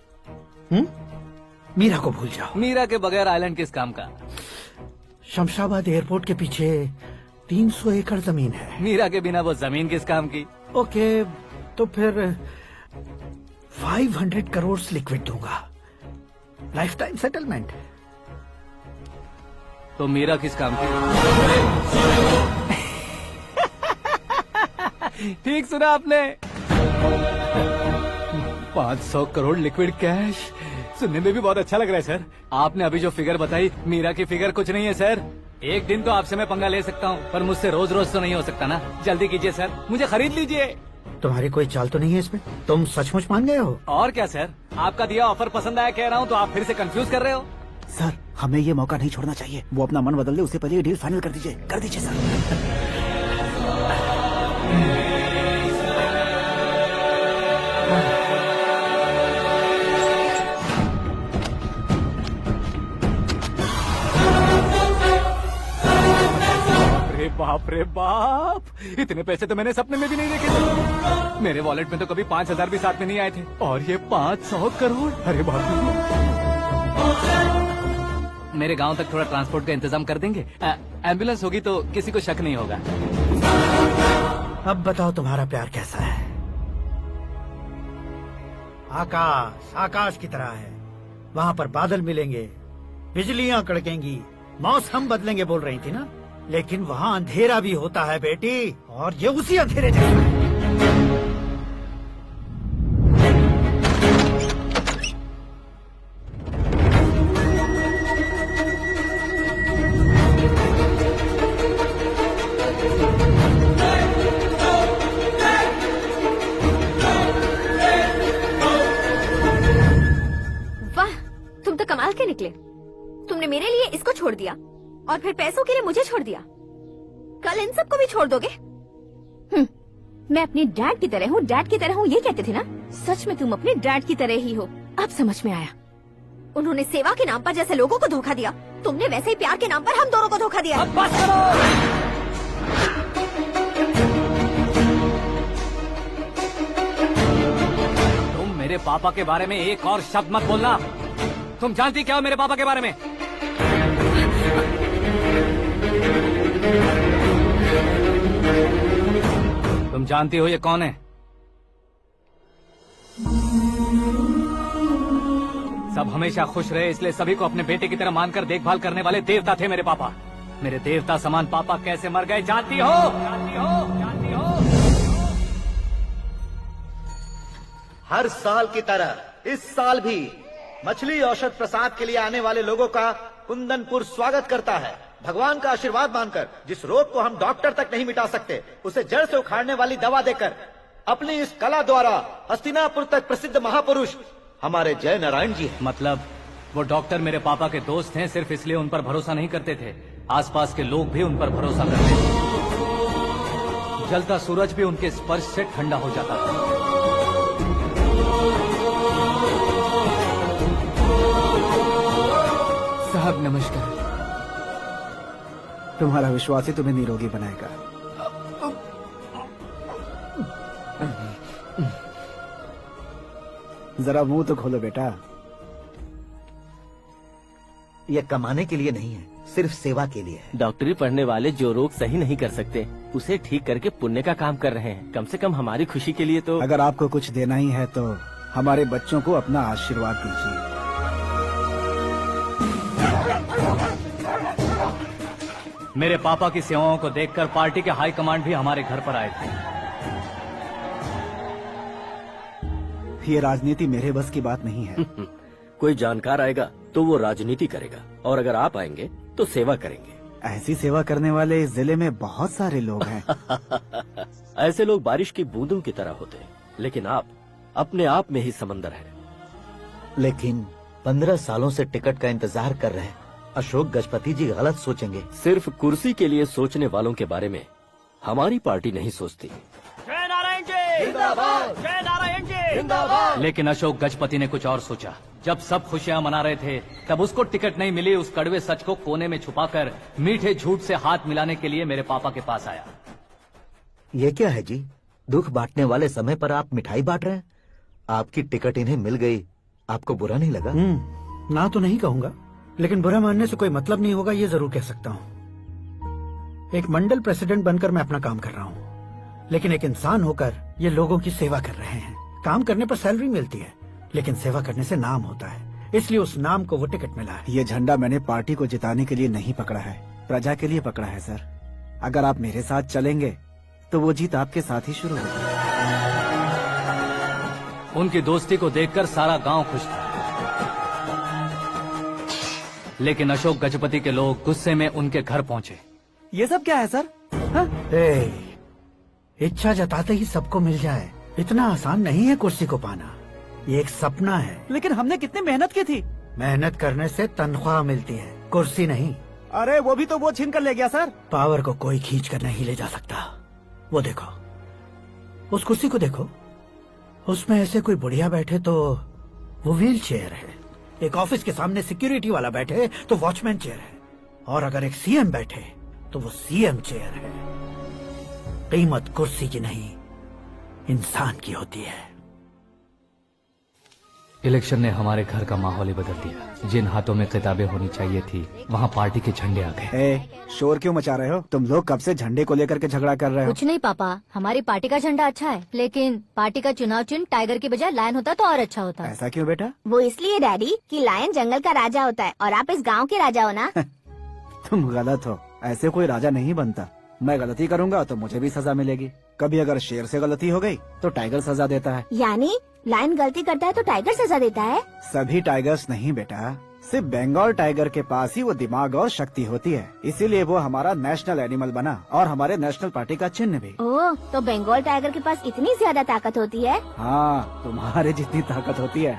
मीरा को भूल जाओ। मीरा के बगैर आइलैंड किस काम का? शमशाबाद एयरपोर्ट के पीछे 300 एकड़ जमीन है। मीरा के बिना वो जमीन किस काम की? ओके, तो फिर 500 करोड़ लिक्विड दूंगा, लाइफ टाइम सेटलमेंट। तो मीरा किस काम की? ठीक सुना आपने, 500 करोड़ लिक्विड कैश। सुनने में भी बहुत अच्छा लग रहा है सर। आपने अभी जो फिगर बताई, मीरा की फिगर कुछ नहीं है सर। एक दिन तो आपसे मैं पंगा ले सकता हूँ, पर मुझसे रोज रोज तो नहीं हो सकता ना। जल्दी कीजिए सर, मुझे खरीद लीजिए। तुम्हारी कोई चाल तो नहीं है इसमें? तुम सचमुच मान गए हो? और क्या सर, आपका दिया ऑफर पसंद आया कह रहा हूँ, तो आप फिर से कंफ्यूज कर रहे हो। सर, हमें ये मौका नहीं छोड़ना चाहिए। वो अपना मन बदल दे, उससे पहले ये डील फाइनल कर दीजिए। कर दीजिए सर। बाप रे बाप, इतने पैसे तो मैंने सपने में भी नहीं देखे थे। मेरे वॉलेट में तो कभी 5,000 भी साथ में नहीं आए थे, और ये 500 करोड़। अरे बाप रे। मेरे गांव तक थोड़ा ट्रांसपोर्ट का इंतजाम कर देंगे? एम्बुलेंस होगी तो किसी को शक नहीं होगा। अब बताओ तुम्हारा प्यार कैसा है? आकाश आकाश की तरह है, वहाँ पर बादल मिलेंगे, बिजलियाँ कड़केंगी, मौसम बदलेंगे बोल रही थी ना, लेकिन वहाँ अंधेरा भी होता है बेटी, और ये उसी अंधेरे जैसा है। तुम तो कमाल के निकले। तुमने मेरे लिए इसको छोड़ दिया और फिर पैसों के लिए मुझे छोड़ दिया। कल इन सबको भी छोड़ दोगे? मैं अपने डैड की तरह हूँ, डैड की तरह हूँ, ये कहते थे ना? सच में तुम अपने डैड की तरह ही हो। अब समझ में आया। उन्होंने सेवा के नाम पर जैसे लोगों को धोखा दिया, तुमने वैसे ही प्यार के नाम पर हम दोनों को धोखा दिया। अब बस करो। तुम मेरे पापा के बारे में एक और शब्द मत बोलना। तुम जानती क्या हो मेरे पापा के बारे में? तुम जानती हो ये कौन है? सब हमेशा खुश रहे इसलिए सभी को अपने बेटे की तरह मानकर देखभाल करने वाले देवता थे मेरे पापा। मेरे देवता समान पापा कैसे मर गए जानती हो? जानती हो? जानती हो? हर साल की तरह इस साल भी मछली औषध प्रसाद के लिए आने वाले लोगों का कुंदनपुर स्वागत करता है। भगवान का आशीर्वाद मानकर जिस रोग को हम डॉक्टर तक नहीं मिटा सकते, उसे जड़ से उखाड़ने वाली दवा देकर अपनी इस कला द्वारा हस्तिनापुर तक प्रसिद्ध महापुरुष हमारे जय नारायण जी हैं। मतलब वो डॉक्टर मेरे पापा के दोस्त हैं, सिर्फ इसलिए उन पर भरोसा नहीं करते थे, आसपास के लोग भी उन पर भरोसा करते थे। जलता सूरज भी उनके स्पर्श से ठंडा हो जाता था। साहब नमस्कार। तुम्हारा विश्वास ही तुम्हें निरोगी बनाएगा। जरा मुंह तो खोलो बेटा। यह कमाने के लिए नहीं है, सिर्फ सेवा के लिए है। डॉक्टरी पढ़ने वाले जो रोग सही नहीं कर सकते उसे ठीक करके पुण्य का काम कर रहे हैं। कम से कम हमारी खुशी के लिए तो। अगर आपको कुछ देना ही है तो हमारे बच्चों को अपना आशीर्वाद दीजिए। मेरे पापा की सेवाओं को देखकर पार्टी के हाई कमांड भी हमारे घर पर आए थे। ये राजनीति मेरे बस की बात नहीं है। कोई जानकार आएगा तो वो राजनीति करेगा, और अगर आप आएंगे तो सेवा करेंगे। ऐसी सेवा करने वाले इस जिले में बहुत सारे लोग हैं। ऐसे लोग बारिश की बूंदों की तरह होते हैं, लेकिन आप अपने आप में ही समंदर हैं। लेकिन 15 सालों से टिकट का इंतजार कर रहे हैं। अशोक गजपति जी गलत सोचेंगे। सिर्फ कुर्सी के लिए सोचने वालों के बारे में हमारी पार्टी नहीं सोचती। जय नारायण जी जिंदाबाद, जय नारायण जी जिंदाबाद। लेकिन अशोक गजपति ने कुछ और सोचा। जब सब खुशियां मना रहे थे तब उसको टिकट नहीं मिली। उस कड़वे सच को कोने में छुपाकर मीठे झूठ से हाथ मिलाने के लिए मेरे पापा के पास आया। ये क्या है जी? दुख बांटने वाले समय पर आप मिठाई बांट रहे हैं। आपकी टिकट इन्हें मिल गई, आपको बुरा नहीं लगा? ना तो नहीं कहूंगा, लेकिन बुरा मानने से कोई मतलब नहीं होगा, ये जरूर कह सकता हूँ। एक मंडल प्रेसिडेंट बनकर मैं अपना काम कर रहा हूँ, लेकिन एक इंसान होकर ये लोगों की सेवा कर रहे हैं। काम करने पर सैलरी मिलती है, लेकिन सेवा करने से नाम होता है, इसलिए उस नाम को वो टिकट मिला है। ये झंडा मैंने पार्टी को जिताने के लिए नहीं पकड़ा है, प्रजा के लिए पकड़ा है सर। अगर आप मेरे साथ चलेंगे तो वो जीत आपके साथ ही शुरू होगी। उनकी दोस्ती को देखकर सारा गांव खुश था, लेकिन अशोक गजपति के लोग गुस्से में उनके घर पहुंचे। ये सब क्या है सर? इच्छा जताते ही सबको मिल जाए, इतना आसान नहीं है कुर्सी को पाना। ये एक सपना है। लेकिन हमने कितनी मेहनत की थी। मेहनत करने से तनख्वाह मिलती है, कुर्सी नहीं। अरे वो भी तो वो छीन कर ले गया सर। पावर को कोई खींच कर नहीं ले जा सकता। वो देखो, उस कुर्सी को देखो, उसमें ऐसे कोई बुढ़िया बैठे तो वो व्हील चेयर है। एक ऑफिस के सामने सिक्योरिटी वाला बैठे तो वॉचमैन चेयर है, और अगर एक सीएम बैठे तो वो सीएम चेयर है। कीमत कुर्सी की नहीं, इंसान की होती है। इलेक्शन ने हमारे घर का माहौल ही बदल दिया। जिन हाथों में किताबें होनी चाहिए थी वहाँ पार्टी के झंडे आ गए। शोर क्यों मचा रहे हो? तुम लोग कब से झंडे को लेकर के झगड़ा कर रहे हो? कुछ नहीं पापा, हमारी पार्टी का झंडा अच्छा है, लेकिन पार्टी का चुनाव चिन्ह टाइगर की बजाय लायन होता तो और अच्छा होता। ऐसा क्यों बेटा? वो इसलिए डैडी कि लायन जंगल का राजा होता है और आप इस गांव के राजा हो ना। तुम गलत हो, ऐसे कोई राजा नहीं बनता। मैं गलती करूंगा तो मुझे भी सजा मिलेगी। कभी अगर शेर से गलती हो गई तो टाइगर सजा देता है। यानी लायन गलती करता है तो टाइगर सजा देता है? सभी टाइगर्स नहीं बेटा, सिर्फ बंगाल टाइगर के पास ही वो दिमाग और शक्ति होती है, इसीलिए वो हमारा नेशनल एनिमल बना और हमारे नेशनल पार्टी का चिन्ह भी। ओह, तो बंगाल टाइगर के पास इतनी ज्यादा ताकत होती है? हाँ, तुम्हारे जितनी ताकत होती है।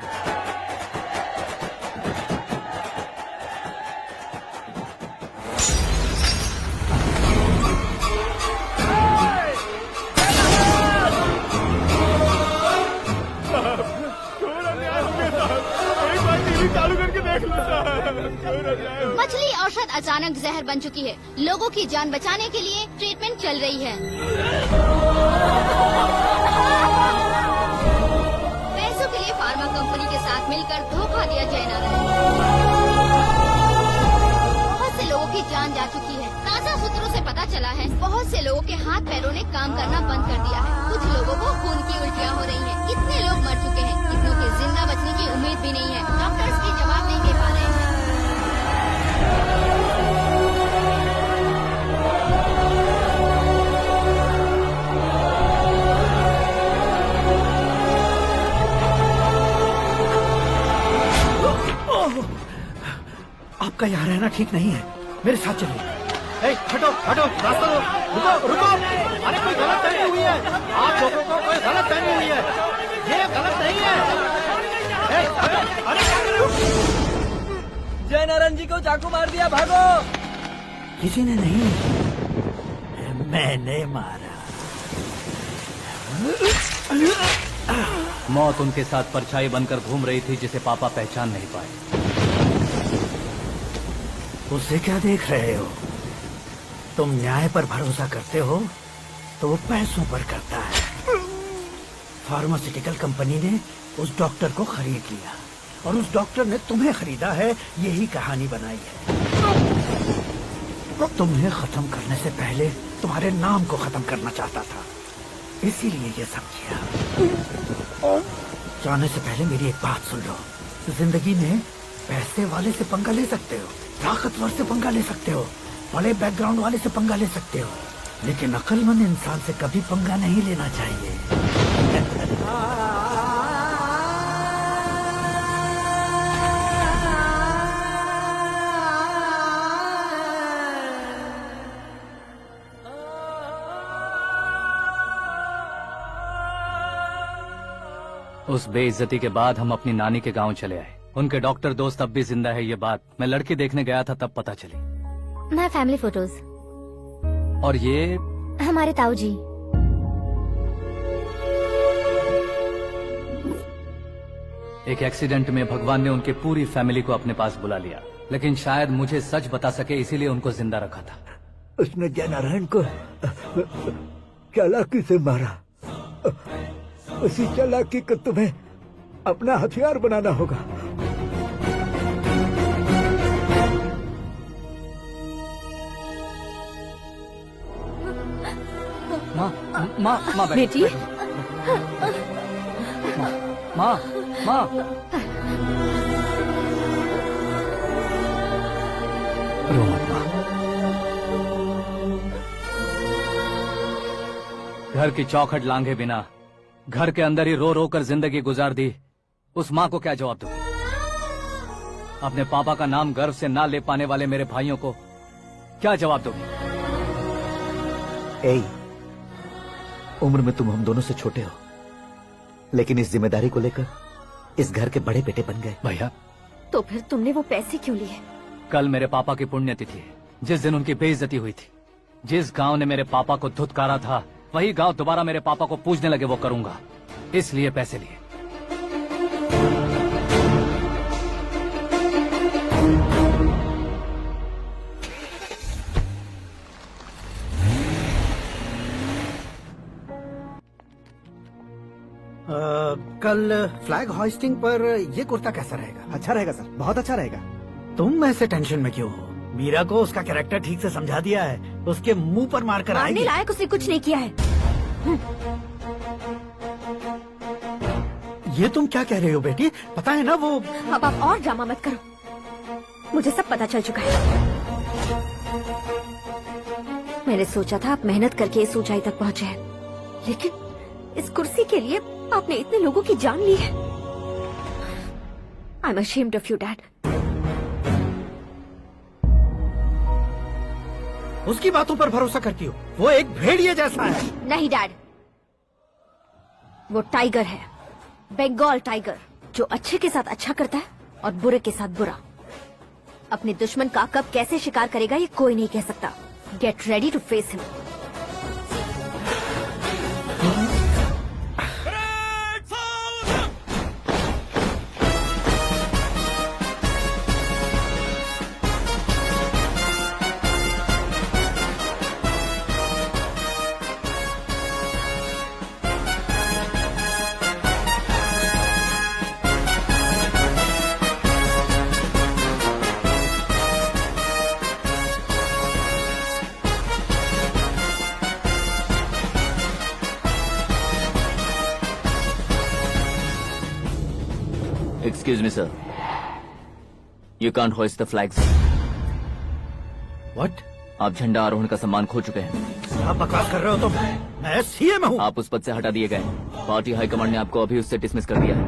मछली औषध अचानक जहर बन चुकी है। लोगों की जान बचाने के लिए ट्रीटमेंट चल रही है। पैसों के लिए फार्मा कंपनी के साथ मिलकर धोखा दिया जयनारायण। बहुत से लोगों की जान जा चुकी है। ताज़ा सूत्रों से पता चला है बहुत से लोगों के हाथ पैरों ने काम करना बंद कर दिया है। कुछ लोगों को खून की उल्टियाँ हो रही हैं। कितने लोग मर चुके हैं, कितनों के जिंदा बचने की उम्मीद भी नहीं है। डॉक्टर्स भी जवाब नहीं दे पा रहे हैं। आपका यहाँ रहना ठीक नहीं है, मेरे साथ चलिए। हटो हटो, रास्ता दो, रुको रुको। अरे कोई गलत फहमी हुई है, आप लोगों को कोई गलत फहमी हुई है, ये गलत नहीं है। जयनारायण जी को चाकू मार दिया, भागो। किसी ने नहीं, मैंने मारा। मौत उनके साथ परछाई बनकर घूम रही थी जिसे पापा पहचान नहीं पाए। उसे क्या देख रहे हो? तुम न्याय पर भरोसा करते हो तो वो पैसों पर करता है। फार्मास्यूटिकल कंपनी ने उस डॉक्टर को खरीद लिया और उस डॉक्टर ने तुम्हें खरीदा है, यही कहानी बनाई है। तुम्हें खत्म करने से पहले तुम्हारे नाम को खत्म करना चाहता था, इसीलिए ये सब किया। जाने से पहले मेरी एक बात सुन लो, जिंदगी में पैसे वाले से पंगा ले सकते हो, ताकतवर से पंगा ले सकते हो, बड़े बैकग्राउंड वाले से पंगा ले सकते हो, लेकिन अक्लमंद इंसान से कभी पंगा नहीं लेना चाहिए। उस बेइज्जती के बाद हम अपनी नानी के गांव चले आए। उनके डॉक्टर दोस्त अब भी जिंदा है, ये बात मैं लड़की देखने गया था तब पता चली। मैं फैमिली फोटोज। और ये हमारे ताऊ जी। एक एक्सीडेंट में भगवान ने उनकी पूरी फैमिली को अपने पास बुला लिया, लेकिन शायद मुझे सच बता सके इसीलिए उनको जिंदा रखा था। उसने जयनारायण को चालाकी से मारा। उसी चालाकी को तुम्हें अपना हथियार बनाना होगा। माँ बेटी, माँ रो मत माँ। घर की चौखट लांघे बिना घर के अंदर ही रो रो कर जिंदगी गुजार दी उस माँ को क्या जवाब दूं? अपने पापा का नाम गर्व से ना ले पाने वाले मेरे भाइयों को क्या जवाब दोगी? उम्र में तुम हम दोनों से छोटे हो, लेकिन इस जिम्मेदारी को लेकर इस घर के बड़े बेटे बन गए। भैया, तो फिर तुमने वो पैसे क्यों लिए? कल मेरे पापा की पुण्यतिथि है, जिस दिन उनकी बेइज्जती हुई थी। जिस गांव ने मेरे पापा को धुतकारा था, वही गांव दोबारा मेरे पापा को पूजने लगे वो करूंगा, इसलिए पैसे लिए। कल फ्लैग होइस्टिंग पर ये कुर्ता कैसा रहेगा? अच्छा रहेगा सर, बहुत अच्छा रहेगा। तुम ऐसे टेंशन में क्यों हो? मीरा को उसका कैरेक्टर ठीक से समझा दिया है, उसके मुंह पर मारकर आएगी। मारने लायक उसने कुछ नहीं किया है। ये तुम क्या कह रहे हो बेटी? पता है ना वो। अब आप और ड्रामा मत करो, मुझे सब पता चल चुका है। मैंने सोचा था आप मेहनत करके इस ऊंचाई तक पहुंचे हैं, लेकिन इस कुर्सी के लिए आपने इतने लोगों की जान ली है। I am ashamed of you dad. उसकी बातों पर भरोसा करती हो? वो एक भेड़िए जैसा है। नहीं डैड, वो टाइगर है, बंगाल टाइगर, जो अच्छे के साथ अच्छा करता है और बुरे के साथ बुरा। अपने दुश्मन का कब कैसे शिकार करेगा ये कोई नहीं कह सकता। Get ready to face him. Excuse me, sir. You can't hoist the flags. What? आप झंडा आरोहण का सम्मान खो चुके हैं। क्या बकवास कर रहे हो तुम? मैं सीएम हूँ। आप उस पद से हटा दिए गए। पार्टी हाईकमांड ने आपको अभी उससे डिसमिस कर दिया है।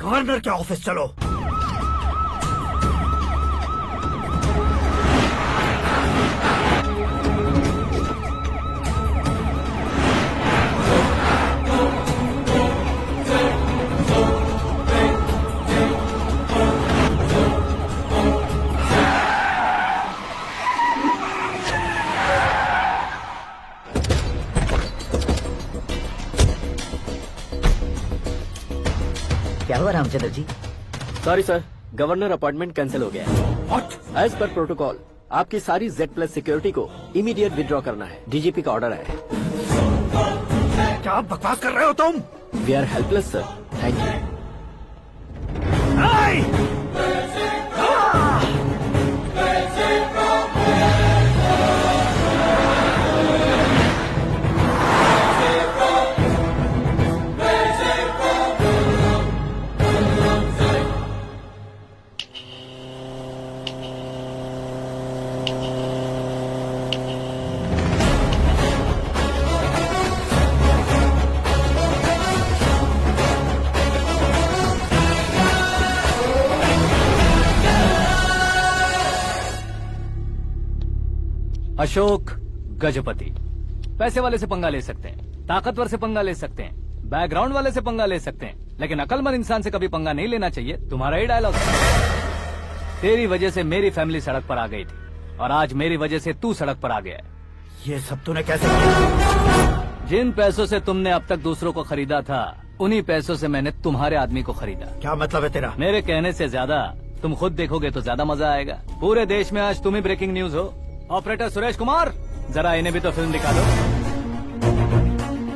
गवर्नर के ऑफिस चलो। क्या हुआ Ramchandra ji? Sorry sir, governor appointment cancel हो गया है। एज पर प्रोटोकॉल आपकी सारी Z+ सिक्योरिटी को इमीडिएट विड्रॉ करना है। डीजीपी का ऑर्डर है। क्या बकवास कर रहे हो तुम? We are helpless sir. Thank you. Ashok Gajapati पैसे वाले से पंगा ले सकते हैं, ताकतवर से पंगा ले सकते हैं, बैकग्राउंड वाले से पंगा ले सकते हैं, लेकिन अकलमंद इंसान से कभी पंगा नहीं लेना चाहिए। तुम्हारा ही डायलॉग। तेरी वजह से मेरी फैमिली सड़क पर आ गई थी और आज मेरी वजह से तू सड़क पर आ गया है। ये सब तूने कैसे किया? जिन पैसों से तुमने अब तक दूसरों को खरीदा था, उन्हीं पैसों से मैंने तुम्हारे आदमी को खरीदा। क्या मतलब है तेरा? मेरे कहने से ज्यादा तुम खुद देखोगे तो ज्यादा मजा आएगा। पूरे देश में आज तुम ही ब्रेकिंग न्यूज हो। ऑपरेटर सुरेश कुमार, जरा इन्हें भी तो फिल्म दिखा दो।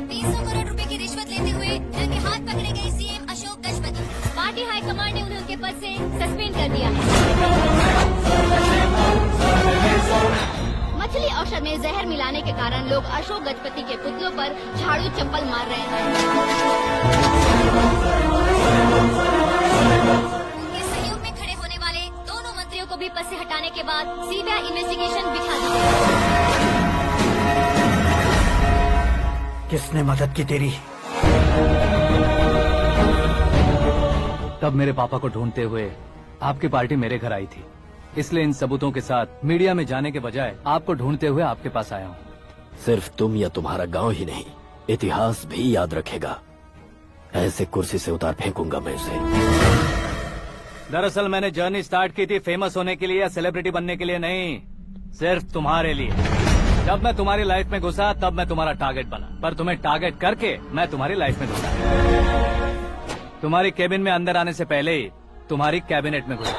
300 करोड़ रुपए की रिश्वत लेते हुए रंगे हाथ पकड़े गए CM Ashok Gajapati. Party high command ने उन्हें उनके पद से सस्पेंड कर दिया है। मछली औषध में जहर मिलाने के कारण लोग अशोक गजपति के पुतलों पर झाड़ू चप्पल मार रहे हैं। उनके सहयोग में खड़े होने वाले दोनों मंत्रियों को भी पद से हटाने के बाद सीबीआई इन्वेस्टिगेशन बिठा दी। किसने मदद की तेरी? तब मेरे पापा को ढूंढते हुए आपकी पार्टी मेरे घर आई थी, इसलिए इन सबूतों के साथ मीडिया में जाने के बजाय आपको ढूंढते हुए आपके पास आया हूँ। सिर्फ तुम या तुम्हारा गांव ही नहीं, इतिहास भी याद रखेगा। ऐसे कुर्सी से उतार फेंकूंगा मैं उसे। दरअसल मैंने जर्नी स्टार्ट की थी फेमस होने के लिए या सेलिब्रिटी बनने के लिए नहीं, सिर्फ तुम्हारे लिए। जब मैं तुम्हारी लाइफ में घुसा तब मैं तुम्हारा टारगेट बना, पर तुम्हें टारगेट करके मैं तुम्हारी लाइफ में घुसा। तुम्हारी केबिन में अंदर आने से पहले ही तुम्हारी कैबिनेट में घुसा।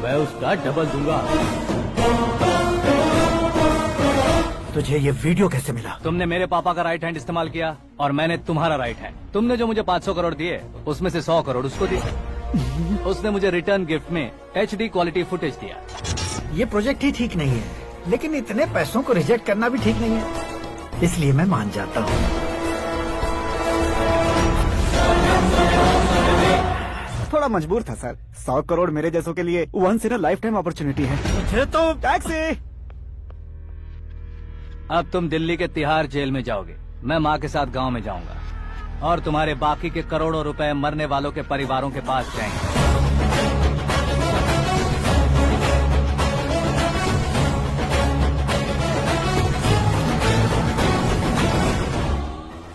मैं उसका डबल दूंगा। तुझे ये वीडियो कैसे मिला? तुमने मेरे पापा का राइट हैंड इस्तेमाल किया और मैंने तुम्हारा राइट हैंड। तुमने जो मुझे 500 करोड़ दिए उसमें से 100 करोड़ उसको दिए। उसने मुझे रिटर्न गिफ्ट में HD क्वालिटी फुटेज दिया। ये प्रोजेक्ट ही ठीक नहीं है, लेकिन इतने पैसों को रिजेक्ट करना भी ठीक नहीं है, इसलिए मैं मान जाता हूँ। थोड़ा मजबूर था सर। 100 करोड़ मेरे जैसों के लिए once in a lifetime opportunity है। मुझे तो टैक्सी। अब तुम दिल्ली के तिहाड़ जेल में जाओगे, मैं माँ के साथ गांव में जाऊंगा और तुम्हारे बाकी के करोड़ों रुपए मरने वालों के परिवारों के पास जाएंगे।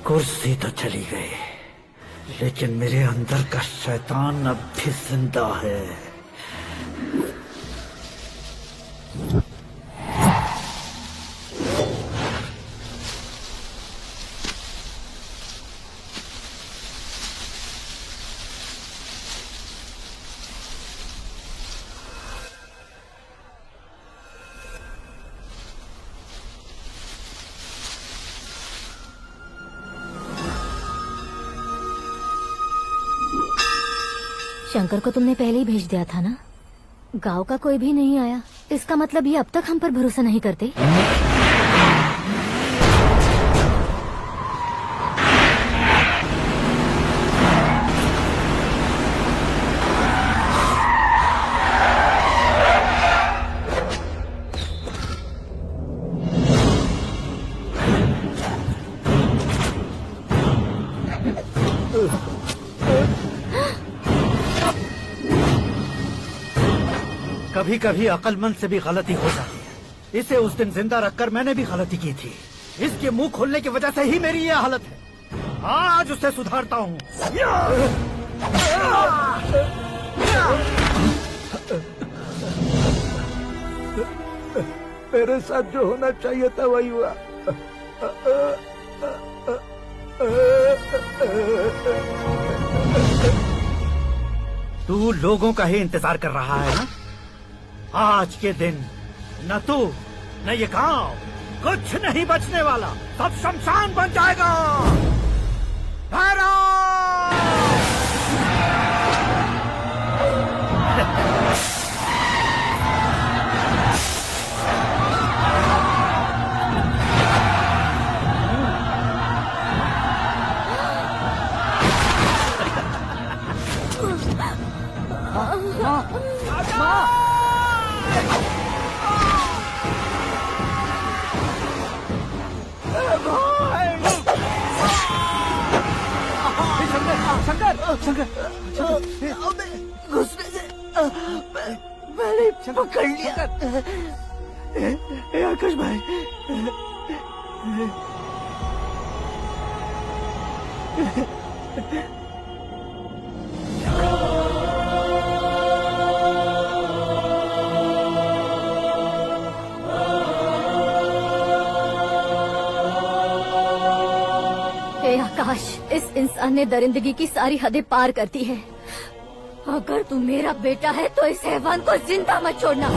कुर्सी तो चली गई, लेकिन मेरे अंदर का शैतान अब भी जिंदा है। शंकर को तुमने पहले ही भेज दिया था ना? गांव का कोई भी नहीं आया, इसका मतलब ये अब तक हम पर भरोसा नहीं करते। कभी कभी अक्लमंद से भी गलती हो जाती है। इसे उस दिन जिंदा रखकर मैंने भी गलती की थी। इसके मुंह खोलने की वजह से ही मेरी ये हालत है। आज उसे सुधारता हूँ। मेरे साथ जो होना चाहिए था वही हुआ। तू लोगों का ही इंतजार कर रहा है ना? आज के दिन न तू न ये गांव कुछ नहीं बचने वाला, सब शमशान बन जाएगा। घुसने से मैंने पकड़ लिया। आकाश भाई, हे आकाश, इस इंसान ने दरिंदगी की सारी हदें पार कर दी है। अगर तू मेरा बेटा है तो इस हैवान को जिंदा मत छोड़ना।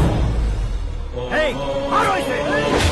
मारो इसे।